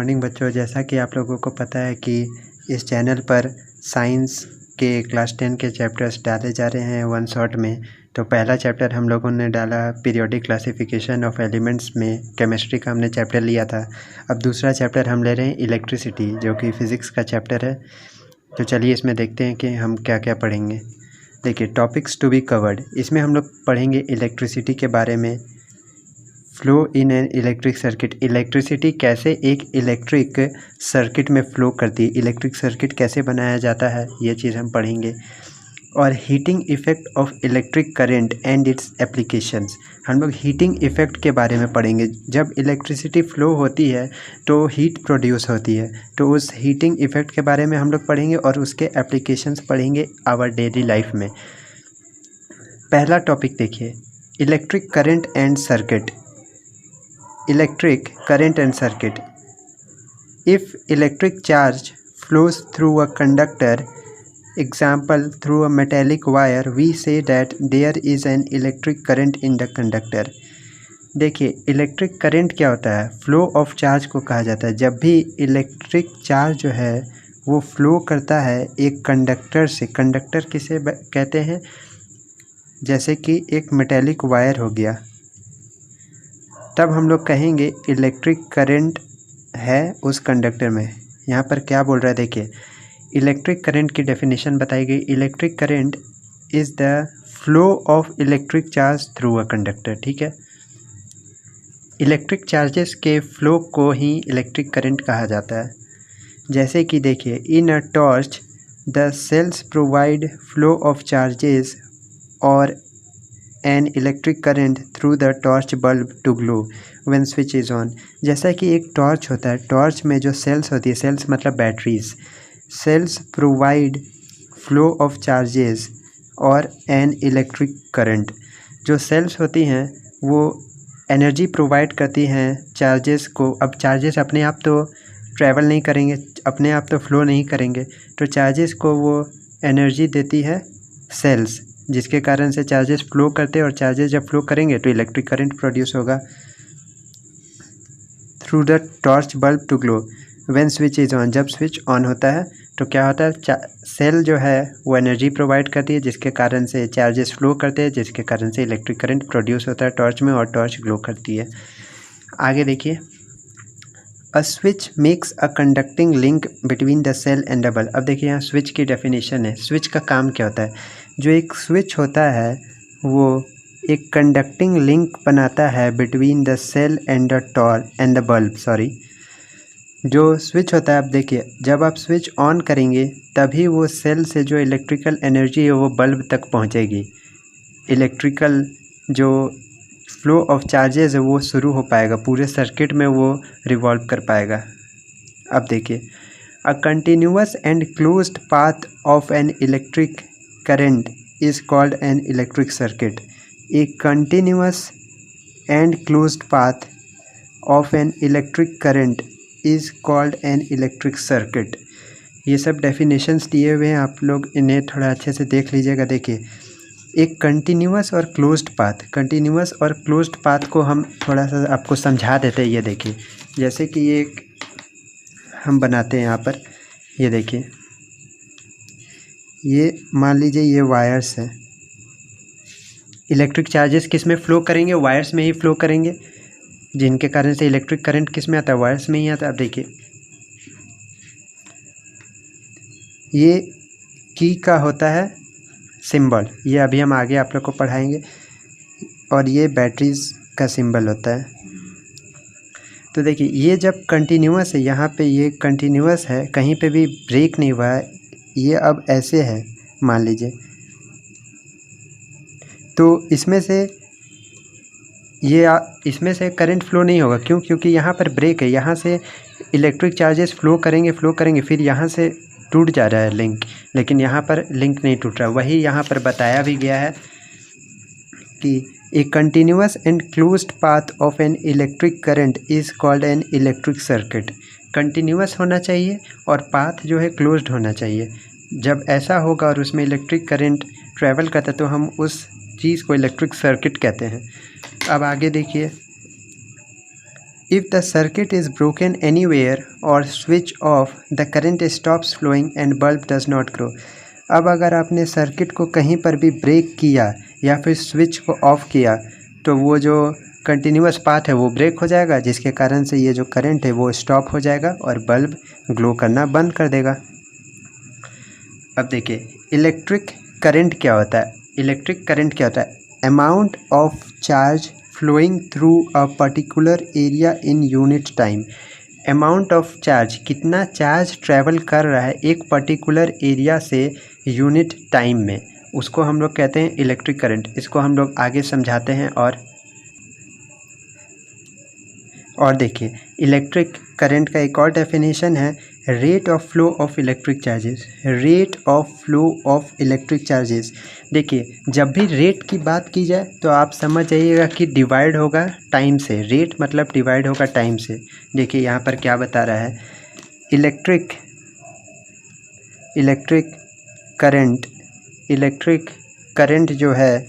Morning बच्चों। जैसा कि आप लोगों को पता है कि इस चैनल पर साइंस के क्लास 10 के चैप्टर्स डाले जा रहे हैं वन शॉट में। तो पहला चैप्टर हम लोगों ने डाला पीरियोडिक क्लासिफिकेशन ऑफ एलिमेंट्स में, केमिस्ट्री का हमने चैप्टर लिया था। अब दूसरा चैप्टर हम ले रहे हैं इलेक्ट्रिसिटी, जो कि फ़िज़िक्स का चैप्टर है। तो चलिए इसमें देखते हैं कि हम क्या क्या पढ़ेंगे। देखिए, टॉपिक्स टू बी कवर्ड, इसमें हम लोग पढ़ेंगे इलेक्ट्रिसिटी के बारे में। Flow in an electric circuit, electricity कैसे एक इलेक्ट्रिक सर्किट में फ़्लो करती है, इलेक्ट्रिक सर्किट कैसे बनाया जाता है, ये चीज़ हम पढ़ेंगे। और heating effect of electric current and it's applications, हम लोग हीटिंग इफ़ेक्ट के बारे में पढ़ेंगे। जब इलेक्ट्रिसिटी फ़्लो होती है तो हीट प्रोड्यूस होती है, तो उस हीटिंग इफ़ेक्ट के बारे में हम लोग पढ़ेंगे और उसके एप्लीकेशंस पढ़ेंगे आवर डेली लाइफ में। पहला टॉपिक देखिए, electric current and circuit. Electric current and circuit. If electric charge flows through a conductor, example through a metallic wire, we say that there is an electric current in the conductor. देखिए, electric current क्या होता है? Flow of charge को कहा जाता है। जब भी इलेक्ट्रिक चार्ज जो है वो फ्लो करता है एक कंडक्टर से, कंडक्टर किसे कहते हैं? जैसे कि एक मेटेलिक वायर हो गया, तब हम लोग कहेंगे इलेक्ट्रिक करंट है उस कंडक्टर में। यहाँ पर क्या बोल रहा है देखिए, इलेक्ट्रिक करंट की डेफिनेशन बताई गई। Electric current is the flow of electric charge through a conductor. ठीक है, इलेक्ट्रिक चार्जेस के फ्लो को ही इलेक्ट्रिक करंट कहा जाता है। जैसे कि देखिए, in a torch the cells provide flow of charges और an electric current through the torch bulb to glow when switch is on. जैसा कि एक टॉर्च होता है, टॉर्च में जो सेल्स होती है, सेल्स मतलब batteries, cells provide flow of charges और एन इलेक्ट्रिक करंट। जो सेल्स होती हैं वो एनर्जी प्रोवाइड करती हैं चार्जेस को। अब चार्जेस अपने आप तो ट्रैवल नहीं करेंगे, अपने आप तो फ्लो नहीं करेंगे, तो चार्जेस को वो एनर्जी देती है सेल्स, जिसके कारण से चार्जेस फ्लो करते हैं। और चार्जेस जब फ्लो करेंगे तो इलेक्ट्रिक करंट प्रोड्यूस होगा। Through the torch bulb to glow when switch is on, जब स्विच ऑन होता है तो क्या होता है, सेल जो है वो एनर्जी प्रोवाइड करती है, जिसके कारण से चार्जेस फ्लो करते हैं, जिसके कारण से इलेक्ट्रिक करंट प्रोड्यूस होता है टॉर्च में और टॉर्च ग्लो करती है। आगे देखिए, a switch makes a conducting link between the cell and the bulb. अब देखिए, यहाँ स्विच की डेफिनेशन है। स्विच का काम क्या होता है? जो एक स्विच होता है वो एक कंडक्टिंग लिंक बनाता है between the cell and the bulb. जो स्विच होता है, अब देखिए, जब आप स्विच ऑन करेंगे तभी वो सेल से जो इलेक्ट्रिकल एनर्जी है वो बल्ब तक पहुंचेगी। इलेक्ट्रिकल जो फ्लो ऑफ चार्जेस है वो शुरू हो पाएगा, पूरे सर्किट में वो रिवॉल्व कर पाएगा। अब देखिए, a continuous and closed path of N electric current is called an electric circuit. A continuous and closed path of N electric current is called an electric circuit. ये सब डेफिनेशंस दिए हुए हैं, आप लोग इन्हें थोड़ा अच्छे से देख लीजिएगा। देखिए, एक कंटिन्यूअस और क्लोज्ड पाथ, कंटिन्यूअस और क्लोज्ड पाथ को हम थोड़ा सा आपको समझा देते हैं। ये देखिए, जैसे कि ये हम बनाते हैं यहाँ पर, ये देखिए, ये मान लीजिए ये वायर्स है। इलेक्ट्रिक चार्जेस किस में फ़्लो करेंगे? वायर्स में ही फ़्लो करेंगे, जिनके कारण से इलेक्ट्रिक करंट किस में आता है? वायर्स में ही आता है। अब देखिए, ये की का होता है सिंबल, ये अभी हम आगे आप लोग को पढ़ाएंगे, और ये बैटरीज का सिंबल होता है। तो देखिए, ये जब कंटिन्यूअस है, यहाँ पे ये कंटिन्यूअस है, कहीं पे भी ब्रेक नहीं हुआ है, ये अब ऐसे है मान लीजिए, तो इसमें से करंट फ्लो नहीं होगा। क्यों? क्योंकि यहाँ पर ब्रेक है, यहाँ से इलेक्ट्रिक चार्जेस फ्लो करेंगे, फिर यहाँ से टूट जा रहा है लिंक, लेकिन यहाँ पर लिंक नहीं टूट रहा। वही यहाँ पर बताया भी गया है कि ए continuous and closed path of N electric current is called an electric circuit. Continuous होना चाहिए और पाथ जो है क्लोज्ड होना चाहिए। जब ऐसा होगा और उसमें इलेक्ट्रिक करंट ट्रैवल करता है तो हम उस चीज़ को इलेक्ट्रिक सर्किट कहते हैं। अब आगे देखिए, If the circuit is broken anywhere or switch off, the current stops flowing and bulb does not grow. अब अगर आपने सर्किट को कहीं पर भी ब्रेक किया या फिर स्विच को ऑफ किया तो वो जो कंटिन्यूस पाथ है वो ब्रेक हो जाएगा, जिसके कारण से ये जो करंट है वो स्टॉप हो जाएगा और बल्ब ग्लो करना बंद कर देगा। अब देखिए इलेक्ट्रिक करंट क्या होता है। इलेक्ट्रिक करंट क्या होता है? Amount of charge flowing through a particular area in unit time. Amount of charge, कितना चार्ज ट्रैवल कर रहा है एक पर्टिकुलर एरिया से यूनिट टाइम में, उसको हम लोग कहते हैं इलेक्ट्रिक करंट। इसको हम लोग आगे समझाते हैं। और देखिए इलेक्ट्रिक करंट का एक और डेफिनेशन है rate of flow of electric charges. Rate of flow of electric charges, देखिए जब भी रेट की बात की जाए तो आप समझ जाइएगा कि डिवाइड होगा टाइम से। रेट मतलब डिवाइड होगा टाइम से। देखिए यहाँ पर क्या बता रहा है, इलेक्ट्रिक करंट जो है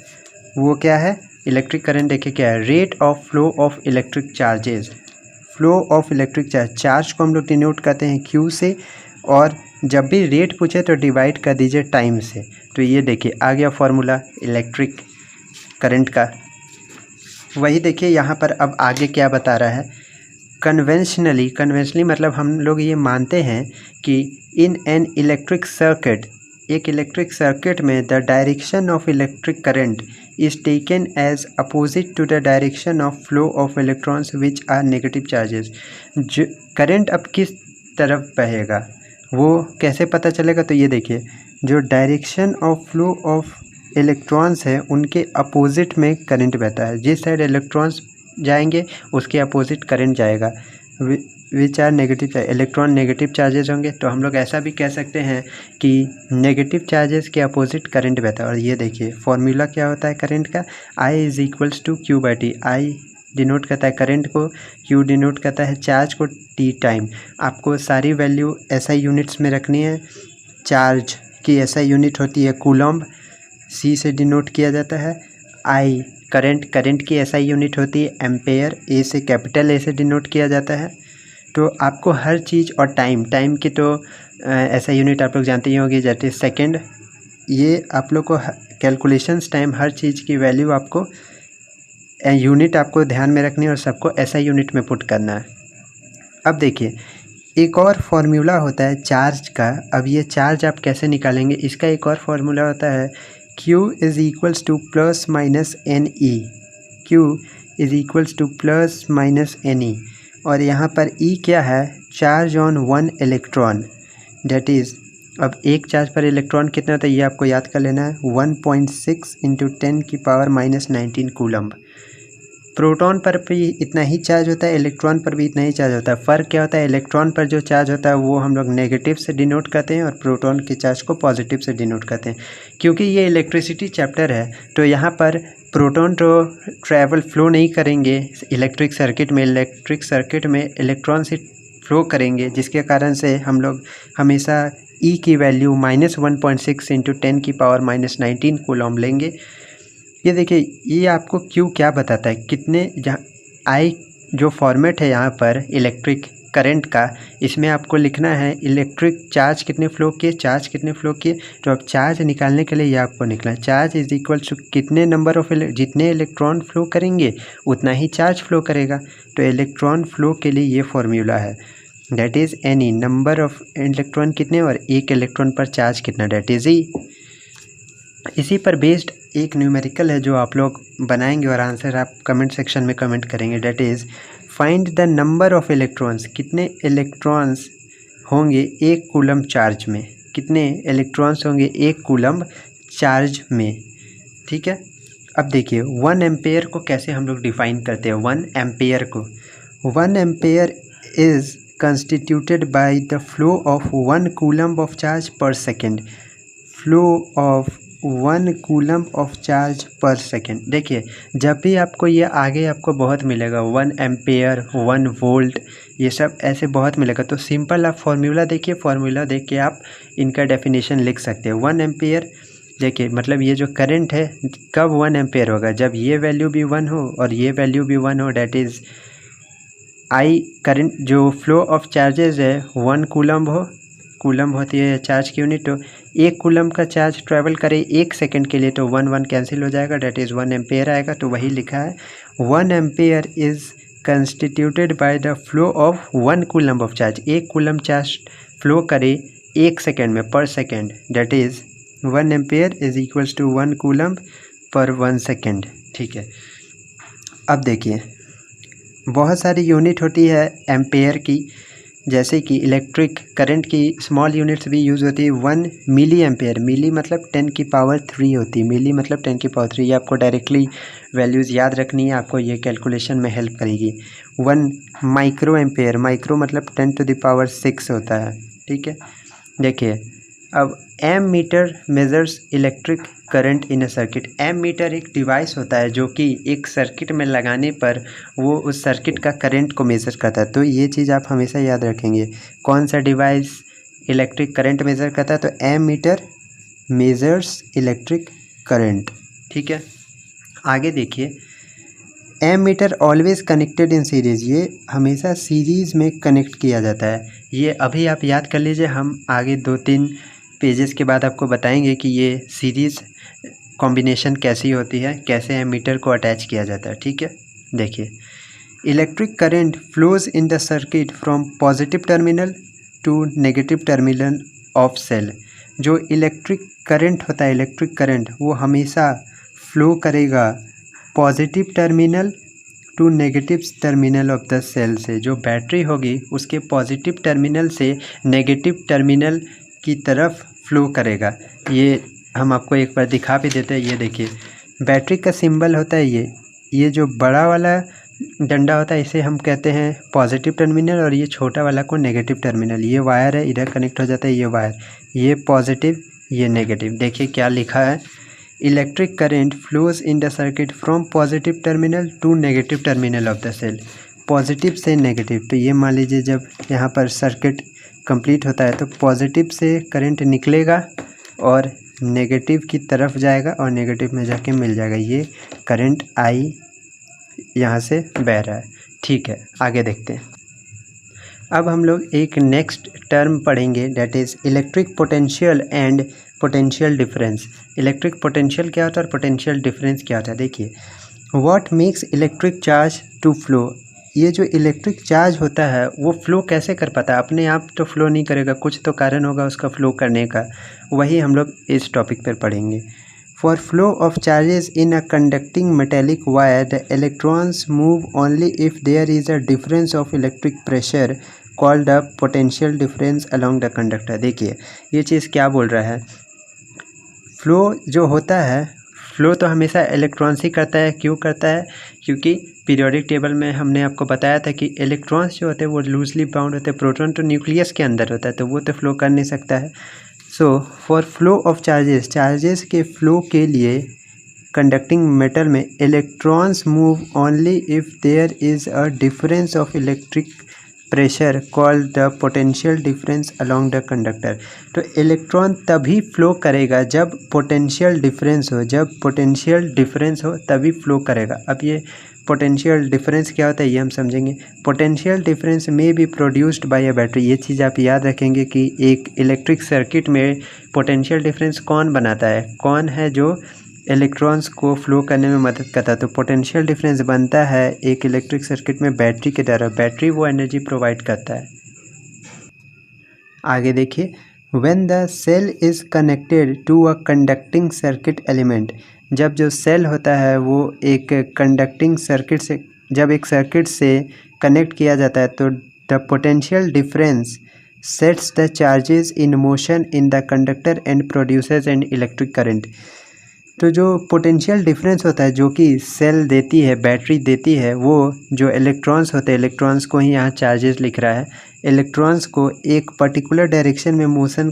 वो क्या है? इलेक्ट्रिक करंट देखिए क्या है, rate of flow of electric charges. Flow of electric charge को हम लोग डिनोट करते हैं क्यू से, और जब भी रेट पूछे तो डिवाइड कर दीजिए टाइम से। तो ये देखिए आ गया फॉर्मूला इलेक्ट्रिक करंट का। वही देखिए यहाँ पर अब आगे क्या बता रहा है, कन्वेंशनली मतलब हम लोग ये मानते हैं कि इन एन इलेक्ट्रिक सर्किट, एक इलेक्ट्रिक सर्किट में the direction of electric current is taken as opposite to the direction of flow of electrons which are negative charges. जो करंट अब किस तरफ बहेगा वो कैसे पता चलेगा? तो ये देखिए जो direction of flow of electrons है उनके अपोजिट में करंट बहता है। जिस साइड इलेक्ट्रॉन्स जाएंगे उसके अपोजिट करंट जाएगा। Which are negative, electron negative charges होंगे तो हम लोग ऐसा भी कह सकते हैं कि नेगेटिव चार्जेस के अपोजिट करंट बहता है। और ये देखिए फॉर्मूला क्या होता है करंट का, I is equals to Q by T. I denote करता है करंट को, क्यू डिनोट करता है चार्ज को, टी टाइम। आपको सारी वैल्यू SI यूनिट्स में रखनी है। चार्ज की SI यूनिट होती है कूलम्ब, C से डिनोट किया जाता है। I करंट की SI यूनिट होती है एम्पेयर, A से कैपिटल A से डिनोट किया जाता है। तो आपको हर चीज़, और टाइम की तो SI यूनिट आप लोग जानते ही होंगे, जैसे सेकंड। ये आप लोग को कैलकुलेशंस टाइम हर चीज़ की वैल्यू आपको यूनिट आपको ध्यान में रखनी है और सबको SI यूनिट में पुट करना है। अब देखिए एक और फार्मूला होता है चार्ज का। अब ये चार्ज आप कैसे निकालेंगे, इसका एक और फार्मूला होता है Q is equals two plus minus NE। Q is equals two plus minus NE। और यहाँ पर E क्या है, charge on one electron. That is, अब एक चार्ज पर इलेक्ट्रॉन कितना होता है ये आपको याद कर लेना है, 1.6 इंटू 10⁻⁻19 कूलम्ब। प्रोटॉन पर भी इतना ही चार्ज होता है, इलेक्ट्रॉन पर भी इतना ही चार्ज होता है। फ़र्क क्या होता है, इलेक्ट्रॉन पर जो चार्ज होता है वो हम लोग नेगेटिव से डिनोट करते हैं और प्रोटॉन के चार्ज को पॉजिटिव से डिनोट करते हैं। क्योंकि ये इलेक्ट्रिसिटी चैप्टर है तो यहाँ पर प्रोटॉन तो ट्रैवल फ्लो नहीं करेंगे इलेक्ट्रिक सर्किट में इलेक्ट्रॉन से फ्लो करेंगे, जिसके कारण से हम लोग हमेशा E की वैल्यू -1.6 इंटू 10⁻⁻19 कूलम्ब लेंगे। ये देखिए ये आपको Q क्या बताता है, कितने, जहाँ I जो फॉर्मेट है यहाँ पर इलेक्ट्रिक करंट का, इसमें आपको लिखना है इलेक्ट्रिक चार्ज कितने फ्लो किए, चार्ज कितने फ्लो किए। तो अब चार्ज निकालने के लिए ये आपको निकलना है, चार्ज इज इक्वल टू कितने नंबर ऑफ जितने इलेक्ट्रॉन फ्लो करेंगे उतना ही चार्ज फ्लो करेगा। तो इलेक्ट्रॉन फ्लो के लिए ये फॉर्मूला है, that is NE, number of electron कितने और एक इलेक्ट्रॉन पर चार्ज कितना, डेट इज़ E। इसी पर बेस्ड एक न्यूमेरिकल है जो आप लोग बनाएंगे और आंसर आप कमेंट सेक्शन में कमेंट करेंगे। That is find the number of electrons, कितने इलेक्ट्रॉन्स होंगे एक कूलम्ब चार्ज में, कितने इलेक्ट्रॉन्स होंगे एक कूलम्ब चार्ज में। ठीक है, अब देखिए 1 एम्पेयर को कैसे हम लोग डिफाइन करते हैं। 1 एम्पेयर को, 1 ampere is constituted by the flow of 1 coulomb of charge per second। Flow of 1 coulomb of charge पर सेकेंड। देखिए जब भी आपको ये आगे आपको बहुत मिलेगा 1 एम्पेयर 1 वोल्ट, ये सब ऐसे बहुत मिलेगा। तो सिंपल आप फार्मूला देखिए, फार्मूला देख के आप इनका डेफिनेशन लिख सकते हैं। 1 एम्पेयर देखिए मतलब ये जो करंट है कब 1 एम्पेयर होगा, जब ये वैल्यू भी 1 हो और ये वैल्यू भी 1 हो, डेट इज़ आई करंट जो फ्लो ऑफ चार्जेस है 1 कूलम्ब हो, कूलम्ब होती है चार्ज की यूनिट, तो 1 कूलम्ब का चार्ज ट्रैवल करे 1 सेकंड के लिए तो 1 कैंसिल हो जाएगा, डेट इज़ 1 एम्पेयर आएगा। तो वही लिखा है 1 ampere is constituted by the flow of 1 coulomb of charge. 1 coulomb charge flow करे 1 सेकेंड में per second, that is 1 ampere is equals to 1 coulomb per 1 second. ठीक है, अब देखिए बहुत सारी यूनिट होती है एम्पेयर की, जैसे कि इलेक्ट्रिक करंट की स्मॉल यूनिट्स भी यूज़ होती है। 1 मिली एम्पेयर, मिली मतलब 10 की पावर 3 होती है, मिली मतलब 10 की पावर 3। ये आपको डायरेक्टली वैल्यूज़ याद रखनी है, आपको ये कैलकुलेशन में हेल्प करेगी। 1 माइक्रो एम्पेयर, माइक्रो मतलब 10 टू द पावर 6 होता है। ठीक है, देखिए अब ammeter measures electric current in a circuit. Ammeter एक डिवाइस होता है जो कि एक सर्किट में लगाने पर वो उस सर्किट का करंट को मेज़र करता है। तो ये चीज़ आप हमेशा याद रखेंगे, कौन सा डिवाइस इलेक्ट्रिक करंट मेज़र करता है, तो ammeter measures electric current. ठीक है, आगे देखिए ammeter always connected in series, ये हमेशा सीरीज़ में कनेक्ट किया जाता है। ये अभी आप याद कर लीजिए, हम आगे 2-3 पेजेस के बाद आपको बताएंगे कि ये सीरीज़ कॉम्बिनेशन कैसी होती है, कैसे एम मीटर को अटैच किया जाता है। ठीक है, देखिए electric current flows in the circuit from positive terminal to negative terminal of cell. जो इलेक्ट्रिक करंट होता है, इलेक्ट्रिक करंट वो हमेशा फ्लो करेगा positive terminal to negative terminal of the cell से। जो बैटरी होगी उसके पॉजिटिव टर्मिनल से नेगेटिव टर्मिनल की तरफ फ्लो करेगा। ये हम आपको एक बार दिखा भी देते हैं। ये देखिए बैटरी का सिंबल होता है ये जो बड़ा वाला डंडा होता है इसे हम कहते हैं पॉजिटिव टर्मिनल, और ये छोटा वाला को नेगेटिव टर्मिनल। ये वायर है, इधर कनेक्ट हो जाता है ये वायर, ये पॉजिटिव ये नेगेटिव। देखिए क्या लिखा है, electric current flows in the circuit from positive terminal to negative terminal of the cell. Positive से नेगेटिव, तो ये मान लीजिए जब यहाँ पर सर्किट कंप्लीट होता है तो पॉजिटिव से करंट निकलेगा और नेगेटिव की तरफ जाएगा और नेगेटिव में जाके मिल जाएगा। ये करंट आई यहाँ से बह रहा है। ठीक है, आगे देखते हैं। अब हम लोग एक नेक्स्ट टर्म पढ़ेंगे, that is electric potential and potential difference. Electric potential क्या होता है और पोटेंशियल डिफरेंस क्या होता है। देखिए what makes electric charge to flow. ये जो इलेक्ट्रिक चार्ज होता है वो फ्लो कैसे कर पाता है, अपने आप तो फ्लो नहीं करेगा, कुछ तो कारण होगा उसका फ्लो करने का, वही हम लोग इस टॉपिक पर पढ़ेंगे। For flow of charges in a conducting metallic wire the electrons move only if there is a difference of electric pressure called a potential difference along the conductor. देखिए ये चीज़ क्या बोल रहा है, फ्लो जो होता है, फ्लो तो हमेशा इलेक्ट्रॉन्स ही करता है। क्यों करता है, क्योंकि पीरियोडिक टेबल में हमने आपको बताया था कि इलेक्ट्रॉन्स जो होते हैं वो लूजली बाउंड होते हैं, प्रोटॉन तो न्यूक्लियस के अंदर होता है, तो वो तो फ्लो कर नहीं सकता है। So for flow of charges, charges के फ्लो के लिए कंडक्टिंग मेटल में electrons move only if there is a difference of electric pressure called the potential difference along the conductor. तो इलेक्ट्रॉन तभी फ्लो करेगा जब पोटेंशियल डिफरेंस हो, जब पोटेंशियल डिफरेंस हो तभी फ्लो करेगा। अब ये पोटेंशियल डिफरेंस क्या होता है ये हम समझेंगे। पोटेंशियल डिफरेंस में be produced by a battery. ये चीज़ आप याद रखेंगे कि एक इलेक्ट्रिक सर्किट में पोटेंशियल डिफरेंस कौन बनाता है, कौन है जो इलेक्ट्रॉन्स को फ्लो करने में मदद करता है। तो पोटेंशियल डिफरेंस बनता है एक इलेक्ट्रिक सर्किट में बैटरी के द्वारा, बैटरी वो एनर्जी प्रोवाइड करता है। आगे देखिए, when the cell is connected to a conducting circuit element. जब जो सेल होता है वो एक कंडक्टिंग सर्किट से, जब एक सर्किट से कनेक्ट किया जाता है तो the potential difference sets the charges in motion in the conductor and produces N electric current. तो जो पोटेंशियल डिफरेंस होता है जो कि सेल देती है, बैटरी देती है, वो जो इलेक्ट्रॉन्स होते हैं, इलेक्ट्रॉन्स को ही यहाँ चार्जेस लिख रहा है, इलेक्ट्रॉन्स को एक पर्टिकुलर डायरेक्शन में मोशन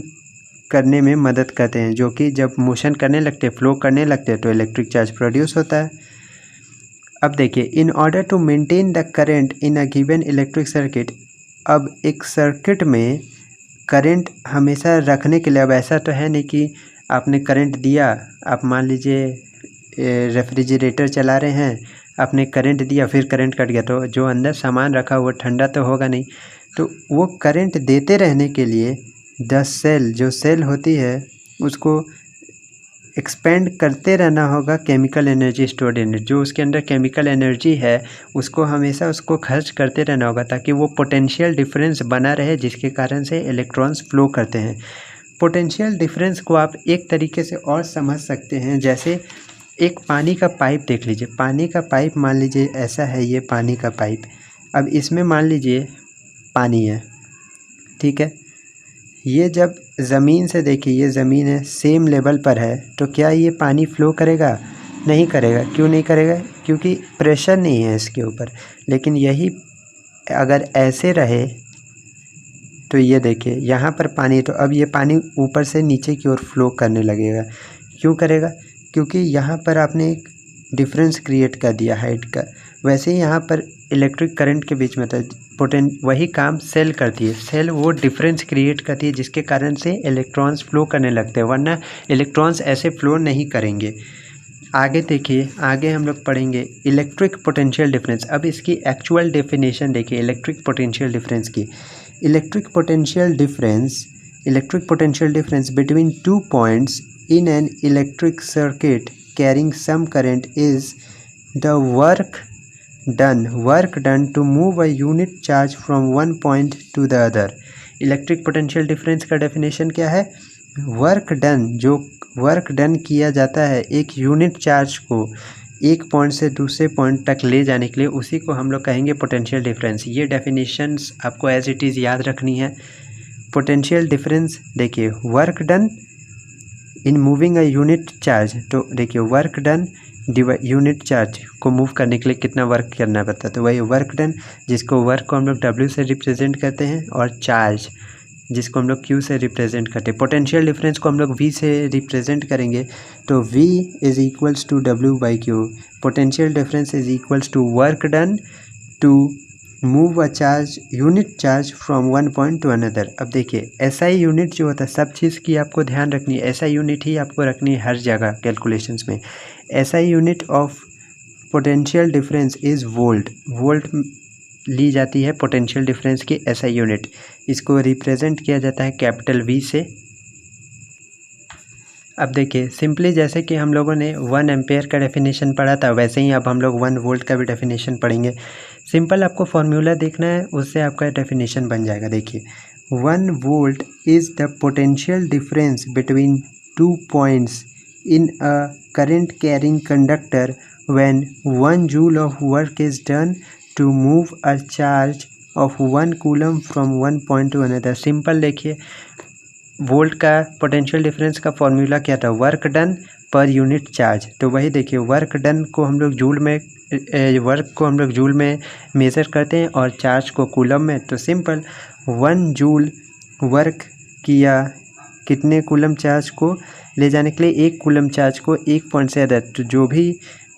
करने में मदद करते हैं, जो कि जब मोशन करने लगते हैं, फ्लो करने लगते हैं तो इलेक्ट्रिक चार्ज प्रोड्यूस होता है। अब देखिए, in order to maintain the current in a given electric circuit. अब एक सर्किट में करंट हमेशा रखने के लिए, अब ऐसा तो है नहीं कि आपने करंट दिया, आप मान लीजिए रेफ्रिजरेटर चला रहे हैं आपने करंट दिया फिर करंट कट गया तो जो अंदर सामान रखा वो ठंडा तो होगा नहीं। तो वो करंट देते रहने के लिए द सेल, जो सेल होती है उसको एक्सपेंड करते रहना होगा chemical energy stored in it. जो उसके अंदर केमिकल एनर्जी है उसको हमेशा उसको खर्च करते रहना होगा ताकि वो पोटेंशियल डिफरेंस बना रहे, जिसके कारण से इलेक्ट्रॉन्स फ्लो करते हैं। पोटेंशियल डिफरेंस को आप एक तरीके से और समझ सकते हैं, जैसे एक पानी का पाइप देख लीजिए। पानी का पाइप मान लीजिए ऐसा है, ये पानी का पाइप। अब इसमें मान लीजिए पानी है, ठीक है। ये जब ज़मीन से देखिए, ये ज़मीन है, सेम लेवल पर है, तो क्या ये पानी फ्लो करेगा? नहीं करेगा। क्यों नहीं करेगा? क्योंकि प्रेशर नहीं है इसके ऊपर। लेकिन यही अगर ऐसे रहे तो ये देखिए यहाँ पर पानी है, तो अब ये पानी ऊपर से नीचे की ओर फ्लो करने लगेगा। क्यों करेगा? क्योंकि यहाँ पर आपने एक डिफरेंस क्रिएट कर दिया हाइट का। वैसे ही यहाँ पर इलेक्ट्रिक करंट के बीच में था, वही काम सेल करती है। सेल वो डिफरेंस क्रिएट करती है जिसके कारण से इलेक्ट्रॉन्स फ्लो करने लगते हैं, वरना इलेक्ट्रॉन्स ऐसे फ्लो नहीं करेंगे। आगे देखिए, आगे हम लोग पढ़ेंगे इलेक्ट्रिक पोटेंशियल डिफरेंस। अब इसकी एक्चुअल डेफिनेशन देखिए इलेक्ट्रिक पोटेंशियल डिफरेंस की। Electric potential difference between 2 points in an electric circuit carrying some current is the work done to move a unit charge from one point to the other। Electric potential difference का definition क्या है? Work done, जो work done किया जाता है एक unit charge को एक पॉइंट से दूसरे पॉइंट तक ले जाने के लिए, उसी को हम लोग कहेंगे पोटेंशियल डिफरेंस। ये डेफिनेशंस आपको एज इट इज़ याद रखनी है। पोटेंशियल डिफरेंस देखिए, work done in moving a unit charge, तो देखिए वर्क डन यूनिट चार्ज को मूव करने के लिए कितना वर्क करना पड़ता है, तो वही वर्क डन, जिसको वर्क को हम लोग W से रिप्रेजेंट करते हैं, और चार्ज जिसको हम लोग Q से रिप्रेजेंट करते हैं। पोटेंशियल डिफरेंस को हम लोग V से रिप्रेजेंट करेंगे, तो V is equals to W/Q। Potential difference is equals to work done to move a charge, unit charge from one point to another. अब देखिए SI यूनिट जो होता है, सब चीज़ की आपको ध्यान रखनी है, SI यूनिट ही आपको रखनी है हर जगह कैलकुलेशंस में। SI unit of potential difference is volt. Volt ली जाती है पोटेंशियल डिफरेंस की SI यूनिट। इसको रिप्रेजेंट किया जाता है कैपिटल V से। अब देखिए सिंपली जैसे कि हम लोगों ने 1 एम्पेयर का डेफिनेशन पढ़ा था, वैसे ही अब हम लोग 1 वोल्ट का भी डेफिनेशन पढ़ेंगे। सिंपल आपको फॉर्मूला देखना है, उससे आपका डेफिनेशन बन जाएगा। देखिए 1 volt is the potential difference between 2 points in a current carrying conductor when 1 joule of work is done to move a charge of 1 coulomb from one point to another. Simple देखिए, volt का potential difference का formula क्या था? Work done per unit charge. तो वही देखिए work done को हम लोग जूल में मेज़र करते हैं और चार्ज को कूलम में। तो सिंपल 1 जूल वर्क किया कितने कूलम चार्ज को ले जाने के लिए? 1 कूलम चार्ज को एक पॉइंट से अदर। तो जो भी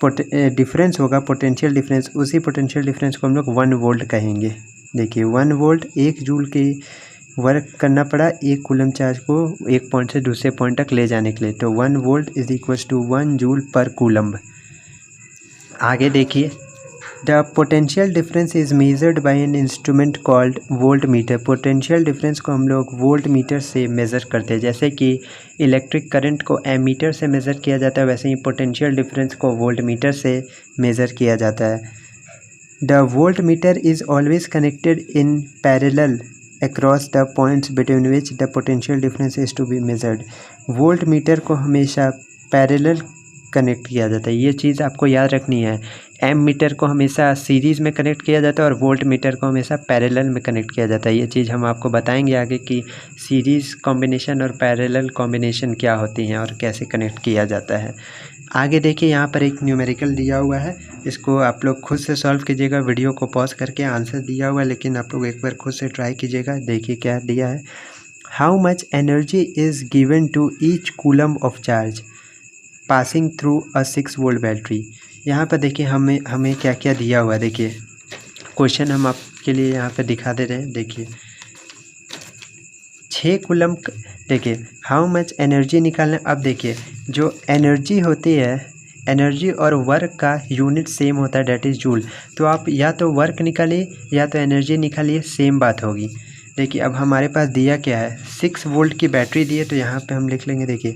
डिफरेंस होगा पोटेंशियल डिफरेंस, उसी पोटेंशियल डिफरेंस को हम लोग 1 वोल्ट कहेंगे। देखिए 1 वोल्ट 1 जूल की वर्क करना पड़ा 1 कूलम चार्ज को एक पॉइंट से दूसरे पॉइंट तक ले जाने के लिए, तो 1 volt is equals to 1 joule per coulomb. आगे देखिए, the potential difference is measured by an instrument called voltmeter. Potential difference को हम लोग वोल्ट मीटर से मेज़र करते हैं। जैसे कि इलेक्ट्रिक करंट को एमीटर से मेज़र किया जाता है, वैसे ही पोटेंशियल डिफरेंस को वोल्ट मीटर से मेज़र किया जाता है। The volt meter is always connected in parallel across the points between which the potential difference is to be measured। Volt meter को हमेशा पैरेलल कनेक्ट किया जाता है, ये चीज़ आपको याद रखनी है। एम मीटर को हमेशा सीरीज़ में कनेक्ट किया जाता है और वोल्ट मीटर को हमेशा पैरेलल में कनेक्ट किया जाता है। ये चीज़ हम आपको बताएंगे आगे कि सीरीज़ कॉम्बिनेशन और पैरेलल कॉम्बिनेशन क्या होती हैं और कैसे कनेक्ट किया जाता है। आगे देखिए यहाँ पर एक न्यूमेरिकल दिया हुआ है, इसको आप लोग खुद से सॉल्व कीजिएगा। वीडियो को पॉज करके आंसर दिया हुआ है, लेकिन आप लोग एक बार खुद से ट्राई कीजिएगा। देखिए क्या दिया है, how much energy is given to each coulomb of charge passing through a 6 volt battery. यहाँ पर देखिए हमें क्या क्या दिया हुआ है। देखिए क्वेश्चन हम आपके लिए यहाँ पर दिखा दे रहे हैं। देखिए 6 कूलम, देखिए हाउ मच एनर्जी निकालना। अब देखिए जो एनर्जी होती है एनर्जी और वर्क का यूनिट सेम होता है, डेट इज़ जूल। तो आप या तो वर्क निकालिए या तो एनर्जी निकालिए, सेम बात होगी। देखिए अब हमारे पास दिया क्या है, 6 वोल्ट की बैटरी दी है, तो यहाँ पे हम लिख लेंगे। देखिए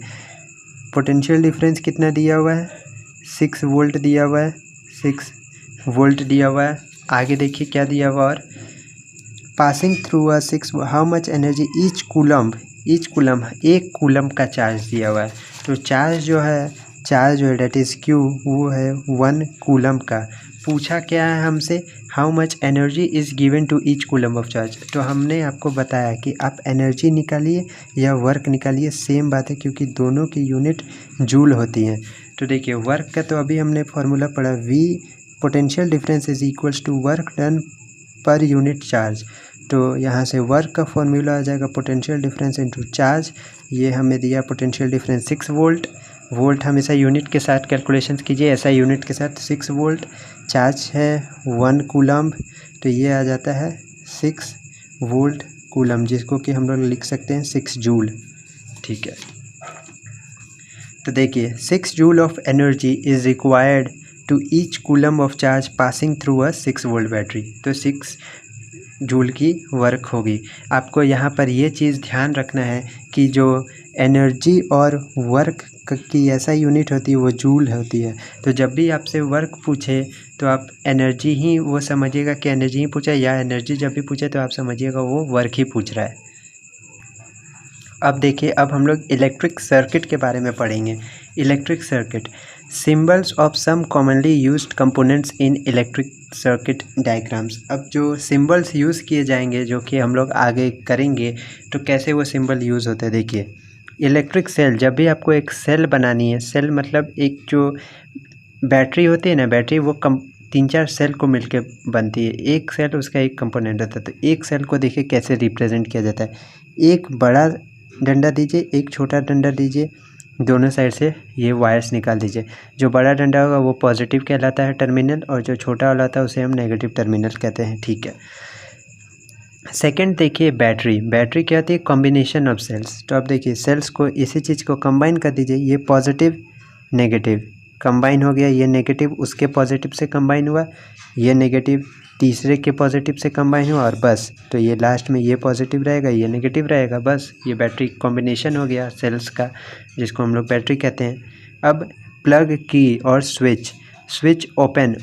पोटेंशियल डिफरेंस कितना दिया हुआ है, 6 वोल्ट दिया हुआ है, 6 वोल्ट दिया हुआ है। आगे देखिए क्या दिया हुआ, और passing through a 6, how much energy each coulomb, एक कूलम का चार्ज दिया हुआ है। तो चार्ज जो है डेट इज़ क्यू, वो है 1 कूलम का। पूछा क्या है हमसे, how much energy is given to each coulomb of charge. तो हमने आपको बताया कि आप एनर्जी निकालिए या वर्क निकालिए, सेम बात है, क्योंकि दोनों की यूनिट जूल होती हैं। तो देखिए वर्क का तो अभी हमने फार्मूला पढ़ा, V potential difference is equals to work done per unit charge. तो यहाँ से वर्क का फॉर्मूला आ जाएगा पोटेंशियल डिफरेंस इनटू चार्ज। ये हमें दिया पोटेंशियल डिफरेंस 6 वोल्ट। वोल्ट हमेशा यूनिट के साथ कैलकुलेशन कीजिए, ऐसा यूनिट के साथ 6 वोल्ट। चार्ज है 1 कूलम, तो ये आ जाता है 6 वोल्ट कूलम, जिसको कि हम लोग लिख सकते हैं 6 जूल। ठीक है, तो देखिए 6 joule of energy is required to each coulomb of charge passing through a 6 volt battery. तो 6 जूल की वर्क होगी। आपको यहाँ पर ये चीज़ ध्यान रखना है कि जो एनर्जी और वर्क की ऐसा यूनिट होती है वो जूल होती है। तो जब भी आपसे वर्क पूछे तो आप एनर्जी ही वो समझिएगा कि एनर्जी ही पूछा, या एनर्जी जब भी पूछे तो आप समझिएगा वो वर्क ही पूछ रहा है। अब देखिए, अब हम लोग इलेक्ट्रिक सर्किट के बारे में पढ़ेंगे। Electric circuit, symbols of some commonly used components in electric circuit diagrams. अब जो सिंबल्स यूज़ किए जाएंगे जो कि हम लोग आगे करेंगे, तो कैसे वो सिंबल यूज़ होते हैं। देखिए इलेक्ट्रिक सेल, जब भी आपको एक सेल बनानी है, सेल मतलब एक जो बैटरी होती है ना, बैटरी वो 3-4 सेल को मिलके बनती है। एक सेल उसका एक कंपोनेंट होता है। तो एक सेल को देखिए कैसे रिप्रेजेंट किया जाता है। एक बड़ा डंडा दीजिए, एक छोटा डंडा दीजिए, दोनों साइड से ये वायर्स निकाल दीजिए। जो बड़ा डंडा होगा वो पॉजिटिव कहलाता है टर्मिनल, और जो छोटा वाला होता है उसे हम नेगेटिव टर्मिनल कहते हैं। ठीक है, सेकंड देखिए बैटरी क्या होती है, कॉम्बिनेशन ऑफ सेल्स। तो अब देखिए सेल्स को इसी चीज़ को कंबाइन कर दीजिए, ये पॉजिटिव नेगेटिव कंबाइन हो गया, ये नेगेटिव उसके पॉजिटिव से कंबाइन हुआ, ये नेगेटिव तीसरे के पॉजिटिव से कंबाइन हुआ, और बस। तो ये लास्ट में ये पॉजिटिव रहेगा, ये नेगेटिव रहेगा, बस ये बैटरी कॉम्बिनेशन हो गया सेल्स का, जिसको हम लोग बैटरी कहते हैं। अब प्लग की और स्विच ओपन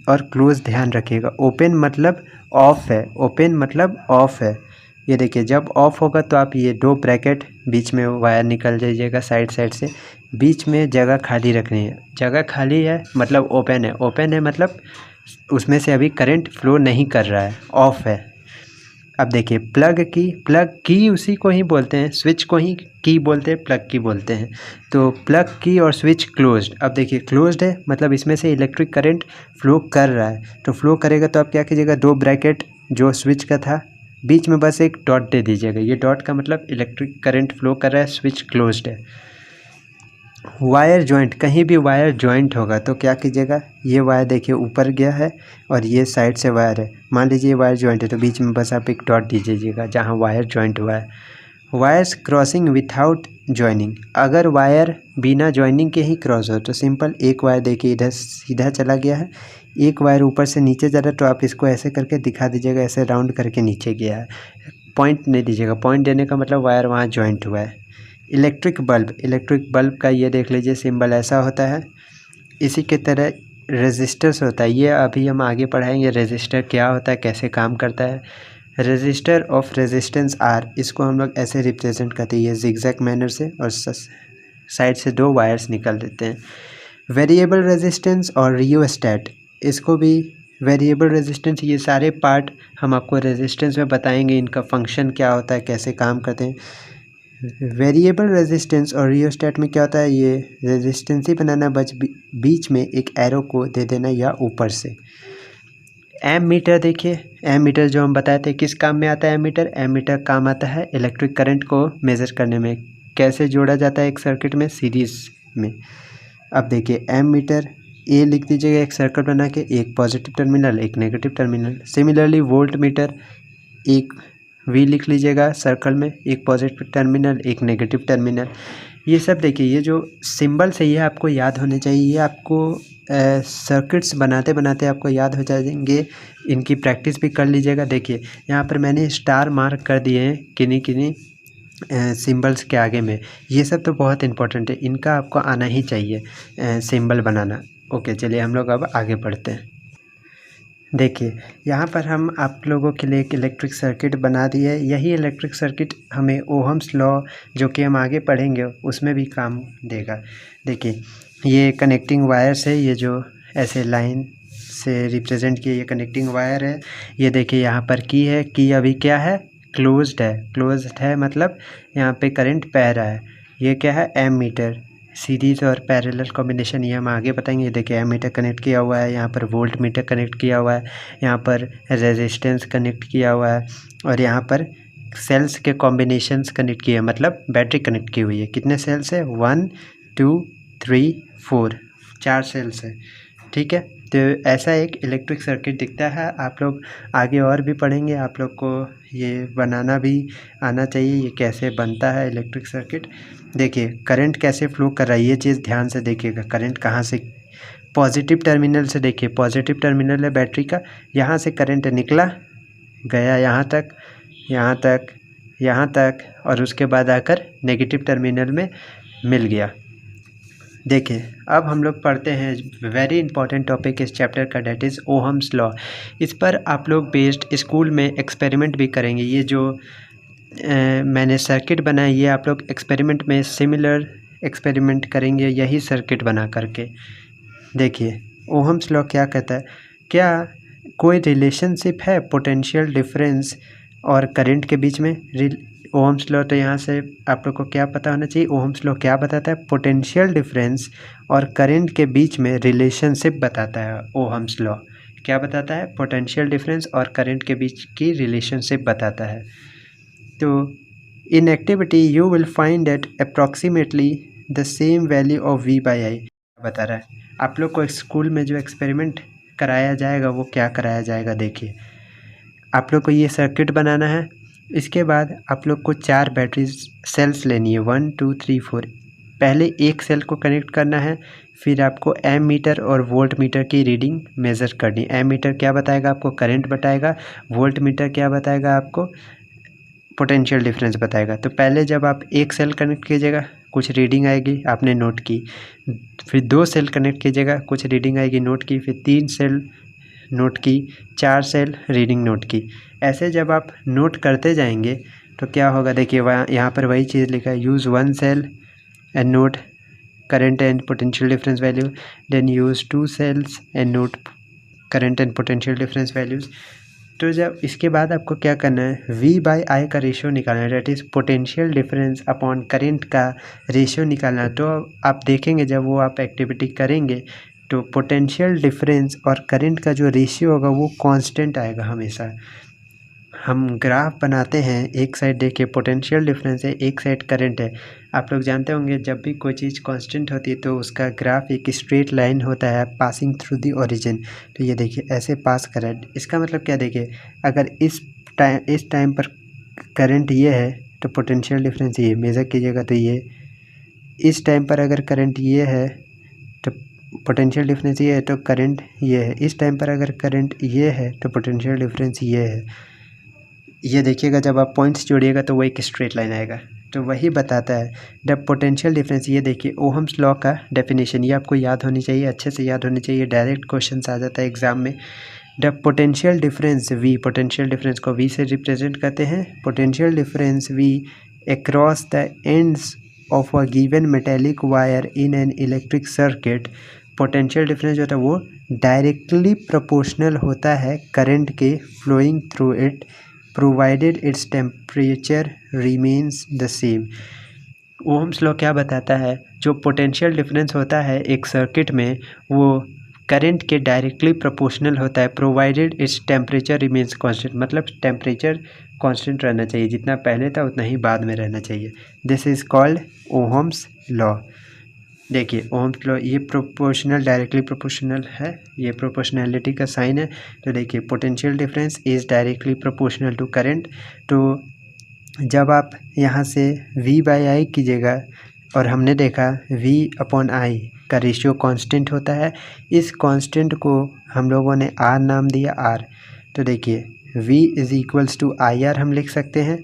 और क्लोज ध्यान रखिएगा। ओपन मतलब ऑफ है, ओपन मतलब ऑफ है। ये देखिए जब ऑफ होगा तो आप ये 2 ब्रैकेट बीच में वायर निकल जाइएगा साइड से, बीच में जगह खाली रखनी है। जगह खाली है मतलब ओपन है मतलब उसमें से अभी करंट फ्लो नहीं कर रहा है, ऑफ है। अब देखिए प्लग की उसी को ही बोलते हैं, स्विच को ही की बोलते हैं, प्लग की बोलते हैं। तो प्लग की और स्विच क्लोज्ड। अब देखिए क्लोज्ड है मतलब इसमें से इलेक्ट्रिक करंट फ्लो कर रहा है। तो फ्लो करेगा तो आप क्या कीजिएगा, 2 ब्रैकेट जो स्विच का था बीच में बस एक डॉट दे दीजिएगा। ये डॉट का मतलब इलेक्ट्रिक करंट फ्लो कर रहा है, स्विच क्लोज्ड है। वायर जॉइंट, कहीं भी वायर जॉइंट होगा तो क्या कीजिएगा, ये वायर देखिए ऊपर गया है और ये साइड से वायर है, मान लीजिए वायर जॉइंट है, तो बीच में बस आप एक डॉट दीजिएगा जहाँ वायर जॉइंट हुआ है। वायर्स क्रॉसिंग विथआउट जॉइनिंग, अगर वायर बिना जॉइनिंग के ही क्रॉस हो तो सिंपल एक वायर देखिए इधर सीधा चला गया है, एक वायर ऊपर से नीचे जा रहा है, तो आप इसको ऐसे करके दिखा दीजिएगा, ऐसे राउंड करके नीचे गया है। पॉइंट नहीं दीजिएगा, पॉइंट देने का मतलब वायर वहाँ जॉइंट हुआ है। इलेक्ट्रिक बल्ब का ये देख लीजिए सिंबल ऐसा होता है। इसी के तरह रेजिस्टर्स होता है, ये अभी हम आगे पढ़ाएंगे रेजिस्टर क्या होता है, कैसे काम करता है। रेजिस्टर ऑफ रेजिस्टेंस आर, इसको हम लोग ऐसे रिप्रेजेंट करते हैं, ये जिगजैग मैनर से, और साइड से 2 वायर्स निकल देते हैं। वेरिएबल रेजिस्टेंस और रियोस्टैट, इसको भी वेरिएबल रेजिस्टेंस, ये सारे पार्ट हम आपको रेजिस्टेंस में बताएंगे, इनका फंक्शन क्या होता है, कैसे काम करते हैं। वेरिएबल रेजिस्टेंस और रियोस्टैट में क्या होता है, ये रेजिस्टेंस ही बनाना, बीच में एक एरो को दे देना या ऊपर से। एम मीटर देखिए, एम मीटर जो हम बताए थे किस काम में आता है। एम मीटर काम आता है इलेक्ट्रिक करंट को मेज़र करने में। कैसे जोड़ा जाता है एक सर्किट में, सीरीज में। अब देखिए एम मीटर, ए लिख दीजिएगा एक सर्कल बना के, एक पॉजिटिव टर्मिनल एक negative terminal. Similarly volt meter, एक वी लिख लीजिएगा सर्कल में, एक पॉजिटिव टर्मिनल एक नेगेटिव टर्मिनल। ये सब देखिए, ये जो सिंबल्स है ये आपको याद होने चाहिए, ये आपको सर्किट्स बनाते बनाते आपको याद हो जाएंगे, इनकी प्रैक्टिस भी कर लीजिएगा। देखिए यहाँ पर मैंने स्टार मार्क कर दिए हैं किन्हीं किन्हीं सिंबल्स के आगे में, ये सब तो बहुत इंपॉर्टेंट है, इनका आपको आना ही चाहिए सिंबल बनाना। ओके, चलिए हम लोग अब आगे बढ़ते हैं। देखिए यहाँ पर हम आप लोगों के लिए एक इलेक्ट्रिक सर्किट बना दिए। यही इलेक्ट्रिक सर्किट हमें ओहम्स लॉ जो कि हम आगे पढ़ेंगे उसमें भी काम देगा। देखिए ये कनेक्टिंग वायर्स है, ये जो ऐसे लाइन से रिप्रेजेंट किए ये कनेक्टिंग वायर है। ये देखिए यहाँ पर की है, की अभी क्या है, क्लोज्ड है। क्लोज्ड है मतलब यहाँ पे करंट बह रहा है। ये क्या है, एम मीटर, सीरीज और पैरेलल कॉम्बिनेशन ये हम आगे बताएंगे। ये देखिए एम मीटर कनेक्ट किया हुआ है, यहाँ पर वोल्ट मीटर कनेक्ट किया हुआ है, यहाँ पर रेजिस्टेंस कनेक्ट किया हुआ है, और यहाँ पर सेल्स के कॉम्बिनेशंस कनेक्ट किए हैं, मतलब बैटरी कनेक्ट की हुई है। कितने सेल्स है, 1 2 3 4, 4 सेल्स है। ठीक है, तो ऐसा एक इलेक्ट्रिक सर्किट दिखता है। आप लोग आगे और भी पढ़ेंगे, आप लोग को ये बनाना भी आना चाहिए, ये कैसे बनता है इलेक्ट्रिक सर्किट। देखिए करंट कैसे फ्लो कर रहा है, ये चीज़ ध्यान से देखिएगा। करंट कहाँ से, पॉजिटिव टर्मिनल से, देखिए पॉजिटिव टर्मिनल है बैटरी का, यहाँ से करंट निकला, गया यहाँ तक, यहाँ तक, यहाँ तक, और उसके बाद आकर नेगेटिव टर्मिनल में मिल गया। देखिए अब हम लोग पढ़ते हैं वेरी इंपॉर्टेंट टॉपिक इस चैप्टर का, डेट इज़ ओहम्स लॉ। इस पर आप लोग बेस्ड स्कूल में एक्सपेरिमेंट भी करेंगे। ये जो मैंने सर्किट बनाई, ये आप लोग एक्सपेरिमेंट में सिमिलर एक्सपेरिमेंट करेंगे यही सर्किट बना करके। देखिए ओहम्स लॉ क्या कहता है, क्या कोई रिलेशनशिप है पोटेंशियल डिफरेंस और करंट के बीच में। ओहम्स लॉ, तो यहाँ से आप लोग को क्या पता होना चाहिए, ओहम्स लॉ क्या बताता है, पोटेंशियल डिफरेंस और करंट के बीच में रिलेशनशिप बताता है। ओहम्स लॉ क्या बताता है, पोटेंशियल डिफरेंस और करंट के बीच की रिलेशनशिप बताता है। तो in activity you will find that approximately the same value of V by I बता रहा है। आप लोग को स्कूल में जो एक्सपेरिमेंट कराया जाएगा वो क्या कराया जाएगा, देखिए आप लोग को ये सर्किट बनाना है। इसके बाद आप लोग को 4 बैटरी सेल्स लेनी है, 1 2 3 4। पहले एक सेल को कनेक्ट करना है, फिर आपको एम मीटर और वोल्ट मीटर की रीडिंग मेज़र करनी। एम मीटर क्या बताएगा आपको, करंट बताएगा, वोल्ट मीटर क्या बताएगा आपको, पोटेंशियल डिफरेंस बताएगा। तो पहले जब आप एक सेल कनेक्ट कीजिएगा कुछ रीडिंग आएगी, आपने नोट की, फिर 2 सेल कनेक्ट कीजिएगा कुछ रीडिंग आएगी, नोट की, फिर 3 सेल नोट की, 4 सेल रीडिंग नोट की। ऐसे जब आप नोट करते जाएंगे तो क्या होगा, देखिए वहाँ यहाँ पर वही चीज़ लिखा है, use 1 cell and note current and potential difference value, then use 2 cells and note current and potential difference values. तो जब इसके बाद आपको क्या करना है, V बाई आई का रेशियो निकालना है, that is potential difference upon current का रेशियो निकालना है। तो आप देखेंगे जब वो आप एक्टिविटी करेंगे तो पोटेंशियल डिफरेंस और करंट का जो रेशियो होगा वो कांस्टेंट आएगा हमेशा। हम ग्राफ बनाते हैं, एक साइड देखिए पोटेंशियल डिफरेंस है, एक साइड करंट है। आप लोग जानते होंगे जब भी कोई चीज़ कांस्टेंट होती है तो उसका ग्राफ एक स्ट्रेट लाइन होता है पासिंग थ्रू द ओरिजिन। तो ये देखिए ऐसे पास कर रहा है, इसका मतलब क्या, देखिए अगर इस टाइम पर करंट ये है तो पोटेंशियल डिफरेंस ये मेज़र कीजिएगा, तो ये इस टाइम पर अगर करंट ये है तो पोटेंशियल डिफरेंस ये है, तो करंट ये है। इस टाइम पर अगर करंट ये है तो पोटेंशियल डिफरेंस ये है। ये देखिएगा जब आप पॉइंट्स जोड़िएगा तो वो एक स्ट्रेट लाइन आएगा। तो वही बताता है द पोटेंशियल डिफरेंस। ये देखिए ओहम्स लॉ का डेफिनेशन, ये आपको याद होनी चाहिए, अच्छे से याद होनी चाहिए, डायरेक्ट क्वेश्चन आ जाता है एग्जाम में। The potential difference V, potential difference को V से रिप्रेजेंट करते हैं। Potential difference V across the ends of a given metallic wire in an electric circuit. Potential difference जो होता है वो डायरेक्टली प्रोपोर्शनल होता है करंट के flowing through it provided its temperature remains the same. Ohm's law क्या बताता है, जो पोटेंशियल डिफरेंस होता है एक सर्किट में वो करंट के डायरेक्टली प्रोपोर्शनल होता है provided its temperature remains constant. मतलब टेम्परेचर कांस्टेंट रहना चाहिए, जितना पहले था उतना ही बाद में रहना चाहिए। This is called Ohm's law. देखिए ओहम्स लॉ ये प्रोपोर्शनल, डायरेक्टली प्रोपोर्शनल है, ये प्रोपोर्शनैलिटी का साइन है। तो देखिए potential difference is directly proportional to current. तो जब आप यहाँ से V बाई आई कीजिएगा और हमने देखा V अपॉन I का रेशियो कांस्टेंट होता है। इस कांस्टेंट को हम लोगों ने R नाम दिया R। तो देखिए V is equals to I R हम लिख सकते हैं।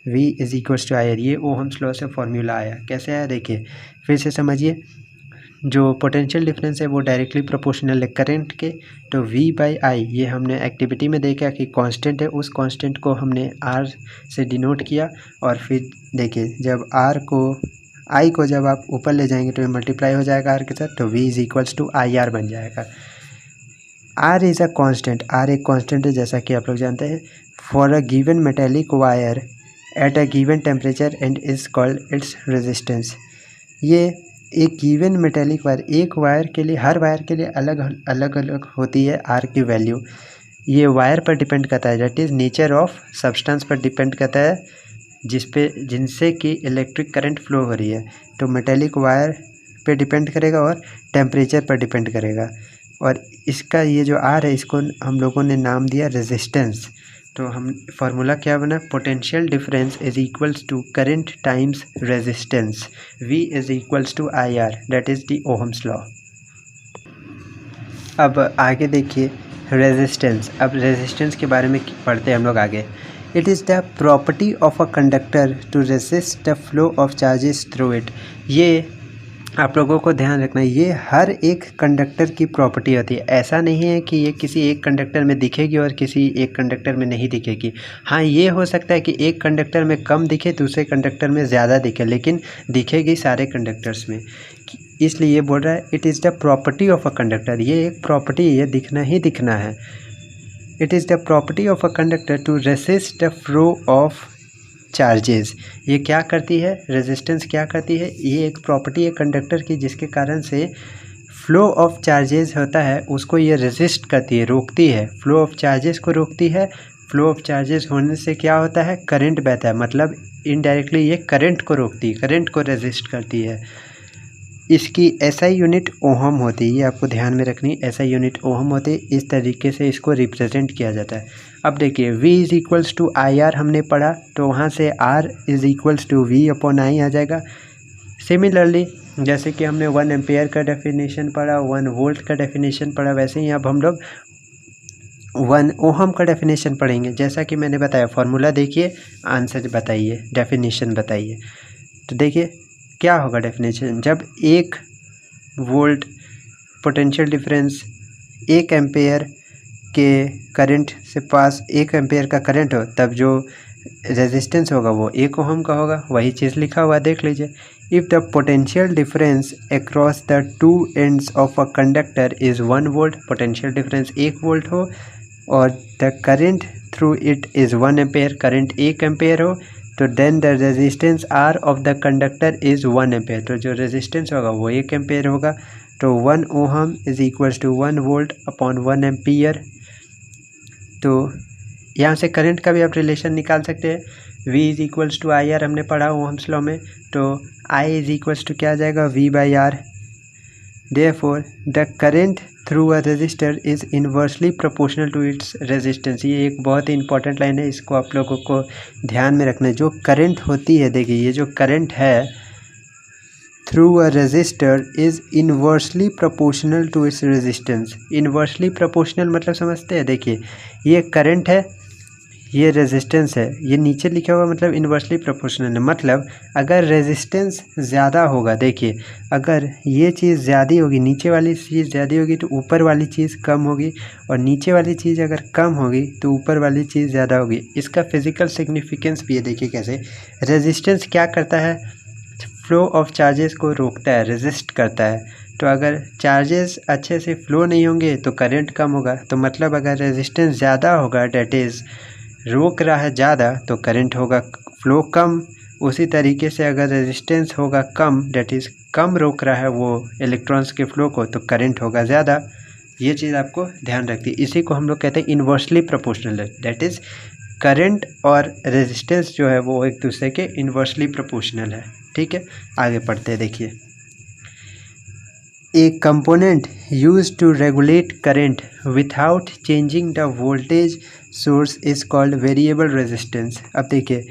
V is equals to I R, ये ओहम्स लॉ से फॉर्मूला आया। कैसे आया देखिए फिर से समझिए। जो पोटेंशियल डिफरेंस है वो डायरेक्टली प्रोपोर्शनल है करंट के। तो V बाई आई ये हमने एक्टिविटी में देखा कि कांस्टेंट है, उस कांस्टेंट को हमने R से डिनोट किया। और फिर देखिए जब I को जब आप ऊपर ले जाएंगे तो ये मल्टीप्लाई हो जाएगा R के साथ, तो V is equals to I R बन जाएगा। R is a constant, R एक कांस्टेंट है जैसा कि आप लोग जानते हैं। For a given metallic wire at a given temperature and is called its resistance. ये एक गिवन मेटेलिक वायर, एक वायर के लिए, हर वायर के लिए अलग अलग होती है R की वैल्यू। ये वायर पर डिपेंड करता है, that is nature of substance पर डिपेंड करता है जिनसे कि इलेक्ट्रिक करंट फ्लो हो रही है। तो मेटेलिक वायर पे डिपेंड करेगा और टेम्परेचर पर डिपेंड करेगा। और इसका ये जो R है इसको हम लोगों ने नाम दिया रेजिस्टेंस। तो हम फार्मूला क्या बना, potential difference is equals to current times resistance, V is equals to I R, that is the Ohm's law. अब आगे देखिए रेजिस्टेंस। अब रेजिस्टेंस के बारे में पढ़ते हैं हम लोग आगे। It is the property of a conductor to resist the flow of charges through it. ये आप लोगों को ध्यान रखना है, ये हर एक कंडक्टर की प्रॉपर्टी होती है। ऐसा नहीं है कि ये किसी एक कंडक्टर में दिखेगी और किसी एक कंडक्टर में नहीं दिखेगी। हाँ, ये हो सकता है कि एक कंडक्टर में कम दिखे, दूसरे कंडक्टर में ज़्यादा दिखे, लेकिन दिखेगी सारे कंडक्टर्स में। इसलिए ये बोल रहा है it is the property of a conductor, ये एक प्रॉपर्टी है, दिखना ही दिखना है। It is the property of a conductor to resist the flow of charges. ये क्या करती है, रेजिस्टेंस क्या करती है, ये एक प्रॉपर्टी है कंडक्टर की जिसके कारण से फ्लो ऑफ चार्जेस होता है उसको ये रेजिस्ट करती है, रोकती है। फ्लो ऑफ चार्जेस को रोकती है। फ्लो ऑफ चार्जेस होने से क्या होता है, करंट बहता है, मतलब इनडायरेक्टली ये करंट को रोकती है, करंट को रेजिस्ट करती है। इसकी SI यूनिट ओहम होती है, ये आपको ध्यान में रखनी है, SI यूनिट ओहम होती है। इस तरीके से इसको रिप्रेजेंट किया जाता है। अब देखिए V is equals to I R हमने पढ़ा, तो वहाँ से R is equals to V upon I आ जाएगा। सिमिलरली जैसे कि हमने 1 एम्पेयर का डेफिनेशन पढ़ा, 1 वोल्ट का डेफिनेशन पढ़ा, वैसे ही अब हम लोग 1 ओहम का डेफिनेशन पढ़ेंगे। जैसा कि मैंने बताया, फार्मूला देखिए, आंसर बताइए, डेफिनेशन बताइए। तो देखिए क्या होगा डेफिनेशन, जब 1 वोल्ट पोटेंशियल डिफरेंस 1 एम्पेयर के करंट से पास 1 एम्पेयर का करंट हो, तब जो रेजिस्टेंस होगा वो 1 ओहम का होगा। वही चीज़ लिखा हुआ देख लीजिए। If the potential difference across the two ends of a conductor is 1 volt, potential difference 1 volt हो और the current through it is 1 ampere, current 1 ampere हो, तो then the resistance R of the conductor is 1 ampere. तो जो resistance होगा वो 1 ampere होगा। तो 1 ohm is equals to 1 volt upon 1 ampere. तो यहाँ से करंट का भी आप रिलेशन निकाल सकते हैं। V is equals to I R हमने पढ़ा ओहम्स लॉ में, तो I इज़ इक्वल्स टू क्या आ जाएगा, V by R. Therefore the current through a resistor is inversely proportional to its resistance. ये एक बहुत ही इंपॉर्टेंट लाइन है, इसको आप लोगों को ध्यान में रखना है। जो करंट होती है, देखिए ये जो करंट है through a resistor is inversely proportional to its resistance. Inversely proportional मतलब समझते हैं, देखिए ये करंट है, ये रेजिस्टेंस है, ये नीचे लिखा हुआ मतलब इन्वर्सली प्रोपोर्शनल है। मतलब अगर रेजिस्टेंस ज़्यादा होगा, देखिए अगर ये चीज़ ज़्यादा होगी, नीचे वाली चीज़ ज़्यादा होगी तो ऊपर वाली चीज़ कम होगी, और नीचे वाली चीज़ अगर कम होगी तो ऊपर वाली चीज़ ज़्यादा होगी। इसका फिजिकल सिग्निफिकेंस भी है, देखिए कैसे। रेजिस्टेंस क्या करता है, फ्लो ऑफ चार्जेस को रोकता है, रेजिस्ट करता है। तो अगर चार्जेस अच्छे से फ्लो नहीं होंगे तो करंट कम होगा। तो मतलब अगर रेजिस्टेंस ज़्यादा होगा, डेट इज़ रोक रहा है ज़्यादा, तो करंट होगा फ्लो कम। उसी तरीके से अगर रेजिस्टेंस होगा कम, डेट इज़ कम रोक रहा है वो इलेक्ट्रॉन्स के फ्लो को, तो करंट होगा ज़्यादा। ये चीज़ आपको ध्यान रखती है। इसी को हम लोग कहते हैं inversely proportional, that is current और रेजिस्टेंस जो है वो एक दूसरे के इन्वर्सली प्रोपोर्शनल है। ठीक है, आगे पढ़ते हैं। देखिए A component used to regulate current without changing the voltage source is called variable resistance। अब देखिए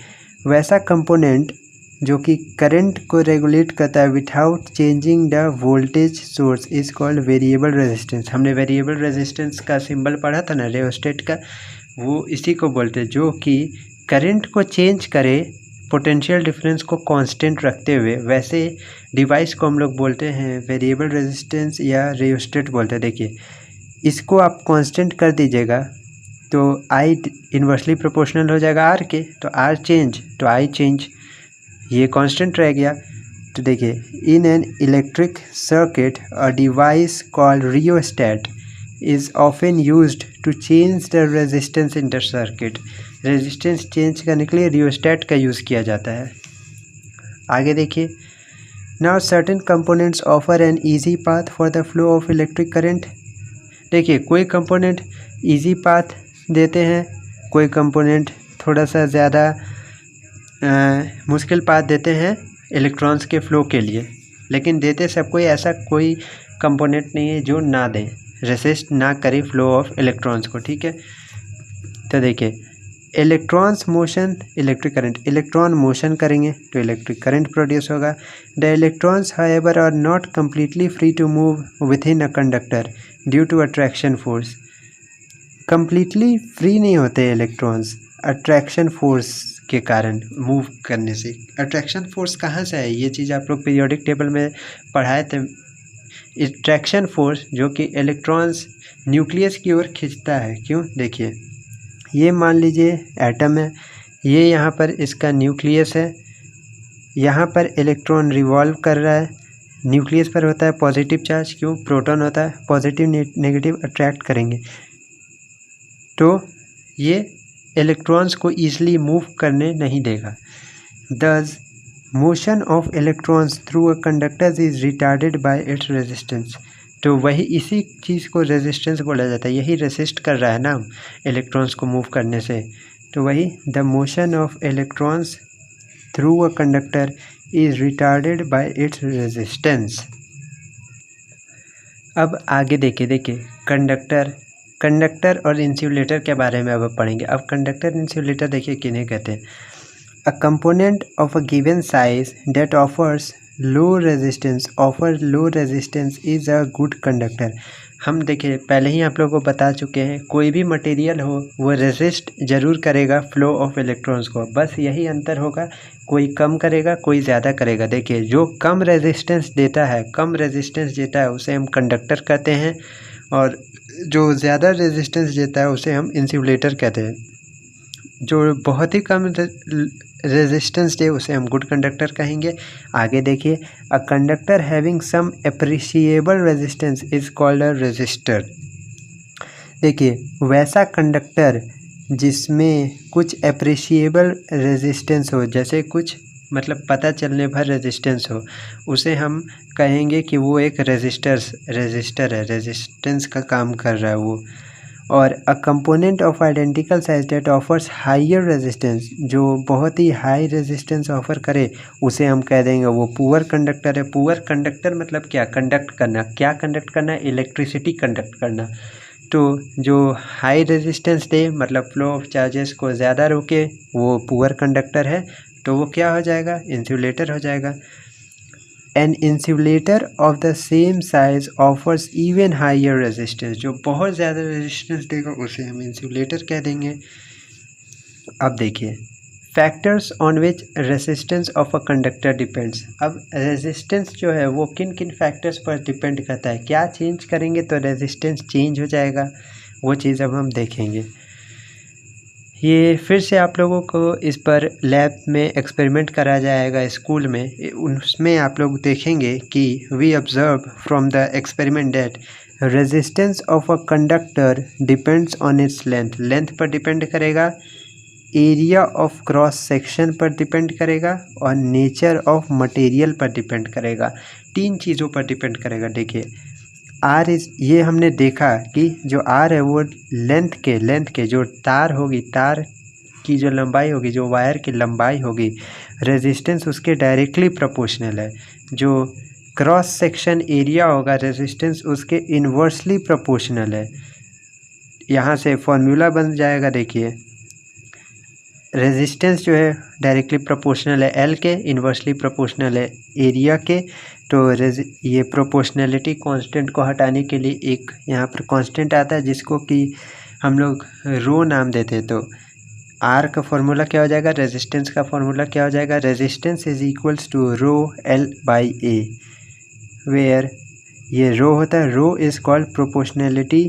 वैसा कंपोनेंट जो कि करंट को रेगुलेट करता है without changing the voltage source is called variable resistance. हमने वेरिएबल रेजिस्टेंस का सिंबल पढ़ा था ना रियोस्टेट का, वो इसी को बोलते हैं, जो कि करंट को चेंज करे पोटेंशियल डिफरेंस को कांस्टेंट रखते हुए। वैसे डिवाइस को हम लोग बोलते हैं वेरिएबल रेजिस्टेंस या रियोस्टेट बोलते हैं। देखिए इसको आप कांस्टेंट कर दीजिएगा तो आई इन्वर्सली प्रोपोर्शनल हो जाएगा आर के, तो आर चेंज तो आई चेंज, ये कांस्टेंट रह गया। तो देखिए in an electric circuit a device called rheostat is often used to change the resistance in the circuit. Resistance change करने के लिए रियोस्टेट का यूज़ किया जाता है। आगे देखिए, now certain components offer an easy path for the flow of electric current. देखिए कोई कंपोनेंट ईजी पाथ देते हैं, कोई कंपोनेंट थोड़ा सा ज़्यादा मुश्किल पाथ देते हैं इलेक्ट्रॉन्स के फ़्लो के लिए, लेकिन देते सब कोई ऐसा कोई कंपोनेंट नहीं है जो ना दें, रेसिस्ट ना करे फ्लो ऑफ इलेक्ट्रॉन्स को। ठीक है, तो देखिए electrons motion electric current, electron motion करेंगे तो इलेक्ट्रिक करंट प्रोड्यूस होगा। The electrons however are not completely free to move within a conductor due to attraction force. Completely free नहीं होते इलेक्ट्रॉन्स अट्रैक्शन फोर्स के कारण move करने से। Attraction force कहाँ से है, ये चीज़ आप लोग पीरियोडिक टेबल में पढ़ाए थे। अट्रैक्शन फोर्स जो कि इलेक्ट्रॉन्स न्यूक्लियस की ओर खींचता है। क्यों, देखिए ये मान लीजिए एटम है, ये यहाँ पर इसका न्यूक्लियस है, यहाँ पर इलेक्ट्रॉन रिवॉल्व कर रहा है, न्यूक्लियस पर होता है पॉजिटिव चार्ज, क्यों, प्रोटॉन होता है, पॉजिटिव नेगेटिव अट्रैक्ट करेंगे तो ये इलेक्ट्रॉन्स को ईजिली मूव करने नहीं देगा। दस motion of electrons through a conductor is retarded bye its resistance. तो वही इसी चीज़ को रेजिस्टेंस बोला जाता है, यही रेसिस्ट कर रहा है ना इलेक्ट्रॉन्स को मूव करने से, तो वही the motion of electrons through a conductor is retarded bye its resistance. अब आगे देखिए कंडक्टर और इंसुलेटर के बारे में अब पढ़ेंगे। अब कंडक्टर इंसुलेटर देखिए किन्हें कहते हैं। अ component of a given size that offers low resistance is a good conductor. हम देखिए पहले ही आप लोगों को बता चुके हैं, कोई भी मटेरियल हो वो रेजिस्ट ज़रूर करेगा फ्लो ऑफ इलेक्ट्रॉन्स को, बस यही अंतर होगा, कोई कम करेगा कोई ज़्यादा करेगा। देखिए जो कम रेजिस्टेंस देता है उसे हम कंडक्टर कहते हैं, और जो ज़्यादा रेजिस्टेंस देता है उसे हम इंसुलेटर कहते हैं। जो बहुत ही कम रेजिस्टेंस दे उसे हम गुड कंडक्टर कहेंगे। आगे देखिए, a conductor having some appreciable resistance is called a resistor. देखिए वैसा कंडक्टर जिसमें कुछ एप्रिशिएबल रेजिस्टेंस हो, जैसे कुछ मतलब पता चलने भर रेजिस्टेंस हो, उसे हम कहेंगे कि वो एक रेजिस्टर है, रेजिस्टेंस का काम कर रहा है वो। और a component of identical size that offers higher resistance, जो बहुत ही हाई रेजिस्टेंस ऑफर करे उसे हम कह देंगे वो पुअर कंडक्टर है। पुअर कंडक्टर मतलब क्या, कंडक्ट करना, क्या कंडक्ट करना, इलेक्ट्रिसिटी कंडक्ट करना। तो जो हाई रेजिस्टेंस दे मतलब फ्लो ऑफ चार्जेस को ज़्यादा रोके वो पुअर कंडक्टर है, तो वो क्या हो जाएगा, इंसुलेटर हो जाएगा। An insulator of the same size offers even higher resistance, जो बहुत ज़्यादा रेजिस्टेंस देगा उसे हम इंसुलेटर कह देंगे। अब देखिए factors on which resistance of a conductor depends. अब रेजिस्टेंस जो है वो किन किन फैक्टर्स पर डिपेंड करता है, क्या चेंज करेंगे तो रेजिस्टेंस चेंज हो जाएगा, वो चीज़ अब हम देखेंगे। ये फिर से आप लोगों को इस पर लैब में एक्सपेरिमेंट करा जाएगा स्कूल में, उसमें आप लोग देखेंगे कि we observe from the experiment that resistance of a conductor depends on its length पर डिपेंड करेगा, एरिया ऑफ क्रॉस सेक्शन पर डिपेंड करेगा, और नेचर ऑफ मटेरियल पर डिपेंड करेगा। तीन चीज़ों पर डिपेंड करेगा। देखिए आर इज, ये हमने देखा कि जो आर है वो लेंथ के जो तार होगी, तार की जो लंबाई होगी, जो वायर की लंबाई होगी, रेजिस्टेंस उसके डायरेक्टली प्रोपोर्शनल है। जो क्रॉस सेक्शन एरिया होगा रेजिस्टेंस उसके इन्वर्सली प्रोपोर्शनल है। यहाँ से फॉर्मूला बन जाएगा, देखिए रेजिस्टेंस जो है डायरेक्टली प्रोपोर्शनल है एल के, इन्वर्सली प्रोपोर्शनल है एरिया के। तो ये प्रोपोर्शनलिटी कांस्टेंट को हटाने के लिए एक यहाँ पर कांस्टेंट आता है जिसको कि हम लोग रो नाम देते हैं। तो आर का फॉर्मूला क्या हो जाएगा, रेजिस्टेंस का फॉर्मूला क्या हो जाएगा, resistance is equals to rho L by A, where ये रो होता है, rho is called proportionality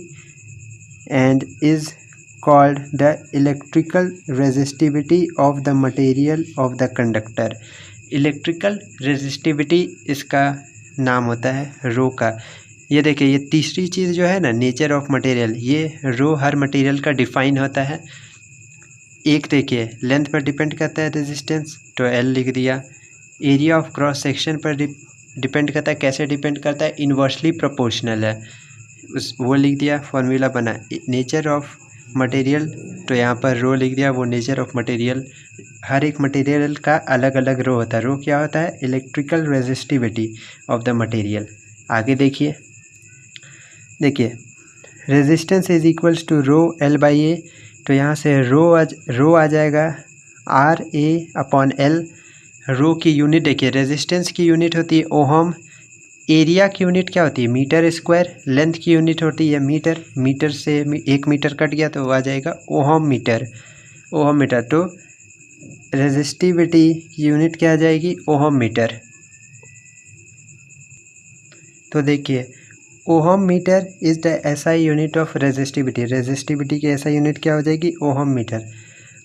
and is called the electrical resistivity of the material of the conductor। Electrical resistivity इसका नाम होता है रो का। ये देखिए ये तीसरी चीज़ जो है ना, नेचर ऑफ मटेरियल, ये रो हर मटेरियल का डिफाइन होता है। एक देखिए लेंथ पर डिपेंड करता है रेजिस्टेंस, तो एल लिख दिया। एरिया ऑफ क्रॉस सेक्शन पर डिपेंड करता है, कैसे डिपेंड करता है, इन्वर्सली प्रोपोर्शनल है, उस वो लिख दिया, फॉर्मूला बना। नेचर ऑफ मटेरियल, तो यहाँ पर रो लिख दिया, वो नेचर ऑफ मटेरियल, हर एक मटेरियल का अलग अलग रो होता है। रो क्या होता है, electrical resistivity of the material. आगे देखिए resistance is equals to rho L by A, तो यहाँ से रो आ जाएगा R A upon L. Rho की यूनिट देखिए, रेजिस्टेंस की यूनिट होती है ओहम, एरिया की यूनिट क्या होती है मीटर स्क्वायर, लेंथ की यूनिट होती है मीटर, मीटर से 1 मीटर कट गया तो आ जाएगा ओहम मीटर। तो रेजिस्टिविटी की यूनिट क्या आ जाएगी, ओहम मीटर। तो देखिए ohm meter is the SI unit of resistivity, resistivity की एसआई यूनिट क्या हो जाएगी, ओहम मीटर।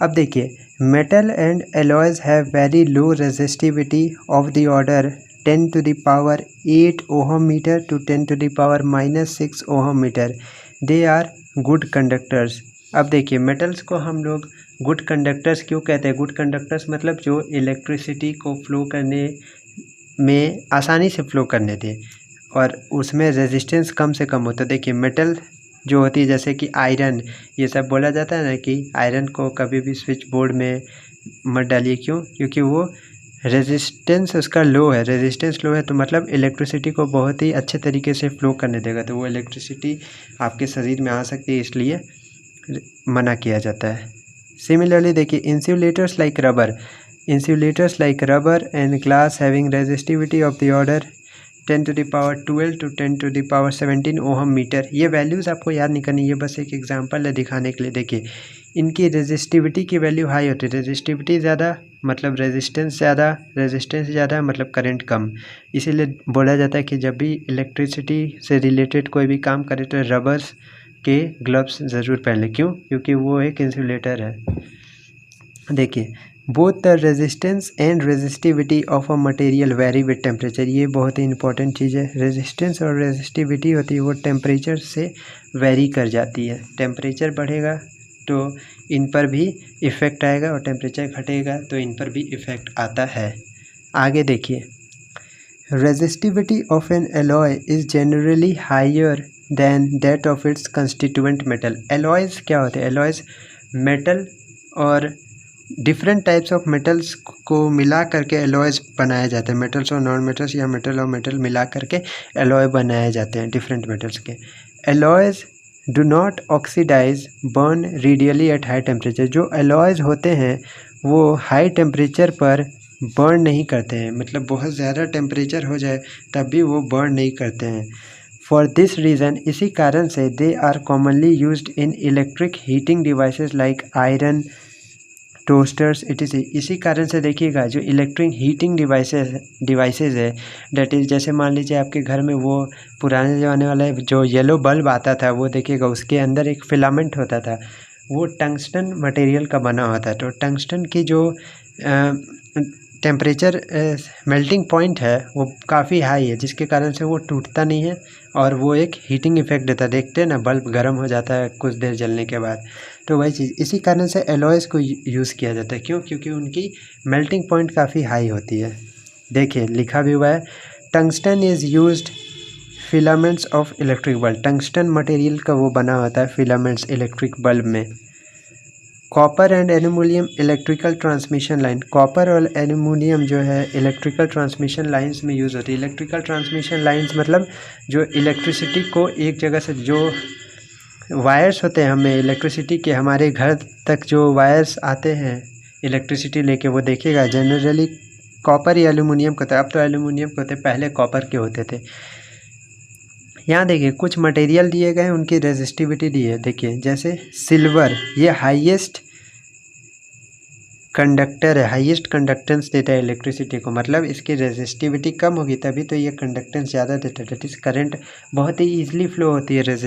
अब देखिए metal and alloys have very low resistivity of the order 10 to the power 8 ohm meter to 10 to the power -6 ohm meter। they are good conductors। अब देखिए metals को हम लोग गुड कंडक्टर्स क्यों कहते हैं, गुड कंडक्टर्स मतलब जो इलेक्ट्रिसिटी को फ्लो करने में आसानी से फ्लो करने दें और उसमें रेजिस्टेंस कम से कम हो। तो देखिए मेटल जो होती है जैसे कि आयरन, ये सब बोला जाता है ना कि आयरन को कभी भी स्विच बोर्ड में मत डालिए, क्यों, क्योंकि वो रेजिस्टेंस उसका लो है, रेजिस्टेंस लो है तो मतलब इलेक्ट्रिसिटी को बहुत ही अच्छे तरीके से फ्लो करने देगा, तो वो इलेक्ट्रिसिटी आपके शरीर में आ सकती है, इसलिए मना किया जाता है। सिमिलरली देखिए insulators like rubber and glass having resistivity of the order 10 to the power 12 to 10 to the power 17 ohm meter. ये वैल्यूज़ आपको याद नहीं करनी, ये बस एक एग्जांपल है दिखाने के लिए। देखिए इनकी रेजिस्टिविटी की वैल्यू हाई होती है, रेजिस्टिविटी ज़्यादा मतलब रेजिस्टेंस ज़्यादा मतलब करंट कम। इसीलिए बोला जाता है कि जब भी इलेक्ट्रिसिटी से रिलेटेड कोई भी काम करे तो रबर्स के ग्लव्स ज़रूर पहन लें, क्यों, क्योंकि वो एक इंसुलेटर है। देखिए both the resistance and resistivity of a material very with temperature, ये बहुत ही इंपॉर्टेंट चीज़ है। रेजिस्टेंस और रेजिस्टिविटी होती है वो टेम्परेचर से वेरी कर जाती है, टेम्परेचर बढ़ेगा तो इन पर भी इफ़ेक्ट आएगा और टेम्परेचर घटेगा तो इन पर भी इफ़ेक्ट आता है। आगे देखिए resistivity of an alloy is generally higher than that of its constituent metal. Alloys क्या होते हैं, एलॉयज़ मेटल और डिफरेंट टाइप्स ऑफ मेटल्स को मिला करके एलॉयज़ बनाए जाते हैं, मेटल्स और नॉन मेटल्स या मेटल और मेटल मिला करके एलॉय बनाए जाते हैं डिफरेंट मेटल्स के। Alloys do not oxidise burn readily at high temperature, जो एलॉयज़ होते हैं वो हाई टेम्परेचर पर बर्न नहीं करते हैं, मतलब बहुत ज़्यादा टेम्परेचर हो जाए तब भी वो बर्न नहीं करते हैं। फॉर दिस रीज़न, इसी कारण से they are commonly used in electric heating devices like iron, toasters etc. इसी कारण से देखिएगा जो इलेक्ट्रिक हीटिंग डिवाइसेस है, डेट इज़ जैसे मान लीजिए आपके घर में वो पुराने ज़माने वाला जो येलो बल्ब आता था, वो देखिएगा उसके अंदर एक फिलामेंट होता था, वो टंगस्टन मटेरियल का बना होता है। तो टंगस्टन की जो टेम्परेचर मेल्टिंग पॉइंट है वो काफ़ी हाई है, जिसके कारण से वो टूटता नहीं है और वो एक हीटिंग इफेक्ट देता है। देखते हैं ना बल्ब गर्म हो जाता है कुछ देर जलने के बाद, तो वही चीज़, इसी कारण से एलॉयज़ को यूज़ किया जाता है। क्यों, क्योंकि उनकी मेल्टिंग पॉइंट काफ़ी हाई होती है। देखिए लिखा भी हुआ है tungsten is used filaments of electric bulb, tungsten material का वो बना होता है फिलामेंट्स इलेक्ट्रिक बल्ब में। Copper and aluminium electrical transmission line, copper और एल्यूमिनियम जो है इलेक्ट्रिकल ट्रांसमिशन लाइंस में यूज़ होती है। इलेक्ट्रिकल ट्रांसमिशन लाइंस मतलब जो इलेक्ट्रिसिटी को एक जगह से, जो वायर्स होते हैं हमें इलेक्ट्रिसिटी के, हमारे घर तक जो वायर्स आते हैं इलेक्ट्रिसिटी लेके वो देखेगा। जनरली कॉपर या एल्यूमिनियम का होता है, अब तो एल्यूमिनियम के होते, पहले कॉपर के होते थे। यहाँ देखिए कुछ मटेरियल दिए गए हैं, उनकी रेजिस्टिविटी दी है। देखिए जैसे सिल्वर, ये हाईएस्ट कंडक्टर है, हाईएस्ट कंडक्टेंस देता है इलेक्ट्रिसिटी को, मतलब इसकी रेजिस्टिविटी कम होगी तभी तो ये कंडक्टेंस ज़्यादा देता है। दैट इज़ करंट बहुत ही ईजिली फ्लो होती है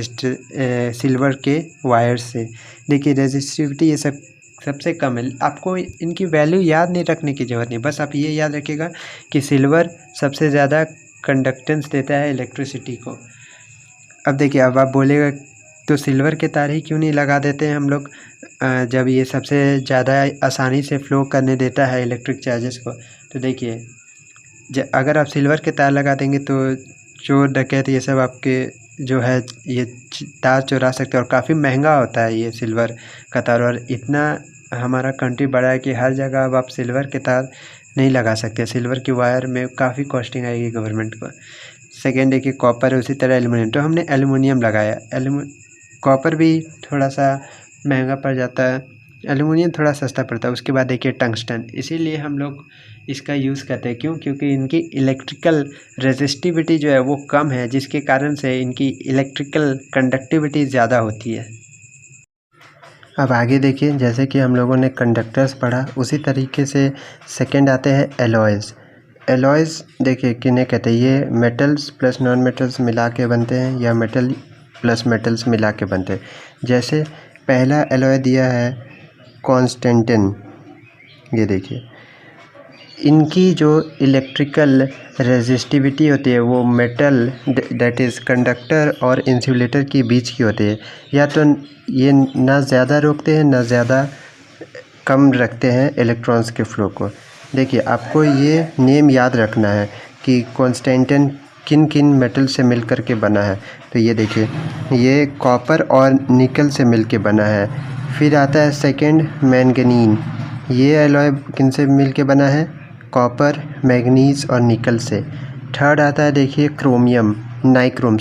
सिल्वर के वायर से। देखिए रेजिस्टिविटी ये सबसे कम है। आपको इनकी वैल्यू याद नहीं रखने की ज़रूरत नहीं, बस आप ये याद रखिएगा कि सिल्वर सबसे ज़्यादा कंडक्टेंस देता है इलेक्ट्रिसिटी को। अब देखिए, अब आप बोलेगा तो सिल्वर के तार ही क्यों नहीं लगा देते हैं हम लोग, जब ये सबसे ज़्यादा आसानी से फ़्लो करने देता है इलेक्ट्रिक चार्जेस को। तो देखिए अगर आप सिल्वर के तार लगा देंगे तो चोर डकैत ये सब आपके जो है ये तार चुरा सकते हैं, और काफ़ी महंगा होता है ये सिल्वर का तार। और इतना हमारा कंट्री बड़ा है कि हर जगह अब आप सिल्वर के तार नहीं लगा सकते। सिल्वर की वायर में काफ़ी कॉस्टिंग आएगी गवर्नमेंट को। सेकेंड देखिए कॉपर है, उसी तरह एल्युमिनियम, तो हमने एल्युमिनियम लगाया। कॉपर भी थोड़ा सा महंगा पड़ जाता है, एल्युमिनियम थोड़ा सस्ता पड़ता है। उसके बाद देखिए टंगस्टन, इसीलिए हम लोग इसका यूज़ करते हैं। क्यों? क्योंकि इनकी इलेक्ट्रिकल रेजिस्टिविटी जो है वो कम है, जिसके कारण से इनकी इलेक्ट्रिकल कंडक्टिविटी ज़्यादा होती है। अब आगे देखिए, जैसे कि हम लोगों ने कंडक्टर्स पढ़ा, उसी तरीके से सेकेंड आते हैं एलॉयज़। एलॉयज़ देखिए किन्हें कहते हैं, ये मेटल्स प्लस नॉन मेटल्स मिला के बनते हैं या मेटल प्लस मेटल्स मिला के बनते हैं। जैसे पहला एलॉय दिया है कॉन्स्टेंटिन, ये देखिए इनकी जो इलेक्ट्रिकल रेजिस्टिविटी होती है वो मेटल दैट इज़ कंडक्टर और इंसुलेटर के बीच की होती है। या तो ये ना ज़्यादा रोकते हैं ना ज़्यादा कम रखते हैं इलेक्ट्रॉन्स के फ्लो को। देखिए आपको ये नेम याद रखना है कि कॉन्स्टेंटिन किन किन मेटल से मिल कर के बना है। तो ये देखिए ये कॉपर और निकल से मिल के बना है। फिर आता है सेकंड मैंगनीज, ये एलॉय किन से मिल के बना है, कॉपर, मैग्नीज और निकल से। थर्ड आता है देखिए क्रोमियम, नाइक्रोम,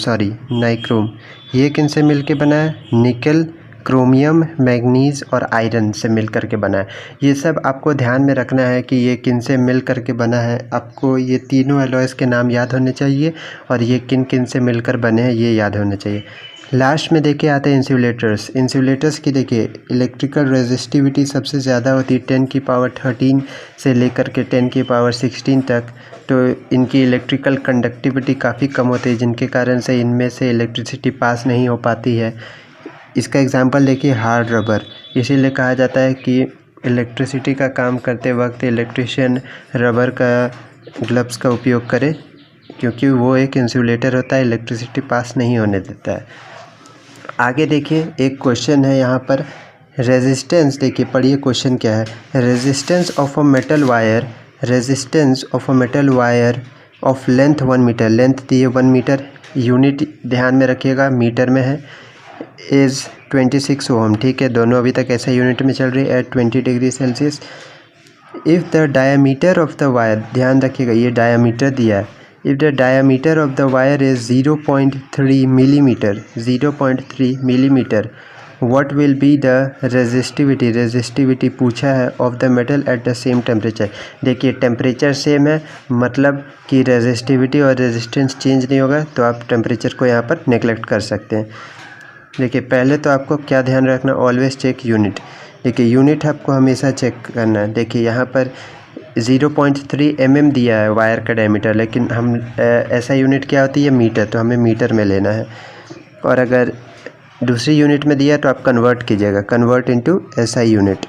ये किन से मिल के बना है, निकल, क्रोमियम, मैग्नीज और आयरन से मिल कर के बना है। ये सब आपको ध्यान में रखना है कि ये किन से मिल कर के बना है। आपको ये तीनों एलॉयज़ के नाम याद होने चाहिए और ये किन किन से मिलकर बने हैं ये याद होने चाहिए। लास्ट में देखिए आते हैं इंसुलेटर्स की। देखिए इलेक्ट्रिकल रेजिस्टिविटी सबसे ज़्यादा होती है 10 की पावर 13 से लेकर के 10 की पावर 16 तक। तो इनकी इलेक्ट्रिकल कंडक्टिविटी काफ़ी कम होती है, जिनके कारण से इनमें से इलेक्ट्रिसिटी पास नहीं हो पाती है। इसका एग्जांपल देखिए हार्ड रबर, इसीलिए कहा जाता है कि इलेक्ट्रिसिटी का काम करते वक्त इलेक्ट्रिशियन रबर का ग्लव्स का उपयोग करे, क्योंकि वो एक इंसुलेटर होता है, इलेक्ट्रिसिटी पास नहीं होने देता है। आगे देखिए एक क्वेश्चन है यहाँ पर, रेजिस्टेंस। देखिए पढ़िए क्वेश्चन क्या है, resistance of a metal wire of length 1 metre, length दी है 1 मीटर, यूनिट ध्यान में रखिएगा मीटर में है, इज़ 26 ओम। ठीक है, दोनों अभी तक ऐसा यूनिट में चल रही है, at 20 degree Celsius. If the diameter of the wire, ध्यान रखिएगा ये डायामीटर दिया है, if the diameter of the wire is 0.3 millimetre, what will be the resistivity पूछा है of the metal at the same temperature. देखिए टेम्परेचर सेम है, मतलब कि रेजिस्टिविटी और रेजिस्टेंस चेंज नहीं होगा, तो आप टेम्परेचर को यहाँ पर नेगलेक्ट कर सकते हैं। देखिए पहले तो आपको क्या ध्यान रखना, ऑलवेज चेक यूनिट। देखिए यूनिट आपको हमेशा चेक करना है। देखिए यहाँ पर 0.3 mm दिया है वायर का डायमीटर, लेकिन हम ऐसा यूनिट क्या होती है, मीटर, तो हमें मीटर में लेना है। और अगर दूसरी यूनिट में दिया तो आप कन्वर्ट कीजिएगा, कन्वर्ट इनटू SI यूनिट।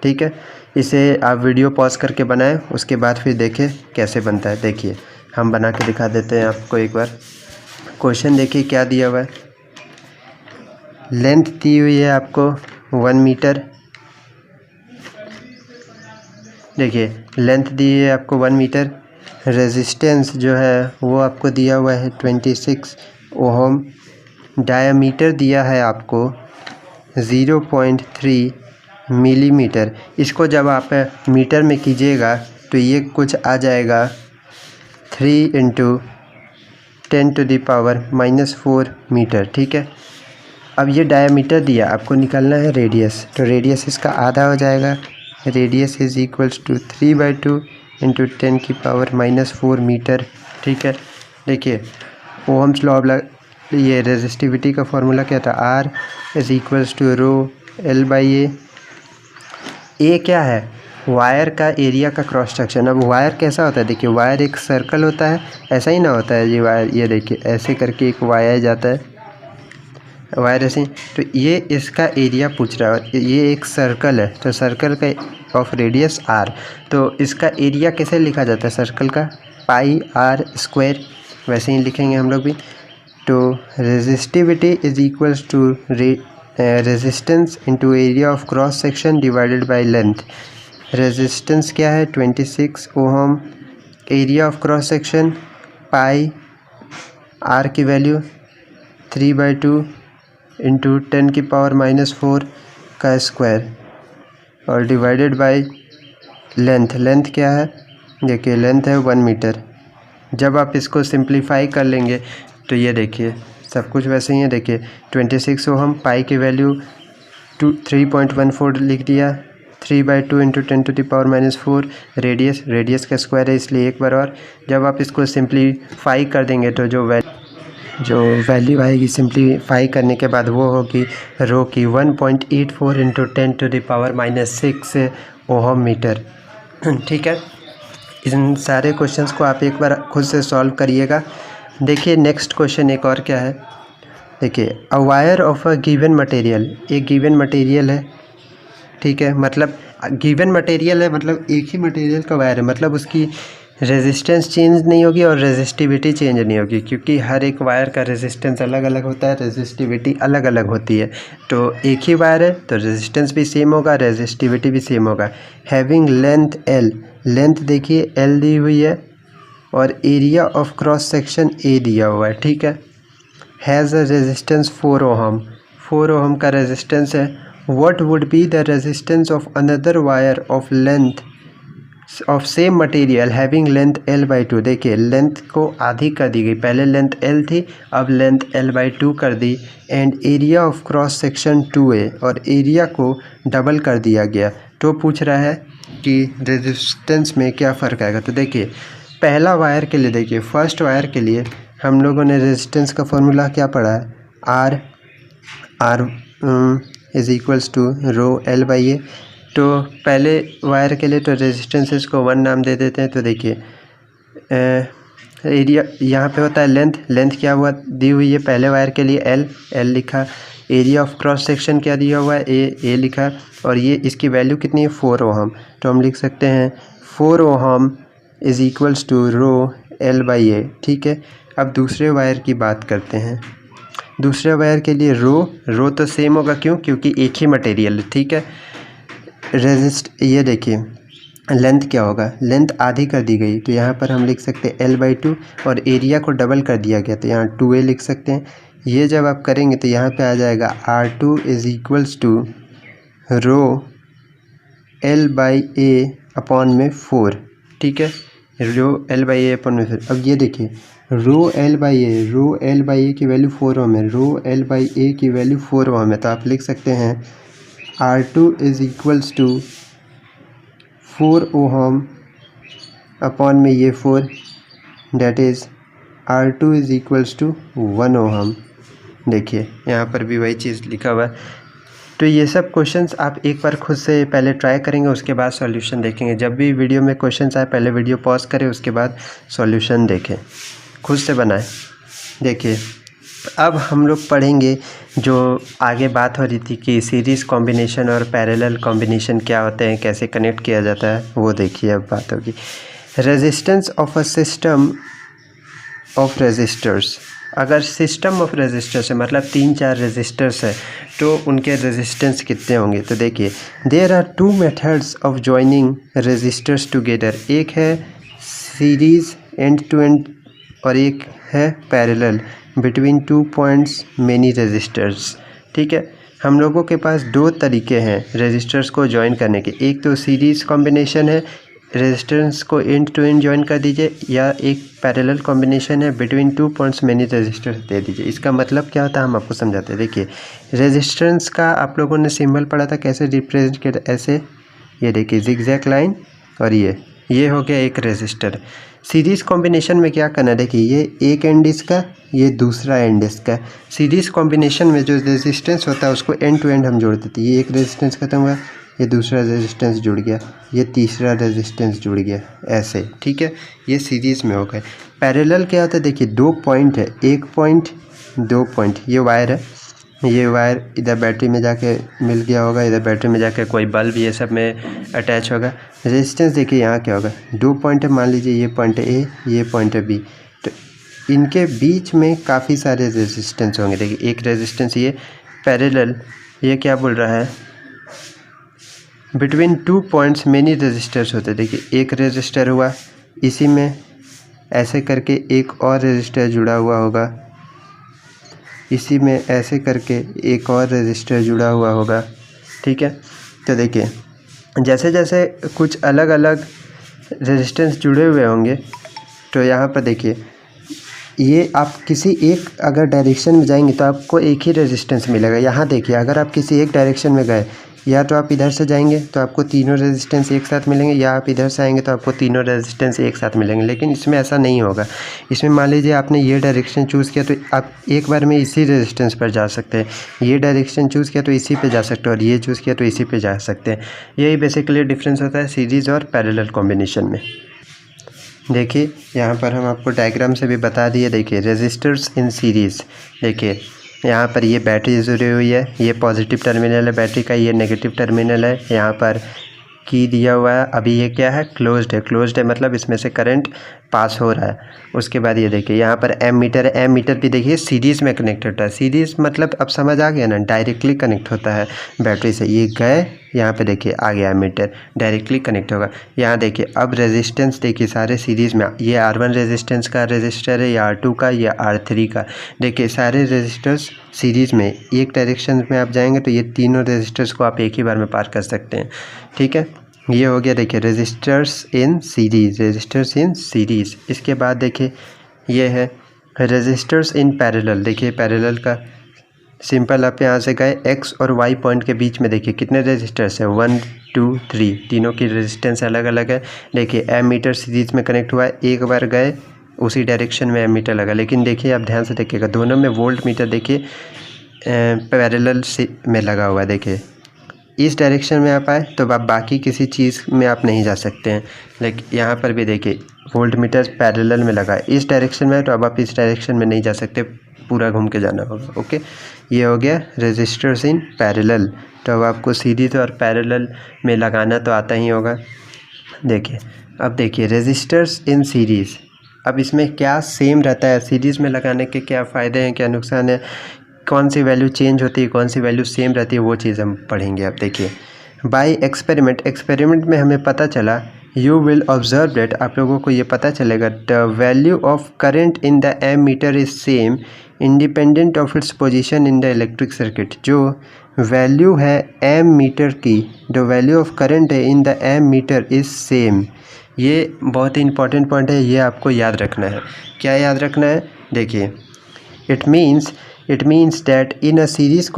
ठीक है, इसे आप वीडियो पॉज करके बनाएं, उसके बाद फिर देखें कैसे बनता है। देखिए हम बना के दिखा देते हैं आपको एक बार। क्वेश्चन देखिए क्या दिया हुआ है, लेंथ दी हुई है आपको 1 मीटर। देखिए लेंथ दी है आपको 1 मीटर, रेजिस्टेंस जो है वो आपको दिया हुआ है 26 ओम, डायामीटर दिया है आपको 0.3 मिलीमीटर। इसको जब आप मीटर में कीजिएगा तो ये कुछ आ जाएगा 3 × 10⁻⁻⁴ मीटर। ठीक है, अब ये डायामीटर दिया, आपको निकालना है रेडियस, तो रेडियस इसका आधा हो जाएगा radius is equals to 3/2 into 10⁻⁻4 metre. ठीक है, देखिए ओहम्स लॉ ये रेजिस्टिविटी का फॉर्मूला क्या था, R is equals to rho L by A क्या है, वायर का एरिया का क्रॉस सेक्शन। अब वायर कैसा होता है, देखिए वायर एक सर्कल होता है, ऐसा ही ना होता है ये वायर, ये देखिए ऐसे करके एक वायर जाता है, वायर ऐसे, तो ये इसका एरिया पूछ रहा है। ये एक सर्कल है, तो सर्कल का ऑफ रेडियस आर, तो इसका एरिया कैसे लिखा जाता है सर्कल का, पाई आर स्क्वायर, वैसे ही लिखेंगे हम लोग भी। तो resistivity is equals to resistance into area of cross section divided by length. Resistance क्या है 26 ohm, area of cross section pi, r की वैल्यू 3/2 इंटू 10⁻⁻4 का स्क्वायर और डिवाइडेड बाय लेंथ। लेंथ क्या है, देखिए लेंथ है 1 मीटर। जब आप इसको सिंप्लीफाई कर लेंगे तो ये देखिए सब कुछ वैसे ही है। देखिए 26 ओहम, पाई की वैल्यू 3.14 लिख दिया, 3/2 इंटू 10⁻⁻4, रेडियस का स्क्वायर है इसलिए एक बार और। जब आप इसको सिंप्लीफाई कर देंगे तो जो वैल्यू आएगी सिंप्लीफाई करने के बाद वो होगी रो की 1.84 इंटू 10⁻⁻6 ओहम मीटर। ठीक है, इन सारे क्वेश्चंस को आप एक बार खुद से सॉल्व करिएगा। देखिए नेक्स्ट क्वेश्चन एक और क्या है, देखिए a wire of a given material, एक गिवन मटेरियल है, ठीक है, मतलब गिवन मटेरियल है मतलब एक ही मटेरियल का वायर है, मतलब उसकी रेजिस्टेंस चेंज नहीं होगी और रेजिस्टिविटी चेंज नहीं होगी, क्योंकि हर एक वायर का रेजिस्टेंस अलग अलग होता है, रेजिस्टिविटी अलग अलग होती है। तो एक ही वायर है तो रेजिस्टेंस भी सेम होगा, रेजिस्टिविटी भी सेम होगा। हैविंग लेंथ एल, लेंथ देखिए एल दी हुई है और area of cross section A दिया हुआ है, ठीक है। Has a resistance 4 ohm, 4 ohm का रेजिस्टेंस है। What would be the resistance of another wire of length of same material having length l/2। देखिए लेंथ को आधी कर दी गई, पहले लेंथ l थी, अब लेंथ l/2 कर दी। And area of cross section 2a, और एरिया को डबल कर दिया गया। तो पूछ रहा है कि रेजिस्टेंस में क्या फ़र्क आएगा। तो देखिए पहला वायर के लिए, देखिए फर्स्ट वायर के लिए हम लोगों ने रेजिस्टेंस का फॉर्मूला क्या पढ़ा है, R is equals to rho L by A. तो पहले वायर के लिए तो रेजिस्टेंसेस को 1 नाम दे देते हैं। तो देखिए एरिया यहाँ पे होता है लेंथ, लेंथ क्या हुआ दी हुई है पहले वायर के लिए एल लिखा, एरिया ऑफ क्रॉस सेक्शन क्या दिया हुआ है ए लिखा, और ये इसकी वैल्यू कितनी है 4 ओहम। तो हम लिख सकते हैं 4 ohm is equals to rho L by A, ठीक है। अब दूसरे वायर की बात करते हैं। दूसरे वायर के लिए रो तो सेम होगा, क्योंकि एक ही मटेरियल है, ठीक है। ये देखिए लेंथ क्या होगा, लेंथ आधी कर दी गई तो यहाँ पर हम लिख सकते हैं l/2 और एरिया को डबल कर दिया गया तो यहाँ 2a लिख सकते हैं। ये जब आप करेंगे तो यहाँ पे आ जाएगा r2 is equals to rho l/a upon में 4, ठीक है, रो l/a अपॉन में 4। अब ये देखिए रो l/a की वैल्यू 4 ओम है, रो l/a की वैल्यू 4 ओम है, तो आप लिख सकते हैं R2 is equals to 4 ohm upon में ये 4, that is R2 is equals to 1 ohm. देखिए यहाँ पर भी वही चीज़ लिखा हुआ है। तो ये सब क्वेश्चंस आप एक बार खुद से पहले ट्राई करेंगे, उसके बाद सॉल्यूशन देखेंगे। जब भी वीडियो में क्वेश्चंस आए पहले वीडियो पॉज करें, उसके बाद सॉल्यूशन देखें, खुद से बनाएं। देखिए अब हम लोग पढ़ेंगे जो आगे बात हो रही थी कि सीरीज़ कॉम्बिनेशन और पैरेलल कॉम्बिनेशन क्या होते हैं, कैसे कनेक्ट किया जाता है, वो देखिए अब बात होगी। Resistance of a system of resistors, अगर सिस्टम ऑफ रेजिस्टर्स है मतलब 3-4 रेजिस्टर्स है तो उनके रेजिस्टेंस कितने होंगे। तो देखिए there are 2 methods of joining resistors together, एक है सीरीज़ एंड टू एंड और एक है parallel between 2 points many resistors, ठीक है। हम लोगों के पास 2 तरीके हैं रेजिस्टर्स को ज्वाइन करने के, एक तो सीरीज़ कॉम्बिनेशन है, रेजिस्टेंस को एंड टू एंड ज्वाइन कर दीजिए, या एक पैरेलल कॉम्बिनेशन है बिटवीन 2 पॉइंट्स मेनी रेजिस्टर्स दे दीजिए। इसका मतलब क्या होता है हम आपको समझाते हैं। देखिए रेजिस्टेंस का आप लोगों ने सिंबल पढ़ा था, कैसे रिप्रेजेंट किया, ऐसे ये देखिए जिगजैग लाइन, और ये हो गया एक रेजिस्टर। सीरीज़ कॉम्बिनेशन में क्या करना है, देखिए ये एक एंड इसका, ये दूसरा एंड इसका। सीरीज़ कॉम्बिनेशन में जो रेजिस्टेंस होता है उसको एंड टू एंड हम जोड़ देते हैं। ये एक रेजिस्टेंस खत्म हुआ, ये दूसरा रेजिस्टेंस जुड़ गया, ये तीसरा रेजिस्टेंस जुड़ गया, ऐसे, ठीक है। ये सीरीज़ में हो गए। पैरेलल क्या होता है, देखिए 2 पॉइंट है, 1 पॉइंट 2 पॉइंट, ये वायर है, ये वायर इधर बैटरी में जाके मिल गया होगा, इधर बैटरी में जाके कोई बल्ब ये सब में अटैच होगा। रेजिस्टेंस देखिए यहाँ क्या होगा, 2 पॉइंट है, मान लीजिए ये पॉइंट है ए, ये पॉइंट है बी, तो इनके बीच में काफ़ी सारे रेजिस्टेंस होंगे। देखिए एक रेजिस्टेंस ये पैरेलल, ये क्या बोल रहा है, बिटवीन 2 पॉइंट्स मेनी रेजिस्टर्स होते हैं। देखिए एक रेजिस्टर हुआ, इसी में ऐसे करके एक और रेजिस्टर जुड़ा हुआ होगा, इसी में ऐसे करके एक और रेजिस्टर जुड़ा हुआ होगा, ठीक है। तो देखिए जैसे जैसे कुछ अलग अलग रेजिस्टेंस जुड़े हुए होंगे, तो यहाँ पर देखिए ये आप किसी एक अगर डायरेक्शन में जाएंगे तो आपको एक ही रेजिस्टेंस मिलेगा। यहाँ देखिए अगर आप किसी एक डायरेक्शन में गए, या तो आप इधर से जाएंगे तो आपको तीनों रेजिस्टेंस एक साथ मिलेंगे, या आप इधर से आएंगे तो आपको तीनों रेजिस्टेंस एक साथ मिलेंगे। लेकिन इसमें ऐसा नहीं होगा। इसमें मान लीजिए आपने ये डायरेक्शन चूज़ किया तो आप एक बार में इसी रेजिस्टेंस पर जा सकते हैं, ये डायरेक्शन चूज़ किया तो इसी पे जा सकते हैं, और ये चूज़ किया तो इसी पे जा सकते हैं। यही बेसिकली डिफरेंस होता है सीरीज़ और पैरेलल कॉम्बिनेशन में। देखिए यहाँ पर हम आपको डायग्राम से भी बता दिए। देखिए रेजिस्टर्स इन सीरीज़, देखिए यहाँ पर ये बैटरी जुड़ी हुई है, ये पॉजिटिव टर्मिनल है बैटरी का, ये नेगेटिव टर्मिनल है। यहाँ पर की दिया हुआ है, अभी ये क्या है, क्लोज्ड है। क्लोज्ड है मतलब इसमें से करंट पास हो रहा है। उसके बाद ये देखिए यहाँ पर एम मीटर है, एम मीटर भी देखिए सीरीज़ में कनेक्ट होता है। सीरीज़ मतलब अब समझ आ गया ना, डायरेक्टली कनेक्ट होता है बैटरी से। ये गए, यहाँ पे देखिए आ गया मीटर, डायरेक्टली कनेक्ट होगा। यहाँ देखिए अब रेजिस्टेंस देखिए सारे सीरीज़ में, ये R1 रेजिस्टेंस का रेजिस्टर है, या R2 का, या R3 का। देखिए सारे रेजिस्टर्स सीरीज़ में, एक डायरेक्शन में आप जाएंगे तो ये तीनों रेजिस्टर्स को आप एक ही बार में पार कर सकते हैं, ठीक है। ये हो गया देखिए resistors in series, resistors in series. इसके बाद देखिए ये है रेजिस्टर्स इन पैरेलल। देखिए पैरेलल का सिंपल, आप यहाँ से गए एक्स और वाई पॉइंट के बीच में देखिए कितने रेजिस्टर्स हैं, 1 2 3, तीनों की रेजिस्टेंस अलग अलग है। देखिए एम मीटर सीरीज़ में कनेक्ट हुआ है, एक बार गए उसी डायरेक्शन में एम मीटर लगा। लेकिन देखिए आप ध्यान से देखिएगा दोनों में वोल्ट मीटर देखिए पैरेलल में लगा हुआ है। देखिए इस डायरेक्शन में आप आए तो आप बाकी किसी चीज़ में आप नहीं जा सकते हैं। लेकिन यहाँ पर भी देखिए वोल्ट मीटर पैरेलल में लगा है, इस डायरेक्शन में है तो अब आप इस डायरेक्शन में नहीं जा सकते, पूरा घूम के जाना होगा, ओके। ये हो गया रेजिस्टर्स इन पैरेलल। तो अब आपको सीरीज़ और पैरेलल में लगाना तो आता ही होगा। देखिए अब देखिए रेजिस्टर्स इन सीरीज़, अब इसमें क्या सेम रहता है, सीरीज़ में लगाने के क्या फ़ायदे हैं, क्या नुकसान है, कौन सी वैल्यू चेंज होती है, कौन सी वैल्यू सेम रहती है, वो चीज़ हम पढ़ेंगे। अब देखिए बाय एक्सपेरिमेंट, एक्सपेरिमेंट में हमें पता चला, यू विल ऑब्जर्व दैट, आप लोगों को ये पता चलेगा, the value of current in the ammeter is same independent of its position in the electric circuit. जो वैल्यू है एम मीटर की, द वैल्यू ऑफ करंट है in the ammeter is same. ये बहुत ही important point है, ये आपको याद रखना है। क्या याद रखना है, देखिए it means that in a series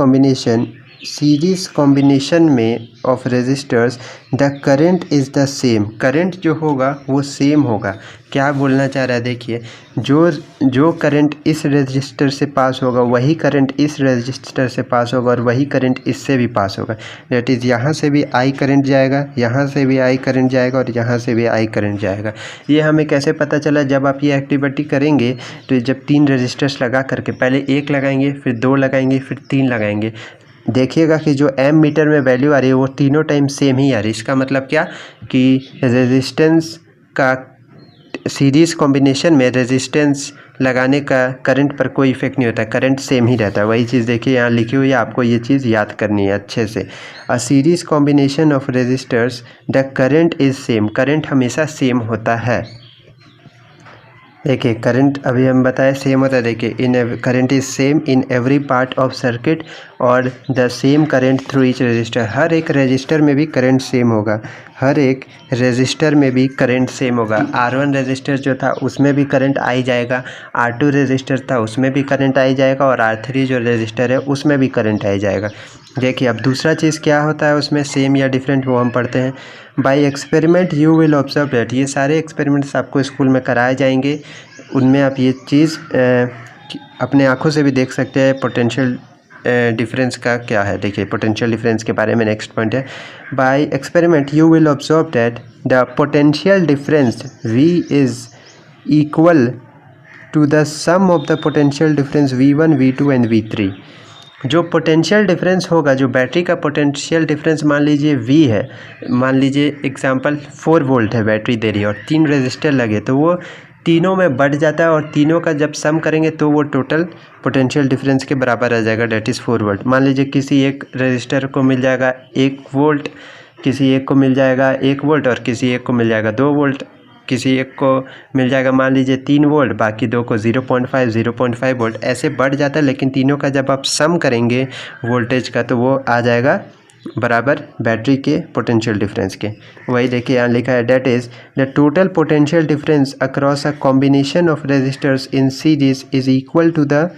combination में of resistors the current is the same, current जो होगा वो सेम होगा। क्या बोलना चाह रहा है, देखिए जो करंट इस रेजिस्टर से पास होगा वही करंट इस रेजिस्टर से पास होगा, और वही करंट इससे भी पास होगा। दैट इज़ यहाँ से भी आई करंट जाएगा, यहाँ से भी आई करंट जाएगा, और यहाँ से भी आई करंट जाएगा। ये हमें कैसे पता चला, जब आप ये एक्टिविटी करेंगे तो जब 3 रेजिस्टर्स लगा करके पहले 1 लगाएंगे, फिर 2 लगाएंगे, फिर 3 लगाएंगे, देखिएगा कि जो एम मीटर में वैल्यू आ रही है वो तीनों टाइम सेम ही आ रही है। इसका मतलब क्या कि रेजिस्टेंस का सीरीज़ कॉम्बिनेशन में रेजिस्टेंस लगाने का करंट पर कोई इफेक्ट नहीं होता, करंट सेम ही रहता है। वही चीज़ देखिए यहाँ लिखी हुई है, आपको ये चीज़ याद करनी है अच्छे से। A series combination of resistors the current is same, current हमेशा सेम होता है। देखिए करंट अभी हम बताए सेम होता है। देखिए in current is same in every part of circuit और the same current through each resistor. हर एक रजिस्टर में भी करंट सेम होगा, हर एक रजिस्टर में भी करंट सेम होगा। R1 रजिस्टर जो था उसमें भी करंट आ ही जाएगा, R2 रजिस्टर था उसमें भी करंट आ ही जाएगा और R3 जो रजिस्टर है उसमें भी करंट आ ही जाएगा। देखिए अब दूसरा चीज़ क्या होता है उसमें सेम या डिफरेंट, वो हम पढ़ते हैं। By experiment you will observe that, ये सारे एक्सपेरिमेंट्स आपको स्कूल में कराए जाएंगे, उनमें आप ये चीज़ अपने आँखों से भी देख सकते हैं पोटेंशियल डिफरेंस का क्या है। देखिए पोटेंशियल डिफरेंस के बारे में नेक्स्ट पॉइंट है। By experiment you will observe that the potential difference V is equal to the sum of the potential difference V1 V2 and V3। जो पोटेंशियल डिफरेंस होगा, जो बैटरी का पोटेंशियल डिफरेंस मान लीजिए V है, मान लीजिए एग्जांपल 4 वोल्ट है बैटरी दे रही है और 3 रजिस्टर लगे, तो वो तीनों में बढ़ जाता है और तीनों का जब सम करेंगे तो वो टोटल पोटेंशियल डिफरेंस के बराबर आ जाएगा, डेट इज़ 4 वोल्ट। मान लीजिए किसी एक रजिस्टर को मिल जाएगा 1 वोल्ट, किसी एक को मिल जाएगा 1 वोल्ट और किसी एक को मिल जाएगा 2 वोल्ट, किसी एक को मिल जाएगा मान लीजिए 3 वोल्ट, बाकी दो को 0.5 वोल्ट, ऐसे बढ़ जाता है। लेकिन तीनों का जब आप सम करेंगे वोल्टेज का तो वो आ जाएगा बराबर बैटरी के पोटेंशियल डिफरेंस के। वही देखिए यहाँ लिखा है, that is the total potential difference across a combination of resistors in series is equal to the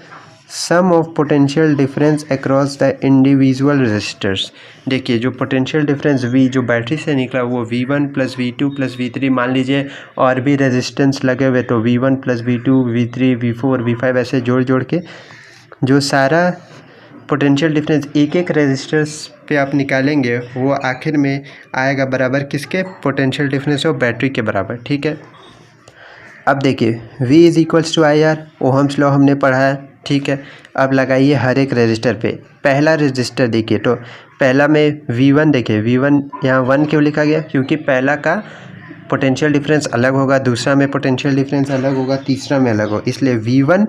sum of potential difference across the individual resistors. देखिए जो पोटेंशियल डिफरेंस V जो बैटरी से निकला वो V1 plus V2 plus V3, मान लीजिए और भी रेजिस्टेंस लगे हुए तो V1 plus V2 V3 V4 V5 ऐसे जोड़ जोड़ के जो सारा पोटेंशियल डिफरेंस एक एक रेजिस्टर्स पे आप निकालेंगे वो आखिर में आएगा बराबर किसके, पोटेंशियल डिफरेंस ऑफ बैटरी के बराबर। ठीक है, अब देखिए V is equals to IR, ohm's law हमने पढ़ा है। ठीक है, अब लगाइए हर एक रजिस्टर पे। पहला रजिस्टर देखिए तो पहला में V1, देखिए V1 यहाँ 1 क्यों लिखा गया, क्योंकि पहला का पोटेंशियल डिफरेंस अलग होगा, दूसरा में पोटेंशियल डिफरेंस अलग होगा, तीसरा में अलग हो, इसलिए V1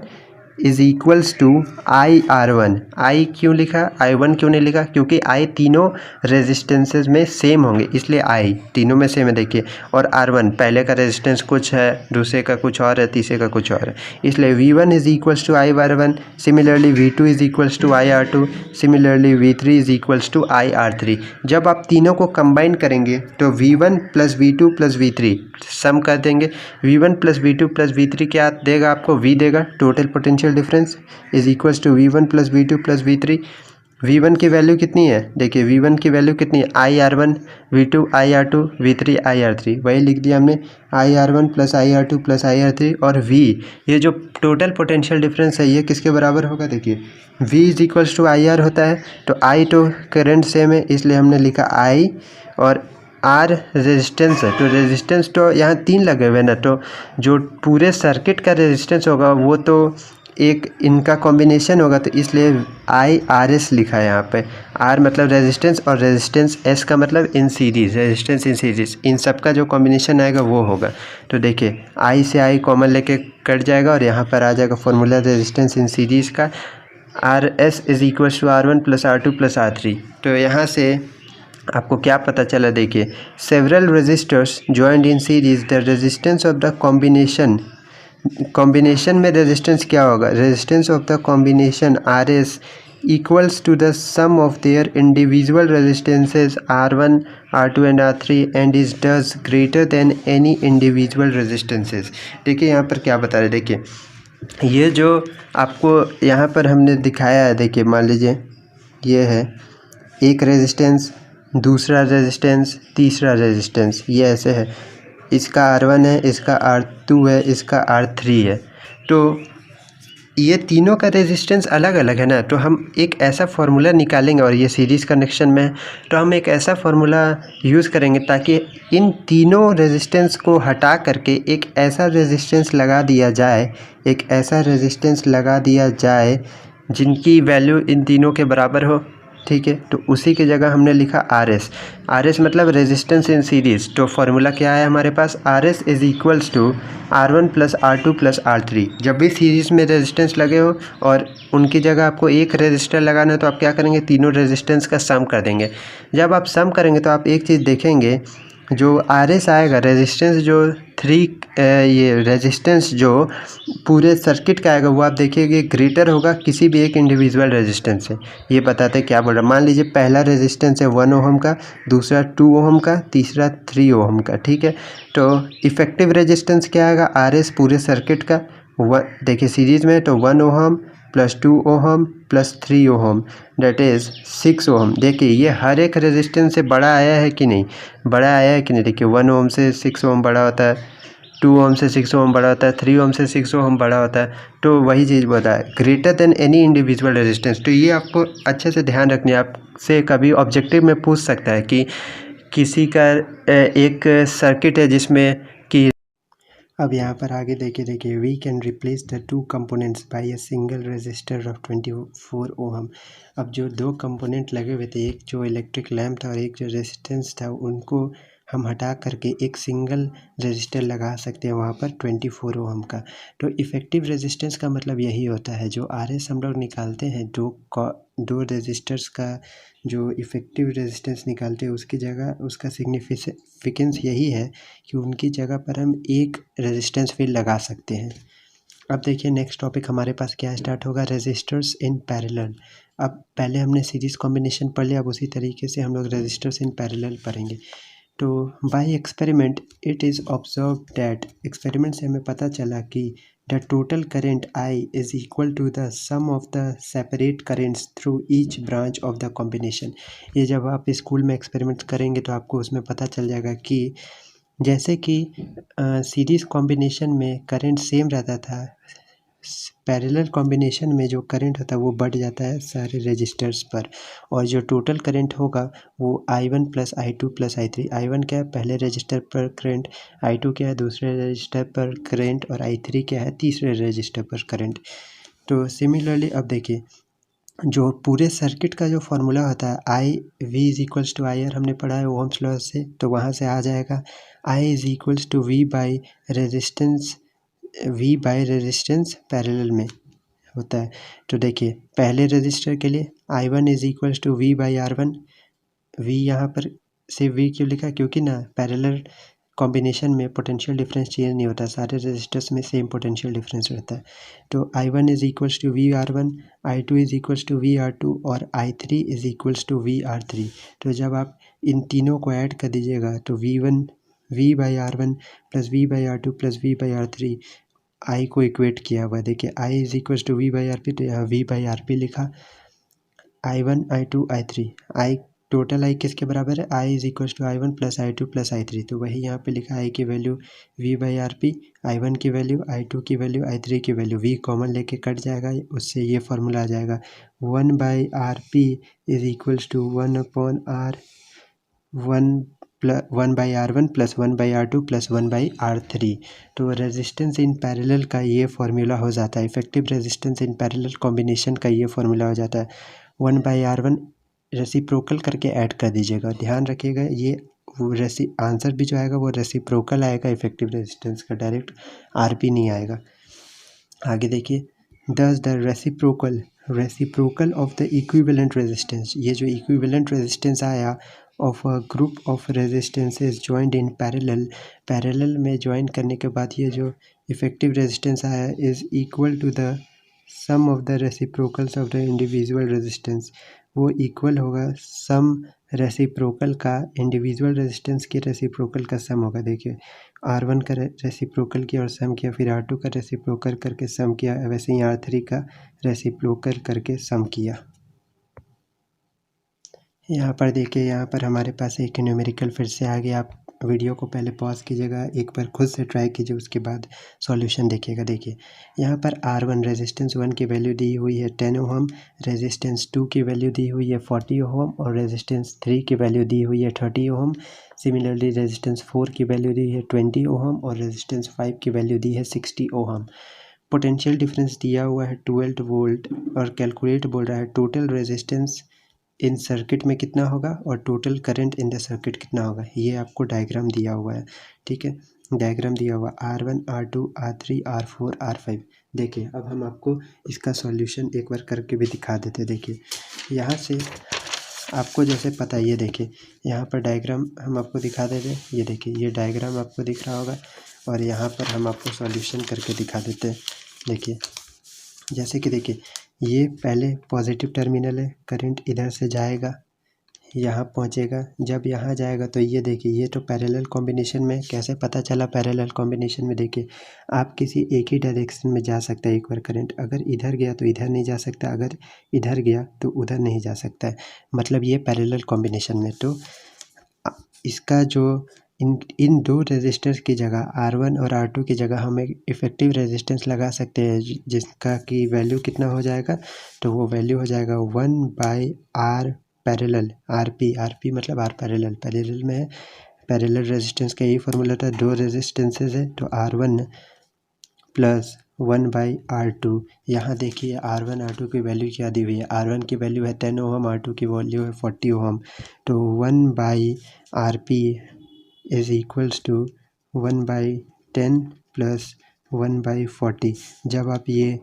is equals to IR1। I क्यों लिखा, I1 क्यों नहीं लिखा, क्योंकि I तीनों रेजिस्टेंसेज में सेम होंगे इसलिए I तीनों में सेम है। देखिए और R1 पहले का रेजिस्टेंस कुछ है, दूसरे का कुछ और है, तीसरे का कुछ और है, इसलिए V1 is equals to IR1। Similarly V2 is equals to IR2, similarly V3 is equals to IR3। जब आप तीनों को कंबाइन करेंगे तो V1 plus V2 plus V3 सम कर देंगे, V1 plus V2 plus V3 क्या देगा आपको, V देगा। Total potential difference is equals to V1 plus V2 plus V3। V1 की वैल्यू कितनी है, देखिए V1 की वैल्यू कितनी है, IR1, V2 IR2, V3 IR3, वही लिख दिया हमने, IR1 plus IR2 plus IR3 और V, ये जो टोटल पोटेंशियल डिफरेंस है ये किसके बराबर होगा, देखिए V is equals to IR होता है, तो I तो करंट सेम है इसलिए हमने लिखा I, और R रेजिस्टेंस है, तो रेजिस्टेंस तो यहाँ 3 लगे हुए ना, तो जो पूरे सर्किट का रेजिस्टेंस होगा वो तो एक इनका कॉम्बिनेशन होगा, तो इसलिए IRS लिखा है यहाँ पे। R मतलब रेजिस्टेंस और रेजिस्टेंस S का मतलब in series, resistance in series, इन सब का जो कॉम्बिनेशन आएगा वो होगा। तो देखिए I से I कॉमन लेके कट जाएगा और यहाँ पर आ जाएगा फॉर्मूला रेजिस्टेंस इन सीरीज़ का, RS is equal to R1 plus R2 plus R3। तो यहाँ से आपको क्या पता चला, देखिए several resistors joined in series the resistance of the combination में रेजिस्टेंस क्या होगा, resistance of the combination RS equals to the sum of their individual resistances R1 R2 and R3 and is does greater than any individual resistances. देखिए यहाँ पर क्या बता रहे, देखिए ये जो आपको यहाँ पर हमने दिखाया है, देखिए मान लीजिए ये है एक रेजिस्टेंस, दूसरा रेजिस्टेंस, तीसरा रेजिस्टेंस, ये ऐसे है, इसका R1 है, इसका R2 है, इसका R3 है, तो ये तीनों का रेजिस्टेंस अलग अलग है ना, तो हम एक ऐसा फार्मूला निकालेंगे, और ये सीरीज़ कनेक्शन में है तो हम एक ऐसा फार्मूला यूज़ करेंगे ताकि इन तीनों रेजिस्टेंस को हटा करके एक ऐसा रेजिस्टेंस लगा दिया जाए, एक ऐसा रेजिस्टेंस लगा दिया जाए जिनकी वैल्यू इन तीनों के बराबर हो। ठीक है, तो उसी की जगह हमने लिखा RS मतलब रेजिस्टेंस इन सीरीज़। तो फार्मूला क्या है हमारे पास, RS is equals to R1 plus R2 plus R3। जब भी सीरीज़ में रेजिस्टेंस लगे हो और उनकी जगह आपको एक रेजिस्टर लगाना है तो आप क्या करेंगे, तीनों रेजिस्टेंस का सम कर देंगे। जब आप सम करेंगे तो आप एक चीज़ देखेंगे जो आर एस आएगा रेजिस्टेंस जो ये रेजिस्टेंस जो पूरे सर्किट का आएगा वो आप देखिए ग्रेटर होगा किसी भी एक इंडिविजुअल रेजिस्टेंस से। ये बताते क्या बोल रहा है, मान लीजिए पहला रेजिस्टेंस है 1 ओहम का, दूसरा 2 ओहम का, तीसरा 3 ओहम का, ठीक है। तो इफेक्टिव रेजिस्टेंस क्या आएगा आर एस पूरे सर्किट का, देखिए सीरीज में तो 1 ohm plus 2 ohm plus 3 ohm that is 6 ohm. देखिए ये हर एक रेजिस्टेंस से बड़ा आया है कि नहीं, बड़ा आया है कि नहीं। देखिए 1 ओहम से 6 ओहम बड़ा होता है, 2 ओहम से 6 ओहम बड़ा होता है, 3 ओहम से 6 ओहम बड़ा होता है। तो वही चीज़ बोला है greater than any individual resistance. तो ये आपको अच्छे से ध्यान रखनी है, आपसे कभी ऑब्जेक्टिव में पूछ सकता है कि किसी का एक सर्किट है जिसमें कि अब यहाँ पर आगे देखिए we can replace the two components by a single resistor of 24 ohm. अब जो दो कंपोनेंट लगे हुए थे, एक जो इलेक्ट्रिक लैम्प था और एक जो रेजिस्टेंस था, उनको हम हटा करके एक सिंगल रेजिस्टर लगा सकते हैं वहाँ पर 24 ओहम का। तो इफ़ेक्टिव रेजिस्टेंस का मतलब यही होता है, जो आर एस हम लोग निकालते हैं दो रेजिस्टर्स का जो इफ़ेक्टिव रेजिस्टेंस निकालते हैं उसकी जगह उसका सिग्निफिकेंस यही है कि उनकी जगह पर हम एक रेजिस्टेंस फिर लगा सकते हैं। अब देखिए नेक्स्ट टॉपिक हमारे पास क्या स्टार्ट होगा, रेजिस्टर्स इन पैरेलल। अब पहले हमने सीरीज कॉम्बिनेशन पढ़ लिया, अब उसी तरीके से हम लोग रेजिस्टर्स इन पैरेलल पढ़ेंगे। तो by experiment it is observe that, experiment से हमें पता चला कि the total current I is equal to the sum of the separate currents through each branch of the combination. ये जब आप स्कूल में एक्सपेरिमेंट करेंगे तो आपको उसमें पता चल जाएगा कि जैसे कि सीरीज़ कॉम्बिनेशन में करंट सेम रहता था, पैरेलल कॉम्बिनेशन में जो करंट होता है वो बढ़ जाता है सारे रजिस्टर्स पर, और जो टोटल करंट होगा वो I1 plus I2 plus I3। I1 क्या है पहले रजिस्टर पर करंट, I2 क्या है दूसरे रजिस्टर पर करंट, और I3 क्या है तीसरे रजिस्टर पर करंट। तो सिमिलरली अब देखिए जो पूरे सर्किट का जो फार्मूला होता है I V is equals to I R, हमने पढ़ा है ओम्स लॉ से, तो वहाँ से आ जाएगा I is equals to V by resistance, V by resistance parallel में होता है। तो देखिए पहले रजिस्टर के लिए I one is equals to V by R one, V यहाँ पर से वी क्यों लिखा, क्योंकि ना पैरेलल कॉम्बिनेशन में पोटेंशियल डिफरेंस चेंज नहीं होता, सारे रजिस्टर्स में सेम पोटेंशियल डिफरेंस रहता है। तो I one is equals to V R one, I two is equals to V R two, और I three is equals to V R three. तो जब आप इन तीनों को ऐड कर दीजिएगा तो V one V by R one plus V by R two plus V by R three, I को इक्वेट किया हुआ, देखिए I is equals to V by R P, तो यहाँ वी बाई आर पी लिखा, I one I two I three, I total I किसके बराबर है, I is equals to I one plus I two plus I three. तो वही यहाँ पे लिखा आई की value V by R P, I one की वैल्यू, आई टू की वैल्यू, आई थ्री की वैल्यू, वी कॉमन लेके कट जाएगा, उससे ये फार्मूला आ जाएगा 1 by R P is equals to 1 upon R one by R one plus 1 by R two plus 1 by R three. तो resistance in parallel का ये फार्मूला हो जाता है, effective resistance in parallel combination का ये फार्मूला हो जाता है 1 बाई आर वन, रेसिप्रोकल करके ऐड कर दीजिएगा, ध्यान रखिएगा ये आंसर भी जो आएगा वो रेसिप्रोकल आएगा इफेक्टिव रेजिस्टेंस का, डायरेक्ट आरपी नहीं आएगा। आगे देखिए thus the reciprocal of the equivalent resistance, ये जो इक्विवेलेंट रेजिस्टेंस आया of a group of resistances joined in parallel में ज्वाइन करने के बाद ये जो इफेक्टिव रेजिस्टेंस आया is equal to the sum of the reciprocals of the individual resistance, वो इक्वल होगा सम रेसिप्रोकल का, इंडिविजुअल रेजिस्टेंस के रेसिप्रोकल का सम होगा। देखिए आर वन का रेसिप्रोकल किया और सम किया, फिर आर टू का रेसिप्रोकल करके सम किया, वैसे ही आर थ्री का रेसिप्रोकल करके सम किया। यहाँ पर देखिए यहाँ पर हमारे पास एक न्यूमेरिकल फिर से आ गया, आप वीडियो को पहले पॉज कीजिएगा, एक बार खुद से ट्राई कीजिए, उसके बाद सॉल्यूशन देखिएगा। देखिए यहाँ पर R1 रेजिस्टेंस 1 की वैल्यू दी हुई है 10 ओहम, रेजिस्टेंस 2 की वैल्यू दी हुई है 40 ओहम, और रेजिस्टेंस 3 की वैल्यू दी हुई है 30 ओहम। सिमिलरली रेजिस्टेंस 4 की वैल्यू दी है 20 ओहम, और रेजिस्टेंस 5 की वैल्यू दी है 60 ओहम। पोटेंशियल डिफरेंस दिया हुआ है 12 वोल्ट, और कैलकुलेट बोल रहा है टोटल रेजिस्टेंस इन सर्किट में कितना होगा और total current in the circuit कितना होगा, ये आपको डायग्राम दिया हुआ है, ठीक है। डायग्राम दिया हुआ R1 R2 R3 R4 R5। देखिए अब हम आपको इसका सॉल्यूशन एक बार करके भी दिखा देते हैं। देखिए यहाँ से आपको जैसे पता है, ये देखिए यहाँ पर डायग्राम हम आपको दिखा देते हैं। ये देखिए ये डायग्राम आपको दिख रहा होगा और यहाँ पर हम आपको सॉल्यूशन करके दिखा देते हैं। देखिए जैसे कि देखिए ये पहले पॉजिटिव टर्मिनल है, करंट इधर से जाएगा यहाँ पहुँचेगा, जब यहाँ जाएगा तो ये देखिए ये तो पैरेलल कॉम्बिनेशन में। कैसे पता चला पैरेलल कॉम्बिनेशन में? देखिए आप किसी एक ही डायरेक्शन में जा सकता है एक बार करंट, अगर इधर गया तो इधर नहीं जा सकता, अगर इधर गया तो उधर नहीं जा सकता है, मतलब ये पैरेलल कॉम्बिनेशन में। तो इसका जो इन दो रेजिस्टर्स की जगह R1 और R2 की जगह हम एक इफ़ेक्टिव रेजिस्टेंस लगा सकते हैं, जिसका कि वैल्यू कितना हो जाएगा, तो वो वैल्यू हो जाएगा 1/R पैरेलल RP मतलब R पैरेलल में है। पैरेलल रेजिस्टेंस का यही फार्मूला था, दो रेजिस्टेंसेस है तो R1 प्लस 1/R2। यहाँ देखिए R1 R2 की वैल्यू क्या दी हुई है, R1 की वैल्यू है 10 ओहम, R2 की वैल्यू है 40 ओहम। तो 1/RP is equals to 1/10 plus 1/40। जब आप ये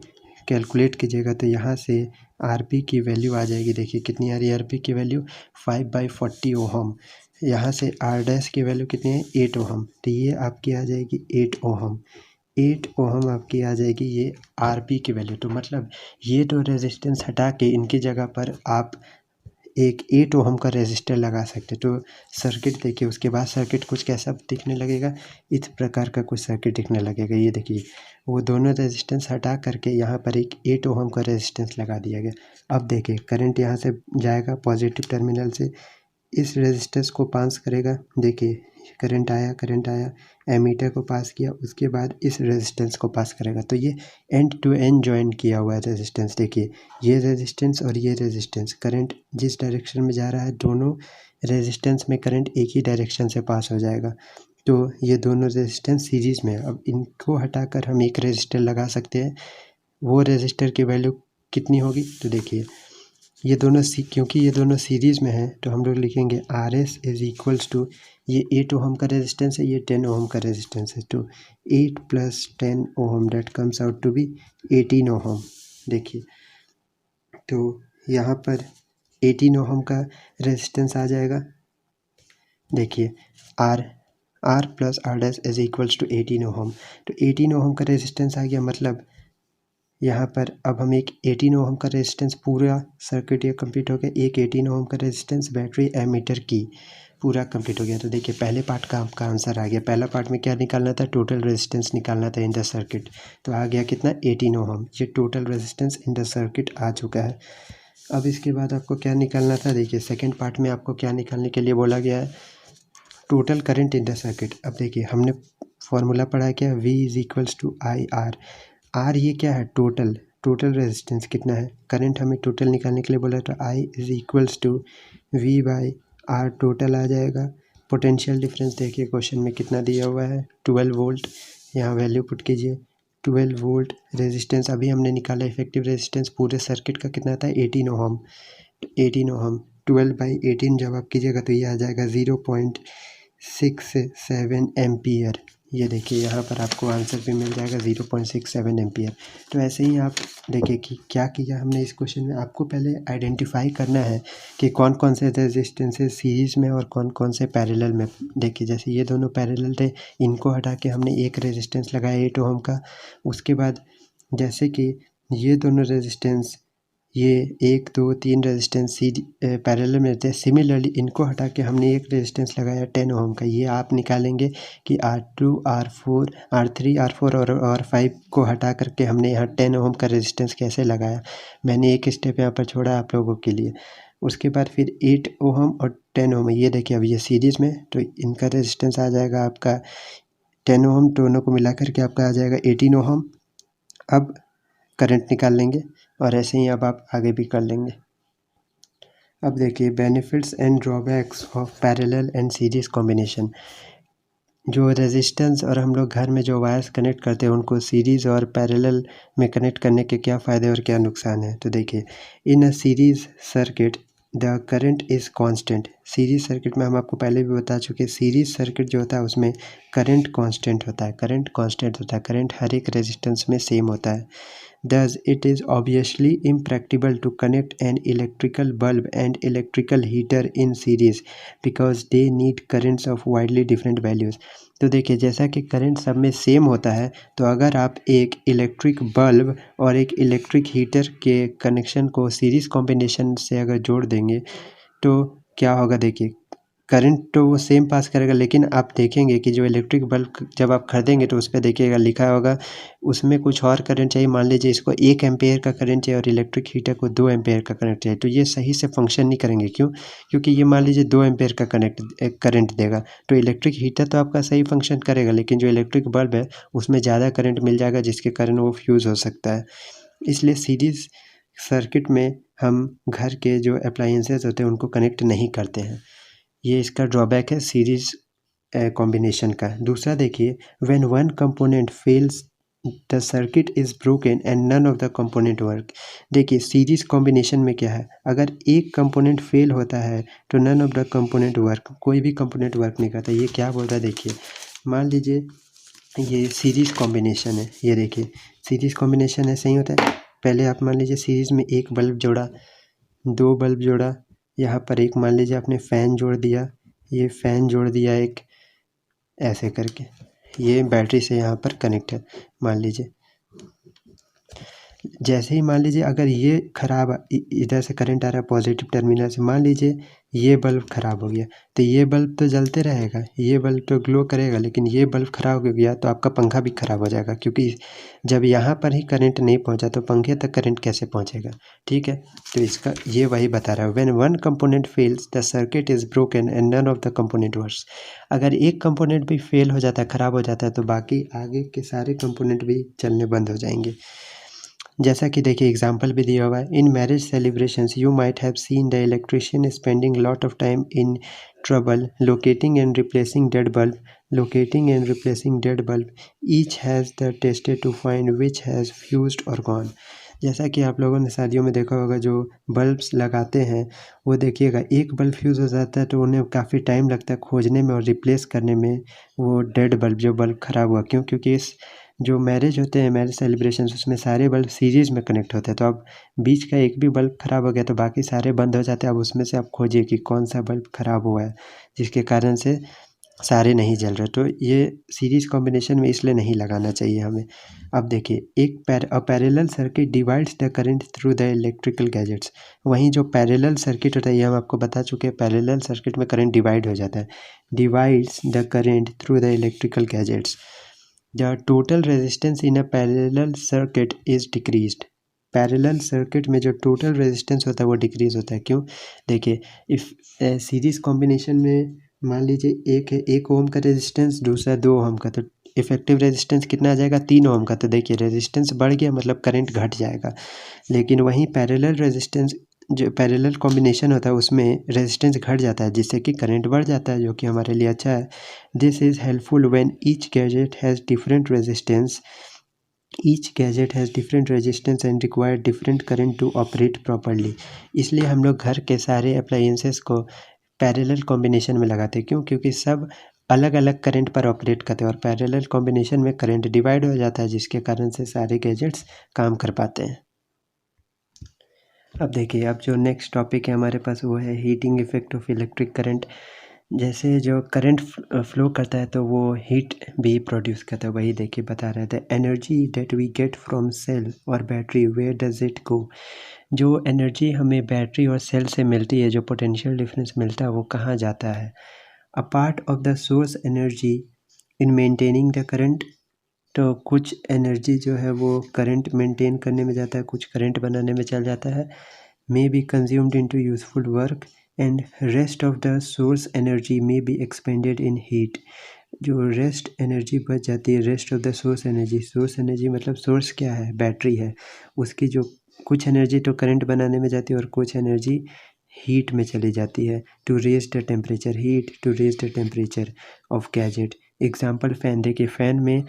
कैलकुलेट कीजिएगा तो यहाँ से RP की वैल्यू आ जाएगी। देखिए कितनी आ रही है RP की वैल्यू, 5/40 ओहम। यहाँ से R डैश की वैल्यू कितनी है, 8 ओहम। तो ये आपकी आ जाएगी 8 ओहम। 8 ओहम आपकी आ जाएगी ये RP की वैल्यू। तो मतलब ये दो रेजिस्टेंस हटा के इनकी जगह पर आप एक 8 ओहम का रेजिस्टर लगा सकते। तो सर्किट देखिए उसके बाद सर्किट कुछ कैसा दिखने लगेगा, इस प्रकार का कुछ सर्किट दिखने लगेगा। ये देखिए वो दोनों रेजिस्टेंस हटा करके यहाँ पर एक 8 ओहम का रेजिस्टेंस लगा दिया गया। अब देखिए करंट यहाँ से जाएगा पॉजिटिव टर्मिनल से, इस रेजिस्टेंस को पास करेगा। देखिए करंट आया एमीटर को पास किया, उसके बाद इस रेजिस्टेंस को पास करेगा। तो ये एंड टू एंड जॉइन किया हुआ है रेजिस्टेंस। देखिए ये रेजिस्टेंस और ये रेजिस्टेंस, करंट जिस डायरेक्शन में जा रहा है दोनों रेजिस्टेंस में करंट एक ही डायरेक्शन से पास हो जाएगा। तो ये दोनों रेजिस्टेंस सीरीज़ में है। अब इनको हटाकर हम एक रेजिस्टर लगा सकते हैं। वो रेजिस्टर की वैल्यू कितनी होगी, तो देखिए ये दोनों क्योंकि ये दोनों सीरीज़ में हैं तो हम लोग लिखेंगे RS इज़ इक्वल्स टू, ये 8 ओहम का रेजिस्टेंस है, ये 10 ओहम का रेजिस्टेंस है, तो 8 plus 10 ohm that comes out to be 18 ohm. देखिए तो यहाँ पर 18 ओहम का रेजिस्टेंस आ जाएगा। देखिए R plus R dash is equals to 18 ohm. तो 18 ओहम का रेजिस्टेंस आ गया, मतलब यहाँ पर अब हम एक 18 ओहम का रेजिस्टेंस, पूरा सर्किट ये कंप्लीट हो गया। एक 18 ओहम का रेजिस्टेंस बैटरी एमीटर की पूरा कंप्लीट हो गया। तो देखिए पहले पार्ट का आपका आंसर आ गया। पहला पार्ट में क्या निकालना था, टोटल रेजिस्टेंस निकालना था इन द सर्किट। तो आ गया कितना, 18 ओहम। ये total resistance in the circuit आ चुका है। अब इसके बाद आपको क्या निकालना था, देखिए सेकेंड पार्ट में आपको क्या निकालने के लिए बोला गया है, total current in the circuit. अब देखिए हमने फॉर्मूला पढ़ा क्या, V is equals to IR। R ये क्या है, टोटल रेजिस्टेंस कितना है, करंट हमें टोटल निकालने के लिए बोला, तो I is equals to V/R total आ जाएगा। पोटेंशियल डिफरेंस देखिए क्वेश्चन में कितना दिया हुआ है, 12 वोल्ट। यहाँ वैल्यू पुट कीजिए, 12 वोल्ट। रेजिस्टेंस अभी हमने निकाला, इफेक्टिव रेजिस्टेंस पूरे सर्किट का कितना था, 18 ओहम। 18 ओहम 12/18 जब आप कीजिएगा तो ये आ जाएगा 0.67 एम्पियर। ये देखिए यहाँ पर आपको आंसर भी मिल जाएगा 0.67 एम्पियर। तो ऐसे ही आप देखिए कि क्या किया हमने इस क्वेश्चन में, आपको पहले आइडेंटिफाई करना है कि कौन कौन से रेजिस्टेंसेस सीरीज़ में और कौन कौन से पैरेलल में। देखिए जैसे ये दोनों पैरेलल थे, इनको हटा के हमने एक रेजिस्टेंस लगाया 8 ओहम का। उसके बाद जैसे कि ये दोनों रेजिस्टेंस, ये 1 2 3 रेजिस्टेंस पैरेलल में रहते हैं, सिमिलरली इनको हटा के हमने एक रेजिस्टेंस लगाया 10 ओहम का। ये आप निकालेंगे कि R2 R4 R3 R4 और R5 को हटा करके हमने यहाँ 10 ओहम का रेजिस्टेंस कैसे लगाया। मैंने एक स्टेप यहाँ पर छोड़ा आप लोगों के लिए। उसके बाद फिर 8 ओहम और 10 ओहम, ये देखिए अब ये सीरीज़ में, तो इनका रेजिस्टेंस आ जाएगा आपका 10 ओहम, दोनों को मिला करके आपका आ जाएगा 18 ओहम। अब करंट निकाल लेंगे और ऐसे ही अब आप आगे भी कर लेंगे। अब देखिए benefits and drawbacks of parallel and series combination. जो रेजिस्टेंस और हम लोग घर में जो वायर्स कनेक्ट करते हैं उनको सीरीज़ और पैरेलल में कनेक्ट करने के क्या फ़ायदे और क्या नुकसान है। तो देखिए in a series circuit the current is constant. Series circuit में हम आपको पहले भी बता चुके, सीरीज़ सर्किट जो होता है उसमें करंट कांस्टेंट होता है, करंट हर एक रेजिस्टेंस में सेम होता है। Thus, it is obviously impractical to connect an electrical bulb and electrical heater in series because they need currents of widely different values. तो देखिए, जैसा कि करंट सब में सेम होता है, तो अगर आप एक इलेक्ट्रिक बल्ब और एक इलेक्ट्रिक हीटर के कनेक्शन को सीरीज़ कॉम्बिनेशन से अगर जोड़ देंगे तो क्या होगा, देखिए करंट तो वो सेम पास करेगा, लेकिन आप देखेंगे कि जो इलेक्ट्रिक बल्ब जब आप खरीदेंगे तो उस पर देखिएगा लिखा होगा उसमें कुछ और करंट चाहिए। मान लीजिए इसको 1 एम्पेयर का करंट चाहिए और इलेक्ट्रिक हीटर को 2 एम्पेयर का करंट चाहिए, तो ये सही से फंक्शन नहीं करेंगे। क्यों? क्योंकि ये मान लीजिए 2 एम्पेयर का करंट देगा, तो इलेक्ट्रिक हीटर तो आपका सही फंक्शन करेगा, लेकिन जो इलेक्ट्रिक बल्ब है उसमें ज़्यादा करंट मिल जाएगा जिसके कारण वो फ्यूज़ हो सकता है। इसलिए सीरीज़ सर्किट में हम घर के जो अप्लायंसेस होते हैं उनको कनेक्ट नहीं करते हैं। ये इसका ड्रॉबैक है सीरीज़ कॉम्बिनेशन का। दूसरा देखिए, when one component fails the circuit is broken and none of the component work. देखिए सीरीज़ कॉम्बिनेशन में क्या है, अगर एक कंपोनेंट फेल होता है तो none of the component work, कोई भी कंपोनेंट वर्क नहीं करता। ये क्या बोल रहा है, देखिए मान लीजिए ये सीरीज़ कॉम्बिनेशन है, ये देखिए सीरीज़ कॉम्बिनेशन ऐसे ही होता है। पहले आप मान लीजिए सीरीज़ में एक बल्ब जोड़ा, 2 बल्ब जोड़ा, यहाँ पर एक मान लीजिए आपने फ़ैन जोड़ दिया, ये फ़ैन जोड़ दिया एक, ऐसे करके ये बैटरी से यहाँ पर कनेक्ट है। मान लीजिए जैसे ही मान लीजिए अगर ये ख़राब इधर से करंट आ रहा है पॉजिटिव टर्मिनल से, मान लीजिए ये बल्ब ख़राब हो गया, तो ये बल्ब तो जलते रहेगा, ये बल्ब तो ग्लो करेगा, लेकिन ये बल्ब ख़राब हो गया तो आपका पंखा भी ख़राब हो जाएगा, क्योंकि जब यहाँ पर ही करंट नहीं पहुँचा तो पंखे तक करंट कैसे पहुँचेगा। ठीक है, तो इसका ये वही बता रहा है, when one component fails the circuit is broken and none of the component works. अगर एक कंपोनेंट भी फेल हो जाता है, ख़राब हो जाता है, तो बाकी आगे के सारे कंपोनेंट भी चलने बंद हो जाएंगे। जैसा कि देखिए एग्जाम्पल भी दिया हुआ है, in marriage celebrations you might have seen the electrician spending lot of time in trouble locating and replacing dead bulb each has the tested to find which has fused or gone. जैसा कि आप लोगों ने शादियों में देखा होगा, जो बल्ब्स लगाते हैं वो देखिएगा एक बल्ब फ्यूज़ हो जाता है तो उन्हें काफ़ी टाइम लगता है खोजने में और रिप्लेस करने में वो डेड बल्ब, जो बल्ब ख़राब हुआ। क्यों? क्योंकि इस जो मैरिज होते हैं, मैरिज सेलिब्रेशंस, उसमें सारे बल्ब सीरीज़ में कनेक्ट होते हैं, तो अब बीच का एक भी बल्ब ख़राब हो गया तो बाकी सारे बंद हो जाते हैं। अब उसमें से आप खोजिए कि कौन सा बल्ब ख़राब हुआ है जिसके कारण से सारे नहीं जल रहे। तो ये सीरीज़ कॉम्बिनेशन में इसलिए नहीं लगाना चाहिए हमें। अब देखिए एक parallel circuit divides the current through the electrical gadgets. वहीं जो पैरेलल सर्किट होता है, ये हम आपको बता चुके हैं, पैरेलल सर्किट में करंट डिवाइड हो जाता है, divides the current through the electrical gadgets. The total resistance in a parallel circuit is decreased. Parallel circuit में जो टोटल रेजिस्टेंस होता है वो डिक्रीज़ होता है। क्यों? देखिए इफ़ सीरीज़ कॉम्बिनेशन में मान लीजिए एक है 1 ओम का रेजिस्टेंस, दूसरा 2 ओम का, तो इफेक्टिव रेजिस्टेंस कितना आ जाएगा, 3 ओम का। तो देखिए रेजिस्टेंस बढ़ गया मतलब करंट घट जाएगा। लेकिन वहीं पैरेलल रेजिस्टेंस, जो पैरेलल कॉम्बिनेशन होता है उसमें रेजिस्टेंस घट जाता है जिससे कि करंट बढ़ जाता है, जो कि हमारे लिए अच्छा है। This is helpful when each gadget has different resistance and require different current to operate properly. इसलिए हम लोग घर के सारे अप्लायंसेस को पैरेलल कॉम्बिनेशन में लगाते हैं। क्यों? क्योंकि सब अलग अलग करंट पर ऑपरेट करते हैं और पैरेलल कॉम्बिनेशन में करंट डिवाइड हो जाता है जिसके कारण से सारे गैजेट्स काम कर पाते हैं। अब देखिए, अब जो नेक्स्ट टॉपिक है हमारे पास वो है heating effect of electric current. जैसे जो करंट फ्लो करता है तो वो हीट भी प्रोड्यूस करता है। वही देखिए बता रहे थे, energy that we get from cell और battery, where does it go. जो एनर्जी हमें बैटरी और सेल से मिलती है, जो पोटेंशियल डिफरेंस मिलता है, वो कहाँ जाता है। A part of the source energy in maintaining the current. तो कुछ एनर्जी जो है वो करंट मेंटेन करने में जाता है, कुछ करंट बनाने में चल जाता है। May be consumed into useful work and rest of the source energy may be expanded in heat. जो रेस्ट एनर्जी बच जाती है, rest of the source energy मतलब सोर्स क्या है, बैटरी है, उसकी जो कुछ एनर्जी तो करंट बनाने में जाती है और कुछ एनर्जी हीट में चली जाती है, to raise the temperature of gadget. Example fan, देखिए फ़ैन में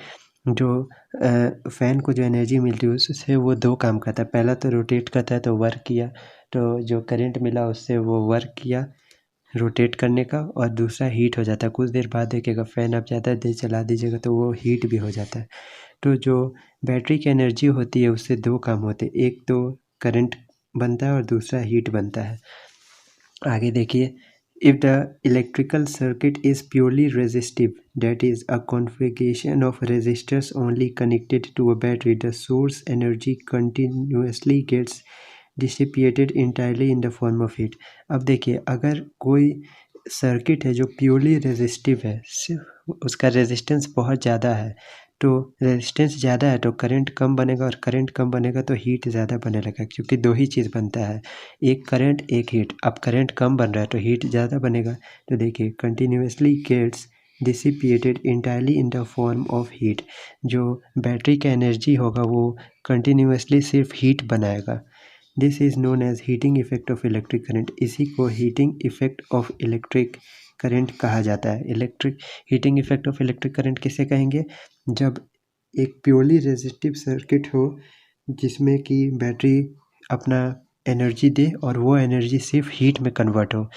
जो फ़ैन को जो एनर्जी मिलती है उससे वो 2 काम करता है। पहला तो रोटेट करता है, तो वर्क किया, तो जो करंट मिला उससे वो वर्क किया रोटेट करने का, और दूसरा हीट हो जाता है। कुछ देर बाद देखिएगा फ़ैन आप ज़्यादा देर चला दीजिएगा तो वो हीट भी हो जाता है। तो जो बैटरी की एनर्जी होती है उससे दो काम होते हैं, एक तो करंट बनता है और दूसरा हीट बनता है। आगे देखिए, if the electrical circuit is purely resistive, that is a configuration of resistors only connected to a battery, the source energy continuously gets dissipated entirely in the form of heat. अब देखिए, अगर कोई circuit है जो purely resistive है, उसका resistance बहुत ज़्यादा है, तो रेजिस्टेंस ज़्यादा है तो करंट कम बनेगा, और करंट कम बनेगा तो हीट ज़्यादा बनने लगेगा, क्योंकि दो ही चीज़ बनता है, एक करंट एक हीट। अब करंट कम बन रहा है तो हीट ज़्यादा बनेगा। तो देखिए, continuously gets dissipated entirely in the form of heat. जो बैटरी का एनर्जी होगा वो कंटिन्यूसली सिर्फ हीट बनाएगा। This is known as heating effect of electric current. इसी को heating effect of electric current कहा जाता है। Heating effect of electric current किसे कहेंगे? जब एक प्योरली रेजिस्टिव सर्किट हो जिसमें कि बैटरी अपना एनर्जी दे और वो एनर्जी सिर्फ हीट में कन्वर्ट हो,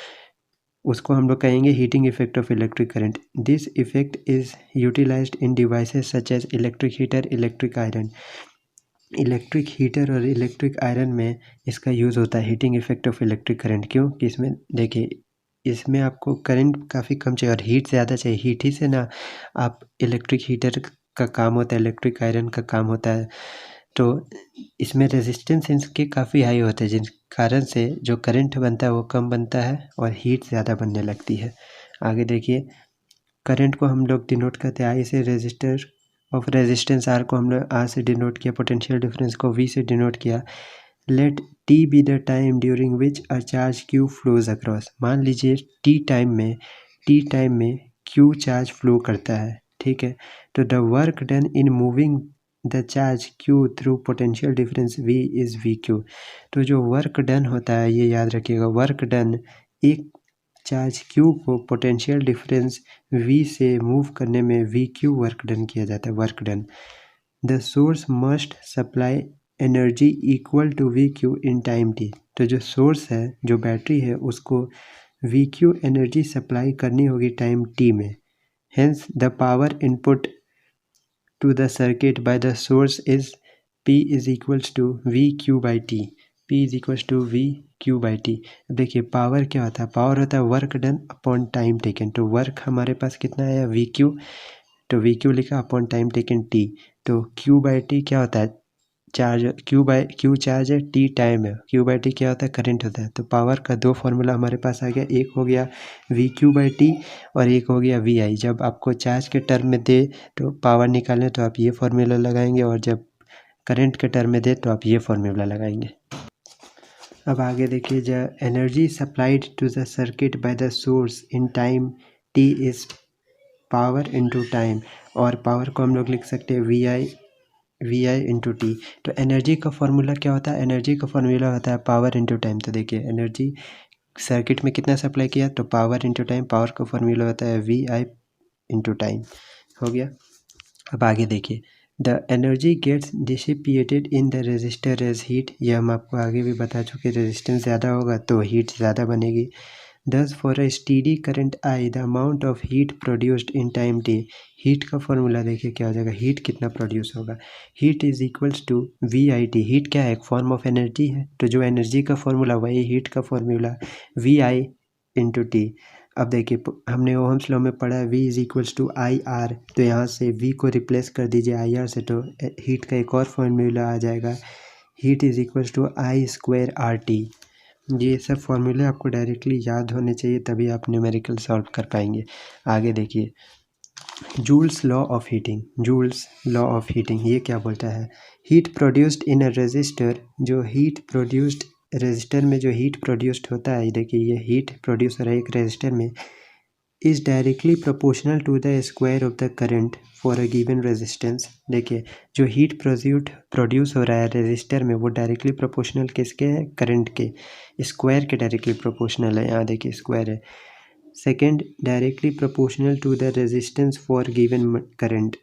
उसको हम लोग कहेंगे heating effect of electric current. This effect is utilised in devices such as electric heater, electric iron. Electric heater और इलेक्ट्रिक आयरन में इसका यूज़ होता है, heating effect of electric current. क्यों कि इसमें देखिए, इसमें आपको करंट काफ़ी कम चाहिए और हीट ज़्यादा चाहिए। हीट ही से ना आप इलेक्ट्रिक हीटर का काम होता है, इलेक्ट्रिक आयरन का काम होता है। तो इसमें रेजिस्टेंस इनके काफ़ी हाई होते हैं, जिन कारण से जो करंट बनता है वो कम बनता है और हीट ज़्यादा बनने लगती है। आगे देखिए, करंट को हम लोग डिनोट करते हैं आई से, रेजिस्टर ऑफ रेजिस्टेंस आर को हम लोग आर से डिनोट किया, पोटेंशियल डिफरेंस को वी से डिनोट किया। Let T be the time during which a charge Q flows across. मान लीजिए टी टाइम में क्यू चार्ज फ्लो करता है, ठीक है। तो the work done in moving the charge Q through potential difference V is V Q. तो जो वर्क डन होता है, ये याद रखिएगा, वर्क डन एक चार्ज क्यू को पोटेंशियल डिफरेंस वी से मूव करने में वी क्यू वर्क डन किया जाता है, work done. The source must supply energy equal to V Q in time T. तो जो सोर्स है, जो बैटरी है, उसको वी क्यू एनर्जी सप्लाई करनी होगी टाइम टी में। Hence the power input to the circuit by the source is P is equals to V Q by T. P is equals to V Q by T. देखिए, power क्या होता है? Power होता है work done upon time taken. तो work हमारे पास कितना है? V Q. तो वी क्यू लिखा अपॉन टाइम टेकन टी। तो क्यू बाई टी क्या होता है? चार्ज। क्यू चार्ज है, टी टाइम है, क्यू बाई टी क्या होता है? करंट होता है। तो पावर का दो फार्मूला हमारे पास आ गया, एक हो गया वी क्यू बाई टी और एक हो गया वी आई। जब आपको चार्ज के टर्म में दे तो पावर निकालें तो आप ये फार्मूला लगाएंगे, और जब करंट के टर्म में दे तो आप ये फार्मूला लगाएंगे। अब आगे देखिए, the energy supplied to the circuit by the source in time T is power into time, और पावर को हम लोग लिख सकते हैं वी आई इंटू टी। तो एनर्जी का फॉर्मूला क्या होता है? एनर्जी का फॉर्मूला होता है पावर इंटू टाइम। तो देखिए, एनर्जी सर्किट में कितना सप्लाई किया तो पावर इंटू टाइम, पावर का फॉर्मूला होता है वी आई इंटू टाइम। हो गया। अब आगे देखिए, the energy gets dissipated in the resistor as heat. ये हम आपको आगे भी बता चुके, रेजिस्टेंस ज़्यादा होगा तो हीट ज़्यादा बनेगी। Thus for a steady current I, the amount of heat produced in time t। Heat का फॉर्मूला देखिए क्या हो जाएगा, हीट कितना प्रोड्यूस होगा, heat is equals to V I T. Heat क्या है? एक फॉर्म ऑफ एनर्जी है, तो जो एनर्जी का फॉर्मूला वही हीट का formula V I into T. अब देखिए, हमने ओहम्स लॉ में पढ़ा है V is equals to I R, तो यहाँ से वी को रिप्लेस कर दीजिए आई आर से, तो हीट का एक और फॉर्मूला आ जाएगा, heat is equals to I square R T. ये सब फॉर्मूले आपको डायरेक्टली याद होने चाहिए, तभी आप न्यूमेरिकल सॉल्व कर पाएंगे। आगे देखिए, Joule's law of heating. Joule's law of heating ये क्या बोलता है? Heat produced in a resistor, जो हीट प्रोड्यूस्ड रेजिस्टर में जो हीट प्रोड्यूस्ड होता है, देखिए ये हीट प्रोड्यूस हो रहा है एक रेजिस्टर में, is directly proportional to the square of the current for a given resistance. देखिए, जो हीट प्रोड्यूस हो रहा है रेजिस्टर में, वो डायरेक्टली प्रोपोर्शनल किसके है? करंट के स्क्वायर के डायरेक्टली प्रोपोर्शनल है। यहाँ देखिए स्क्वायर है। Second, directly proportional to the resistance for given current,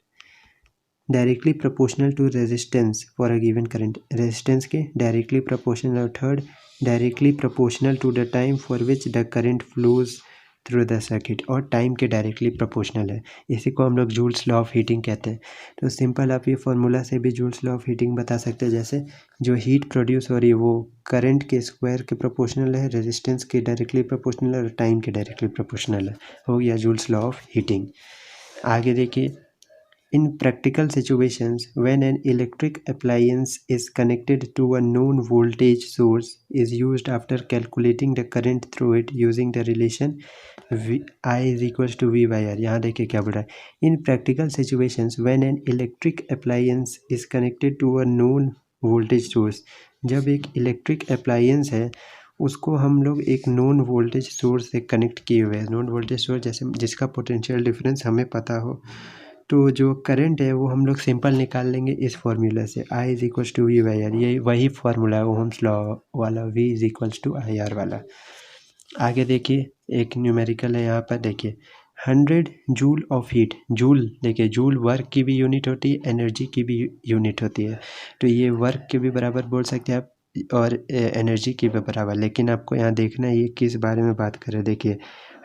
directly proportional to resistance for a given current, resistance के डायरेक्टली प्रोपोर्शनल। और third, directly proportional to the time for which the current flows through the circuit और time के directly proportional है। इसी को हम लोग joules law of heating कहते हैं। तो सिंपल आप ये फार्मूला से भी जूल्स लॉ ऑफ हीटिंग बता सकते हैं। जैसे जो हीट प्रोड्यूस हो रही है वो करंट के स्क्वायर के प्रोपोर्शनल है, रेजिस्टेंस के डायरेक्टली प्रोपोर्शनल है और टाइम के डायरेक्टली प्रोपोर्शनल है। हो गया जूल्स लॉ ऑफ हीटिंग। आगे देखिए, in practical situations, when an electric appliance is connected to a known voltage source is used after calculating the current through it using the relation I is equals to V by R। यहाँ देखिए क्या बोल रहा है। In practical situations, when an electric appliance is connected to a known voltage source, जब एक electric appliance है उसको हम लोग एक नॉन वोल्टेज सोर्स से कनेक्ट किए हुए हैं। नॉन वोल्टेज सोर्स जैसे जिसका पोटेंशियल डिफरेंस हमें पता हो, तो जो करंट है वो हम लोग सिंपल निकाल लेंगे इस फार्मूला से, I is equals to V by R. ये वही फार्मूला है ओहम्स लॉ वाला, V is equals to I R वाला। आगे देखिए एक न्यूमेरिकल है यहाँ पर, देखिए 100 जूल ऑफ हीट। जूल देखिए, जूल वर्क की भी यूनिट होती है, एनर्जी की भी यूनिट होती है। तो ये वर्क के भी बराबर बोल सकते हैं आप और एनर्जी की भी बराबर। लेकिन आपको यहाँ देखना है ये किस बारे में बात कर रहे हैं। देखिए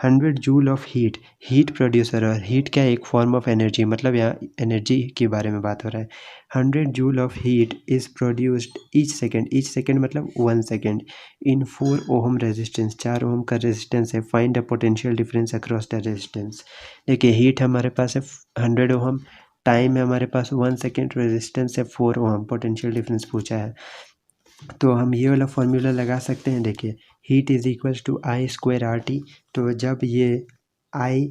100 joule of heat, heat producer, और हीट क्या है, एक फॉर्म ऑफ एनर्जी, मतलब यहाँ एनर्जी के बारे में बात हो रहा है। 100 joule of heat is produced each second मतलब 1 second in 4 ohm resistance. 4 ohm का रेजिस्टेंस है। Find the potential difference across the resistance. देखिए हीट हमारे पास है 100 ओहम, टाइम है हमारे पास 1 सेकेंड, रेजिस्टेंस है 4 ओहम, पोटेंशियल डिफरेंस पूछा है। तो हम ये वाला फॉर्मूला लगा सकते हैं। देखिए heat is equals to I square R T. तो जब ये आई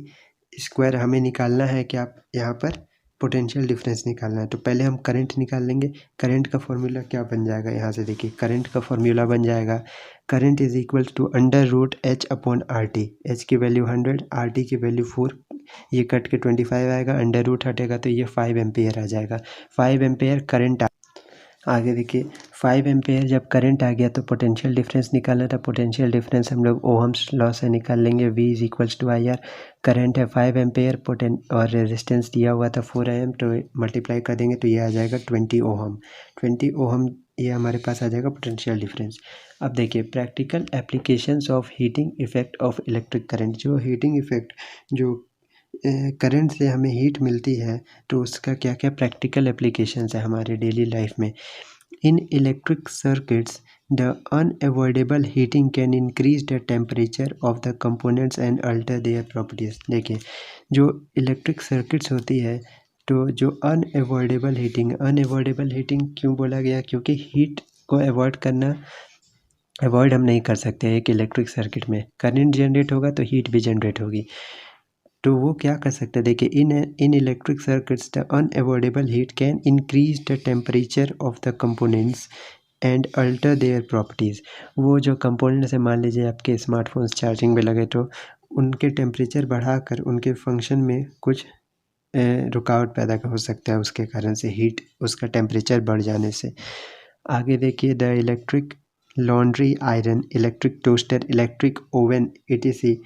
स्क्वायर हमें निकालना है कि आप यहाँ पर पोटेंशियल डिफरेंस निकालना है, तो पहले हम करंट निकाल लेंगे। करंट का फॉर्मूला क्या बन जाएगा, यहाँ से देखिए करंट का फॉर्मूला बन जाएगा, current is equals to under root H upon R T. H की वैल्यू 100, आर टी की वैल्यू 4, ये कट के 25 आएगा, अंडर रूट हटेगा तो ये 5 एम्पेयर आ जाएगा। 5 एम्पेयर करंट। आगे देखिए 5 एम्पेयर जब करंट आ गया तो पोटेंशियल डिफरेंस निकालना था। पोटेंशियल डिफरेंस हम लोग ओहम्स लॉ से निकाल लेंगे, V is equals to I R. Current है 5 एम्पेयर और रेजिस्टेंस दिया हुआ था 4 AM, तो मल्टीप्लाई कर देंगे तो ये आ जाएगा 20 ओहम। 20 ओहम ये हमारे पास आ जाएगा पोटेंशियल डिफरेंस। अब देखिए practical applications of heating effect of electric current. जो हीटिंग इफेक्ट, जो करंट से हमें हीट मिलती है, तो उसका क्या क्या प्रैक्टिकल एप्लीकेशंस है हमारे डेली लाइफ में। इन electric circuits the unavoidable heating can increase the temperature of the components and alter their properties. देखिए जो इलेक्ट्रिक सर्किट्स होती है, तो जो अनअवॉइडेबल हीटिंग क्यों बोला गया, क्योंकि हीट को अवॉइड हम नहीं कर सकते। एक इलेक्ट्रिक सर्किट में करंट जनरेट होगा तो हीट भी जनरेट होगी, तो वो क्या कर सकते हैं। देखिए in electric circuits the unavoidable heat can increase the temperature of the components and alter their properties. वो जो कंपोनेंट्स है, मान लीजिए आपके स्मार्टफोन्स चार्जिंग में लगे, तो उनके टेम्परेचर बढ़ाकर उनके फंक्शन में कुछ रुकावट पैदा हो सकता है, उसके कारण से हीट, उसका टेम्परेचर बढ़ जाने से। आगे देखिए the electric laundry iron, electric toaster, electric oven etc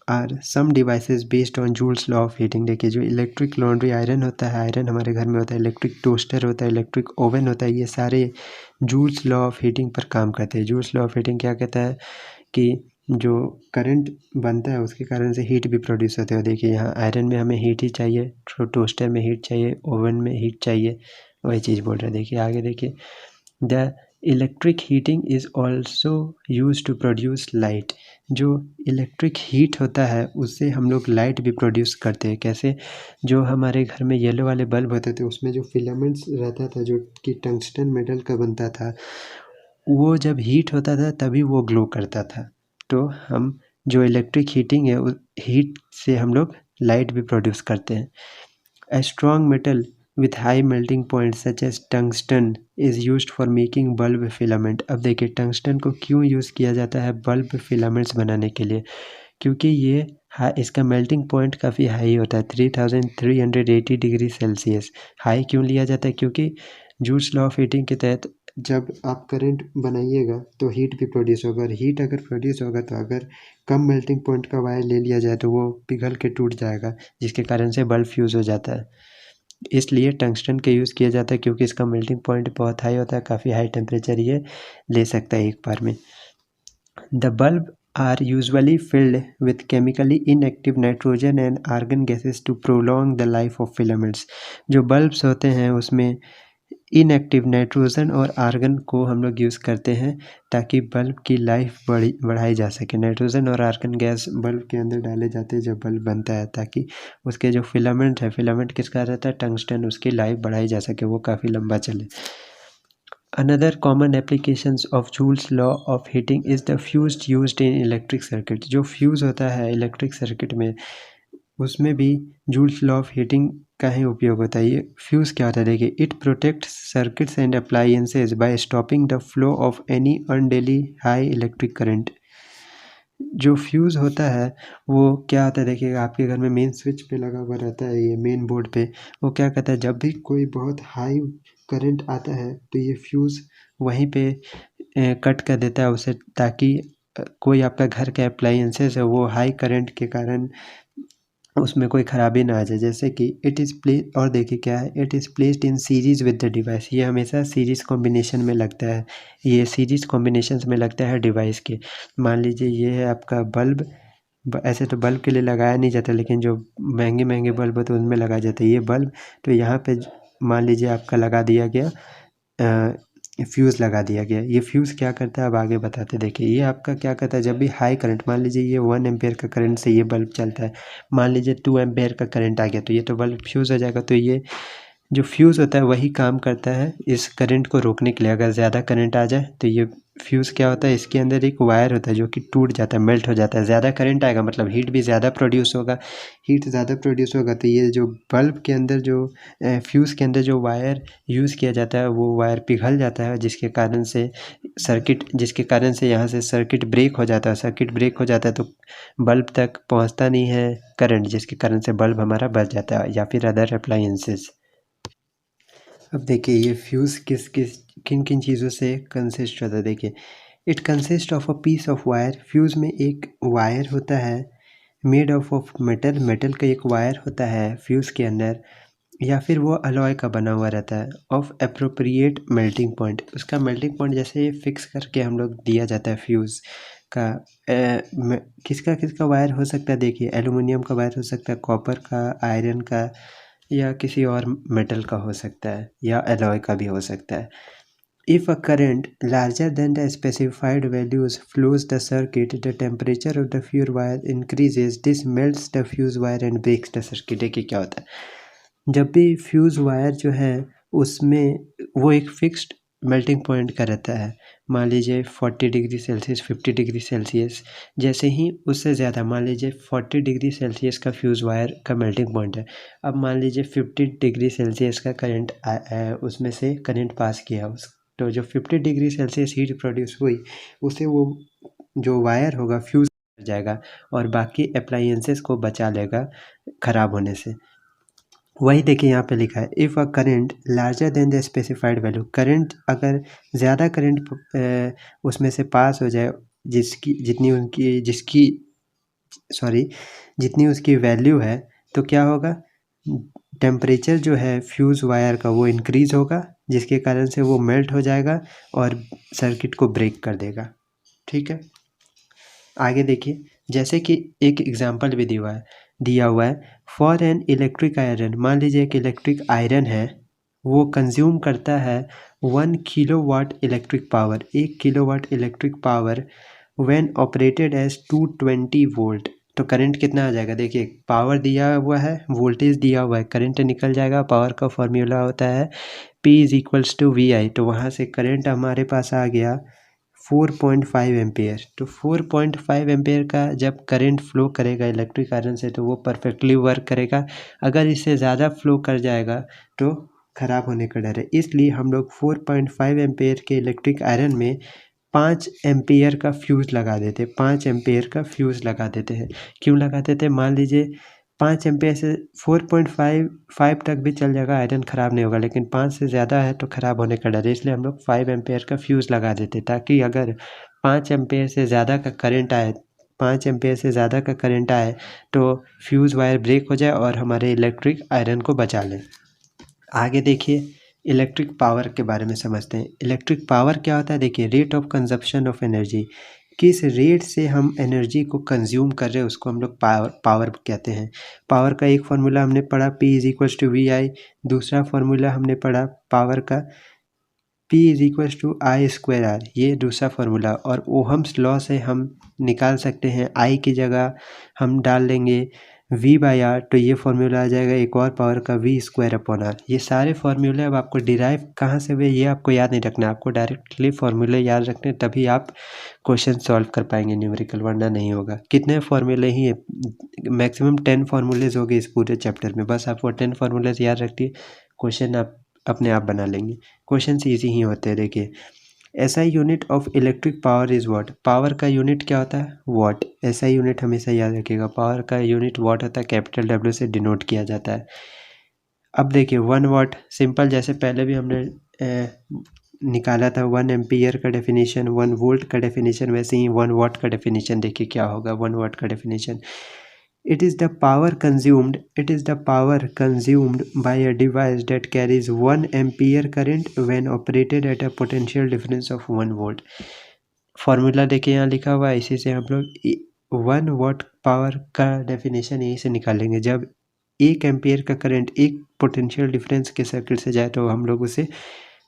are some devices based on Joule's law of heating. देखिए जो इलेक्ट्रिक लॉन्ड्री आयरन होता है, आयरन हमारे घर में होता है, इलेक्ट्रिक टोस्टर होता है, इलेक्ट्रिक ओवन होता है, ये सारे जूल्स लॉ ऑफ हीटिंग पर काम करते हैं। जूल्स लॉ ऑफ हीटिंग क्या कहता है कि जो करंट बनता है उसके कारण से हीट भी प्रोड्यूस होते हैं। देखिए यहाँ आयरन में हमें हीट ही चाहिए, टोस्टर में हीट चाहिए, ओवन में हीट चाहिए, वही चीज़ बोल रहे हैं। देखिए आगे देखिए the electric heating is also use to produce light. जो इलेक्ट्रिक हीट होता है उससे हम लोग लाइट भी प्रोड्यूस करते हैं। कैसे, जो हमारे घर में येलो वाले बल्ब होते थे उसमें जो फिलामेंट्स रहता था, जो कि टंगस्टन मेटल का बनता था, वो जब हीट होता था तभी वो ग्लो करता था। तो हम जो इलेक्ट्रिक हीटिंग है, उस हीट से हम लोग लाइट भी प्रोड्यूस करते हैं। A strong metal with high melting point such as tungsten is used for making bulb filament। अब देखिए टंगस्टन को क्यों यूज़ किया जाता है बल्ब फिलामेंट्स बनाने के लिए, क्योंकि ये इसका मेल्टिंग पॉइंट काफ़ी हाई होता है, 3380 डिग्री सेल्सियस। हाई क्यों लिया जाता है, क्योंकि जूल्स लॉ ऑफ हीटिंग के तहत जब आप करंट बनाइएगा तो हीट भी प्रोड्यूस होगा, और हीट अगर प्रोड्यूस होगा तो अगर कम मेल्टिंग पॉइंट का वायर ले लिया जाए तो वो पिघल के टूट जाएगा, जिसके कारण से बल्ब फ्यूज़ हो जाता है। इसलिए टंगस्टन का यूज़ किया जाता है, क्योंकि इसका मेल्टिंग पॉइंट बहुत हाई होता है, काफ़ी हाई टेम्परेचर ये ले सकता है एक बार में। The bulb are usually filled with chemically inactive nitrogen and argon gases to prolong the life of filaments। जो बल्ब्स होते हैं उसमें इनएक्टिव नाइट्रोजन और आर्गन को हम लोग यूज़ करते हैं ताकि बल्ब की लाइफ बढ़ाई जा सके। नाइट्रोजन और आर्गन गैस बल्ब के अंदर डाले जाते हैं जब बल्ब बनता है, ताकि उसके जो फिलामेंट है, फिलामेंट किसका रहता है, टंगस्टन, उसकी लाइफ बढ़ाई जा सके, वो काफ़ी लंबा चले। Another common applications of Joule's law of heating is the fuse used in electric circuit। जो फ्यूज़ होता है इलेक्ट्रिक सर्किट में, उसमें भी जूल्स लॉ ऑफ हीटिंग का ही उपयोग होता है। ये फ्यूज़ क्या होता है, देखिए, it protects circuits and appliances by stopping the flow of any unduly high electric current. जो फ्यूज़ होता है वो क्या होता है, देखिएगा आपके घर में मेन स्विच पे लगा हुआ रहता है, ये मेन बोर्ड पे, वो क्या कहता है, जब भी कोई बहुत हाई करंट आता है तो ये फ्यूज़ वहीं पे कट कर देता है उसे, ताकि कोई आपका घर का अप्लायंसेस है वो हाई करंट के कारण उसमें कोई ख़राबी ना आ जाए। जैसे कि इट इज़ प्ले, और देखिए क्या है, it is placed in series with the device. ये हमेशा सीरीज़ कॉम्बिनेशन में लगता है, ये सीरीज़ कॉम्बिनेशन में लगता है डिवाइस के। मान लीजिए ये है आपका बल्ब, ऐसे तो बल्ब के लिए लगाया नहीं जाता, लेकिन जो महंगे महंगे बल्ब होते हैं उनमें लगाया जाता है ये बल्ब। तो यहाँ पे मान लीजिए आपका लगा दिया गया, फ्यूज़ लगा दिया गया। ये फ्यूज़ क्या करता है अब आगे बताते, देखिए ये आपका क्या करता है, जब भी हाई करंट, मान लीजिए ये 1 एम्पेयर का करंट से ये बल्ब चलता है, मान लीजिए 2 एम्पेयर का करंट आ गया तो ये तो बल्ब फ्यूज़ हो जाएगा। तो ये जो फ्यूज़ होता है वही काम करता है इस करंट को रोकने के लिए। अगर ज़्यादा करंट आ जाए तो ये फ्यूज़ क्या होता है, इसके अंदर एक वायर होता है जो कि टूट जाता है, मेल्ट हो जाता है। ज़्यादा करंट आएगा मतलब हीट भी ज़्यादा प्रोड्यूस होगा, हीट ज़्यादा प्रोड्यूस होगा तो ये जो बल्ब के अंदर जो फ्यूज़ के अंदर जो वायर यूज़ किया जाता है वो वायर पिघल जाता है, जिसके कारण से यहाँ से सर्किट ब्रेक हो जाता है। सर्किट ब्रेक हो जाता है तो बल्ब तक पहुँचता नहीं है करंट, जिसके कारण से बल्ब हमारा बच जाता है, या फिर अदर अप्लायंसेस। अब देखिए ये फ्यूज़ किन किन चीज़ों से कंसिस्ट होता है, देखिए, it consist of a piece of wire. Fuse में एक वायर होता है, मेड ऑफ मेटल, मेटल का एक वायर होता है फ्यूज़ के अंदर, या फिर वो अलॉय का बना हुआ रहता है, ऑफ अप्रोप्रिएट मेल्टिंग पॉइंट। उसका मेल्टिंग पॉइंट जैसे फिक्स करके हम लोग दिया जाता है फ्यूज़ का। किसका किसका वायर हो सकता है, देखिए, एलुमिनियम का वायर हो सकता है, कॉपर का, आयरन का, या किसी और मेटल का हो सकता है, या एलॉय का भी हो सकता है। If a current larger than the specified values flows the circuit, the temperature of the fuse wire increases. This melts the fuse wire and breaks the circuit। देखिए क्या होता है, जब भी फ्यूज़ वायर जो है उसमें वो एक फिक्स्ड मेल्टिंग पॉइंट का रहता है, मान लीजिए 40 डिग्री सेल्सियस, 50 डिग्री सेल्सियस, जैसे ही उससे ज़्यादा, मान लीजिए 40 डिग्री सेल्सियस का फ्यूज़ वायर का मेल्टिंग पॉइंट है, अब मान लीजिए 50 डिग्री सेल्सियस का करंट उसमें से करंट पास किया उस, तो जो 50 डिग्री सेल्सियस हीट प्रोड्यूस हुई उसे वो जो वायर होगा फ्यूज़ कर जाएगा और बाकी अप्लायंसेस को बचा लेगा ख़राब होने से। वही देखिए यहाँ पे लिखा है, if a current larger than the specified value. Current अगर ज़्यादा करंट उसमें से पास हो जाए, जितनी उसकी वैल्यू है, तो क्या होगा, टेम्परेचर जो है फ्यूज़ वायर का वो इंक्रीज़ होगा, जिसके कारण से वो मेल्ट हो जाएगा और सर्किट को ब्रेक कर देगा। ठीक है, आगे देखिए, जैसे कि एक एग्जांपल भी दिया हुआ है फॉर एन इलेक्ट्रिक आयरन। मान लीजिए एक इलेक्ट्रिक आयरन है, वो कंज्यूम करता है 1 kilowatt electric power, 1 kilowatt electric power when operated as 220 volt. तो करंट कितना आ जाएगा, देखिए पावर दिया हुआ है, वोल्टेज दिया हुआ है, करंट निकल जाएगा। पावर का फॉर्मूला होता है P = VI। तो वहाँ से करंट हमारे पास आ गया 4.5 एम्पेयर। तो 4.5 एम्पेयर का जब करंट फ्लो करेगा इलेक्ट्रिक आयरन से तो वो परफेक्टली वर्क करेगा। अगर इससे ज़्यादा फ्लो कर जाएगा तो ख़राब होने का डर है, इसलिए हम लोग 4.5 एम्पेयर के इलेक्ट्रिक आयरन में 5 एम्पेयर का फ्यूज़ लगा देते, 5 एम्पेयर का फ्यूज़ लगा देते हैं। क्यों लगाते थे, मान लीजिए 5 एम्पेयर से 4.5 तक भी चल जाएगा, आयरन ख़राब नहीं होगा, लेकिन 5 से ज़्यादा है तो ख़राब होने का डर है, इसलिए हम लोग 5 एम्पेयर का फ्यूज़ लगा देते, ताकि अगर 5 एम्पेयर से ज़्यादा का करंट आए, 5 एम्पेयर से ज़्यादा का करंट आए तो फ्यूज़ वायर ब्रेक हो जाए और हमारे इलेक्ट्रिक आयरन को बचा लें। आगे देखिए, इलेक्ट्रिक पावर के बारे में समझते हैं। इलेक्ट्रिक पावर क्या होता है, देखिए, rate of consumption of energy. किस रेट से हम एनर्जी को कंज्यूम कर रहे हैं उसको हम लोग पावर कहते हैं। पावर का एक फार्मूला हमने पढ़ा P=VI, दूसरा फार्मूला हमने पढ़ा पावर का P=I²R, ये दूसरा फार्मूला। और ओहम्स लॉ से हम निकाल सकते हैं I की जगह हम डाल लेंगे V/R, तो ये फार्मूला आ जाएगा एक और पावर का V²/R। ये सारे फार्मूले अब आपको डिराइव कहाँ से हुए ये आपको याद नहीं रखना, आपको डायरेक्टली फार्मूले याद रखने, तभी आप क्वेश्चन सॉल्व कर पाएंगे न्यूमेरिकल, वरना नहीं होगा। कितने फार्मूले ही है, मैक्सिमम 10 फार्मूलेज हो गए इस पूरे चैप्टर में, बस आपको 10 फार्मूलेज याद रखिए, क्वेश्चन आप अपने आप बना लेंगे। क्वेश्चन ईजी ही होते हैं। देखिए, SI unit of electric power is what. Power का यूनिट क्या होता है? वाट। SI यूनिट हमेशा याद रखिएगा, पावर का यूनिट वाट होता है, कैपिटल W से डिनोट किया जाता है। अब देखिए 1 वाट सिंपल, जैसे पहले भी हमने निकाला था 1 एम्पियर का डेफिनेशन, 1 वोल्ट का डेफिनेशन, वैसे ही 1 वाट का डेफिनेशन देखिए क्या होगा। 1 वाट का definition, it is the power consumed by a device that carries 1 ampere current when operated at a potential difference of 1 volt। Formula देखिए यहाँ लिखा हुआ है, इसी से हम लोग 1 वाट पावर का डेफिनेशन यहीं से निकालेंगे। जब 1 एम्पियर का करंट एक पोटेंशियल डिफरेंस के सर्किट से जाए तो हम लोग उसे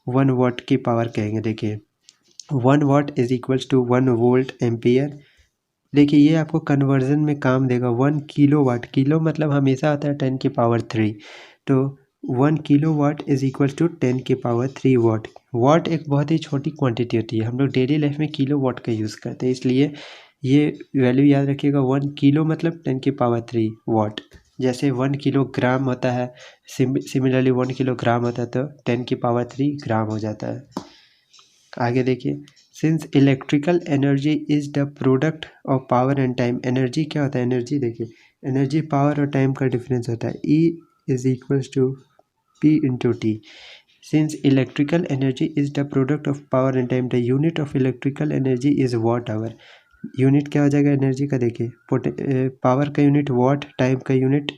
1 वाट की पावर कहेंगे। देखिए 1 watt is equals to 1 volt ampere. देखिए ये आपको कन्वर्जन में काम देगा। 1 किलो वाट, किलो मतलब हमेशा आता है 10⁻3, तो 1 kilo watt is equal to 10⁻3 watt. Watt एक बहुत ही छोटी क्वांटिटी होती है, हम लोग डेली लाइफ में किलो वाट का यूज़ करते हैं, इसलिए ये वैल्यू याद रखिएगा। 1 किलो मतलब 10⁻3 वाट। जैसे 1 किलोग्राम होता है, सिमिलरली 1 किलोग्राम होता है तो 10⁻3 ग्राम हो जाता है। आगे देखिए, since electrical energy is the product of power and time. Energy क्या होता है? एनर्जी देखिए, एनर्जी पावर और टाइम का डिफरेंस होता है। E is equals to P/T। Since electrical energy is the product of power and time, the unit of electrical energy is watt hour. Unit क्या हो जाएगा एनर्जी का? देखिए पावर का यूनिट वाट, टाइम का यूनिट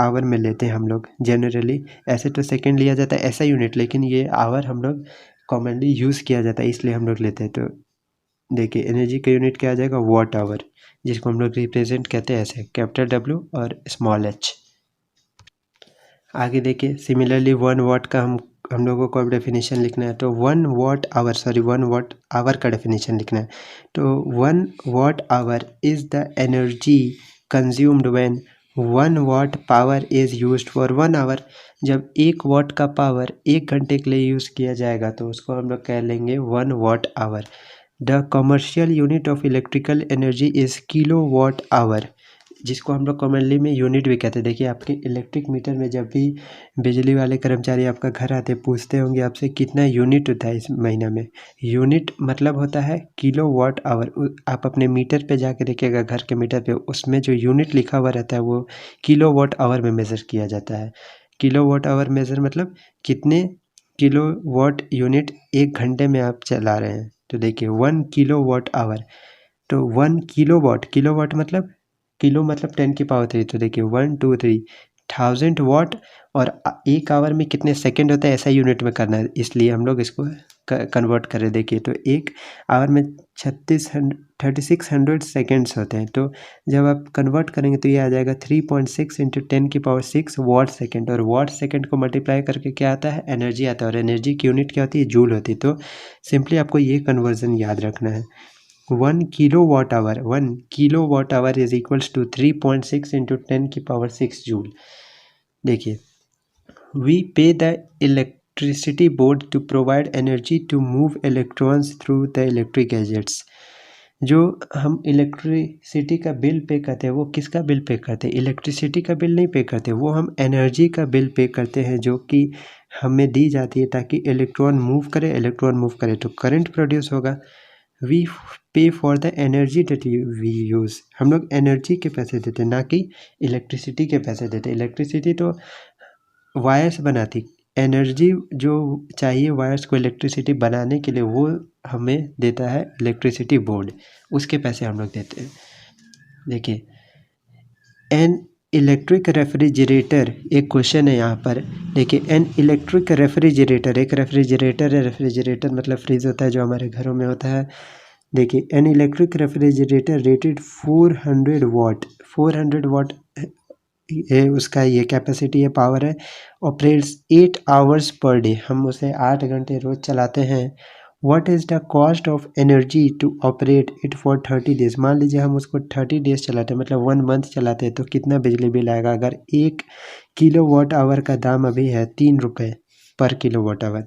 आवर में लेते हैं हम लोग जनरली। ऐसे तो सेकेंड लिया जाता है ऐसा यूनिट, लेकिन ये आवर हम लोग कॉमनली यूज़ किया जाता है इसलिए हम लोग लेते हैं। तो देखिए एनर्जी का यूनिट क्या आ जाएगा? वाट आवर, जिसको हम लोग रिप्रेजेंट कहते हैं ऐसे, कैपिटल W और स्मॉल h। आगे देखिए, सिमिलरली 1 वाट का हम लोगों को अब डेफिनेशन लिखना है, तो 1 वाट आवर का डेफिनेशन लिखना है। तो 1 watt hour is the energy consumed when 1 watt power is used for 1 hour. जब 1 वाट का पावर 1 घंटे के लिए यूज़ किया जाएगा तो उसको हम लोग कह लेंगे 1 watt hour. The commercial unit of electrical energy is kilo watt hour, जिसको हम लोग कॉमनली में यूनिट भी कहते हैं। देखिए आपके इलेक्ट्रिक मीटर में जब भी बिजली वाले कर्मचारी आपका घर आते पूछते होंगे आपसे कितना यूनिट होता है इस महीना में। यूनिट मतलब होता है किलो वाट आवर। आप अपने मीटर पे जाके देखिएगा, घर के मीटर पे, उसमें जो यूनिट लिखा हुआ रहता है वो किलो वाट आवर में मेज़र किया जाता है। किलो वाट आवर मेज़र मतलब कितने किलो वाट यूनिट 1 घंटे में आप चला रहे हैं। तो देखिए 1 किलो वाट आवर, तो 1 किलो वाट मतलब किलो मतलब 10⁻3, तो देखिए 1 2 3 1000 वाट। और 1 आवर में कितने सेकंड होता है ऐसा यूनिट में करना है, इसलिए हम लोग इसको कन्वर्ट कर रहे। देखिए तो 1 आवर में 3600 सेकेंड्स होते हैं, तो जब आप कन्वर्ट करेंगे तो ये आ जाएगा 3.6 × 10⁻6 वाट सेकेंड। और वाट सेकेंड को मल्टीप्लाई करके क्या आता है? एनर्जी आता है, और एनर्जी की यूनिट क्या होती है? जूल होती है। तो सिंपली आपको ये कन्वर्जन याद रखना है। 1 kilo watt hour is equals to 3.6 × 10⁻6 joule. देखिए, we pay the electricity board to provide energy to move electrons through the electric gadgets. जो हम इलेक्ट्रिसिटी का बिल पे करते हैं वो किसका बिल पे करते हैं? इलेक्ट्रिसिटी का बिल नहीं पे करते, वो हम एनर्जी का बिल पे करते हैं जो कि हमें दी जाती है ताकि इलेक्ट्रॉन मूव करे तो करंट प्रोड्यूस होगा। We pay for the energy that we use. हम लोग एनर्जी के पैसे देते, ना कि इलेक्ट्रिसिटी के पैसे देते। इलेक्ट्रिसिटी तो वायर्स बनाती, एनर्जी जो चाहिए वायर्स को इलेक्ट्रिसिटी बनाने के लिए वो हमें देता है इलेक्ट्रिसिटी बोर्ड, उसके पैसे हम लोग देते हैं। देखिए एन इलेक्ट्रिक रेफ्रिजरेटर, एक क्वेश्चन है यहाँ पर। देखिए एन इलेक्ट्रिक रेफ्रिजरेटर, एक रेफ्रिजरेटर है, रेफ्रिजरेटर मतलब फ्रिज होता है जो हमारे घरों में होता है। देखिए एन इलेक्ट्रिक रेफ्रिजरेटर रेटेड 400 वाट, 400 वाट ये उसका ये कैपेसिटी है, पावर है, ऑपरेट्स 8 आवर्स पर डे, हम उसे 8 घंटे रोज चलाते हैं। What is the cost of energy to operate it for 30 days, मान लीजिए हम उसको 30 डेज चलाते हैं, मतलब 1 मंथ चलाते हैं, तो कितना बिजली बिल आएगा। अगर 1 किलो वाट आवर का दाम अभी है 3 रुपये पर किलो वाट आवर,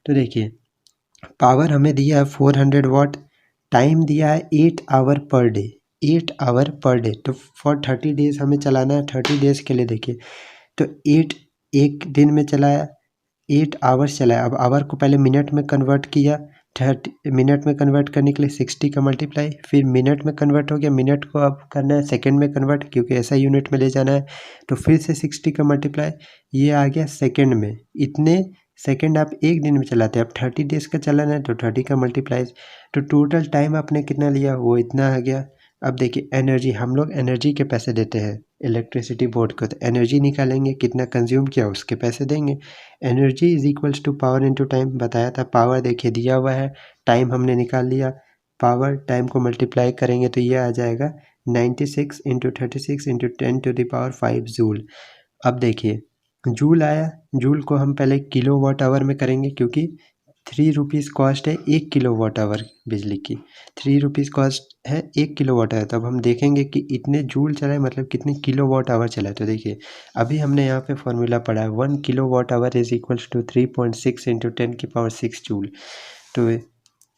तो देखिए पावर हमें दिया है 400 वाट, टाइम दिया है 8 hour per day, 8 hour per day, तो फॉर 30 डेज हमें चलाना है। 30 डेज के लिए देखिए तो 8 एक दिन में चलाया, 8 आवर्स चलाया। अब आवर को पहले मिनट में कन्वर्ट किया, 30 मिनट में कन्वर्ट करने के लिए 60 का मल्टीप्लाई, फिर मिनट में कन्वर्ट हो गया, मिनट को अब करना है सेकंड में कन्वर्ट, क्योंकि ऐसा यूनिट में ले जाना है, तो फिर से 60 का मल्टीप्लाई, ये आ गया सेकंड में। इतने सेकंड आप एक दिन में चलाते हैं, अब 30 डेज का चलाना है तो 30 का मल्टीप्लाई, तो टोटल टाइम आपने कितना लिया वो इतना आ गया। अब देखिए एनर्जी, हम लोग एनर्जी के पैसे देते हैं इलेक्ट्रिसिटी बोर्ड को, तो एनर्जी निकालेंगे, कितना कंज्यूम किया उसके पैसे देंगे। Energy is equals to power into time, बताया था, पावर देखिए दिया हुआ है, टाइम हमने निकाल लिया, पावर टाइम को मल्टीप्लाई करेंगे तो ये आ जाएगा 96 इंटू 36 इंटू 10⁵ जूल। अब देखिए जूल आया, जूल को हम पहले किलो वाट आवर में करेंगे, क्योंकि 3 रुपीज़ कॉस्ट है 1 किलो वाट आवर बिजली की, 3 रुपीज़ कॉस्ट है 1 किलो वाट आवर। तब हम देखेंगे कि इतने जूल चलाए मतलब कितने किलो वाट आवर चलाए, तो देखिए अभी हमने यहाँ पे फॉर्मूला पढ़ा है 1 kilo watt hour is equals to 3.6 into 10⁶ joule, तो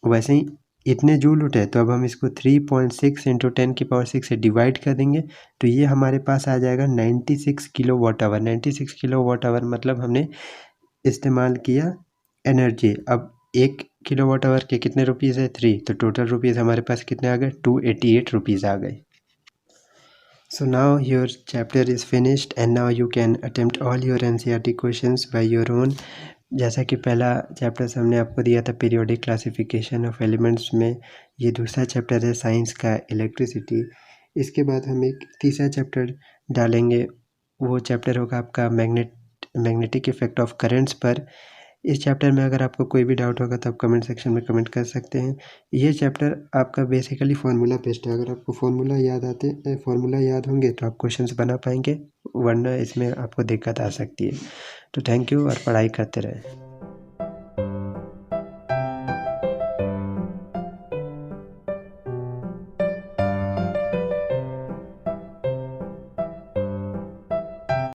वैसे ही इतने जूल उठे, तो अब हम इसको 3.6 इंटू 10⁶ से डिवाइड कर देंगे, तो ये हमारे पास आ जाएगा 96 kilo watt hour. 96 kilo watt hour मतलब हमने इस्तेमाल किया एनर्जी। अब 1 किलो वाट आवर के कितने रुपीज़ है 3, तो टोटल रुपीज़ हमारे पास कितने आ गए 288 रुपीज़ आ गए। So now your chapter is finished and now you can attempt all your NCERT questions by your own। जैसा कि पहला चैप्टर हमने आपको दिया था पीरियोडिक क्लासिफिकेशन ऑफ एलिमेंट्स में, ये दूसरा चैप्टर है साइंस का इलेक्ट्रिसिटी। इसके बाद हम एक तीसरा चैप्टर डालेंगे, वो चैप्टर होगा आपका मैग्नेटिक इफेक्ट ऑफ करेंट्स पर। इस चैप्टर में अगर आपको कोई भी डाउट होगा तो आप कमेंट सेक्शन में कमेंट कर सकते हैं। ये चैप्टर आपका बेसिकली फार्मूला बेस्ड है, अगर आपको फार्मूला याद होंगे तो आप क्वेश्चंस बना पाएंगे, वरना इसमें आपको दिक्कत आ सकती है। तो थैंक यू और पढ़ाई करते रहें।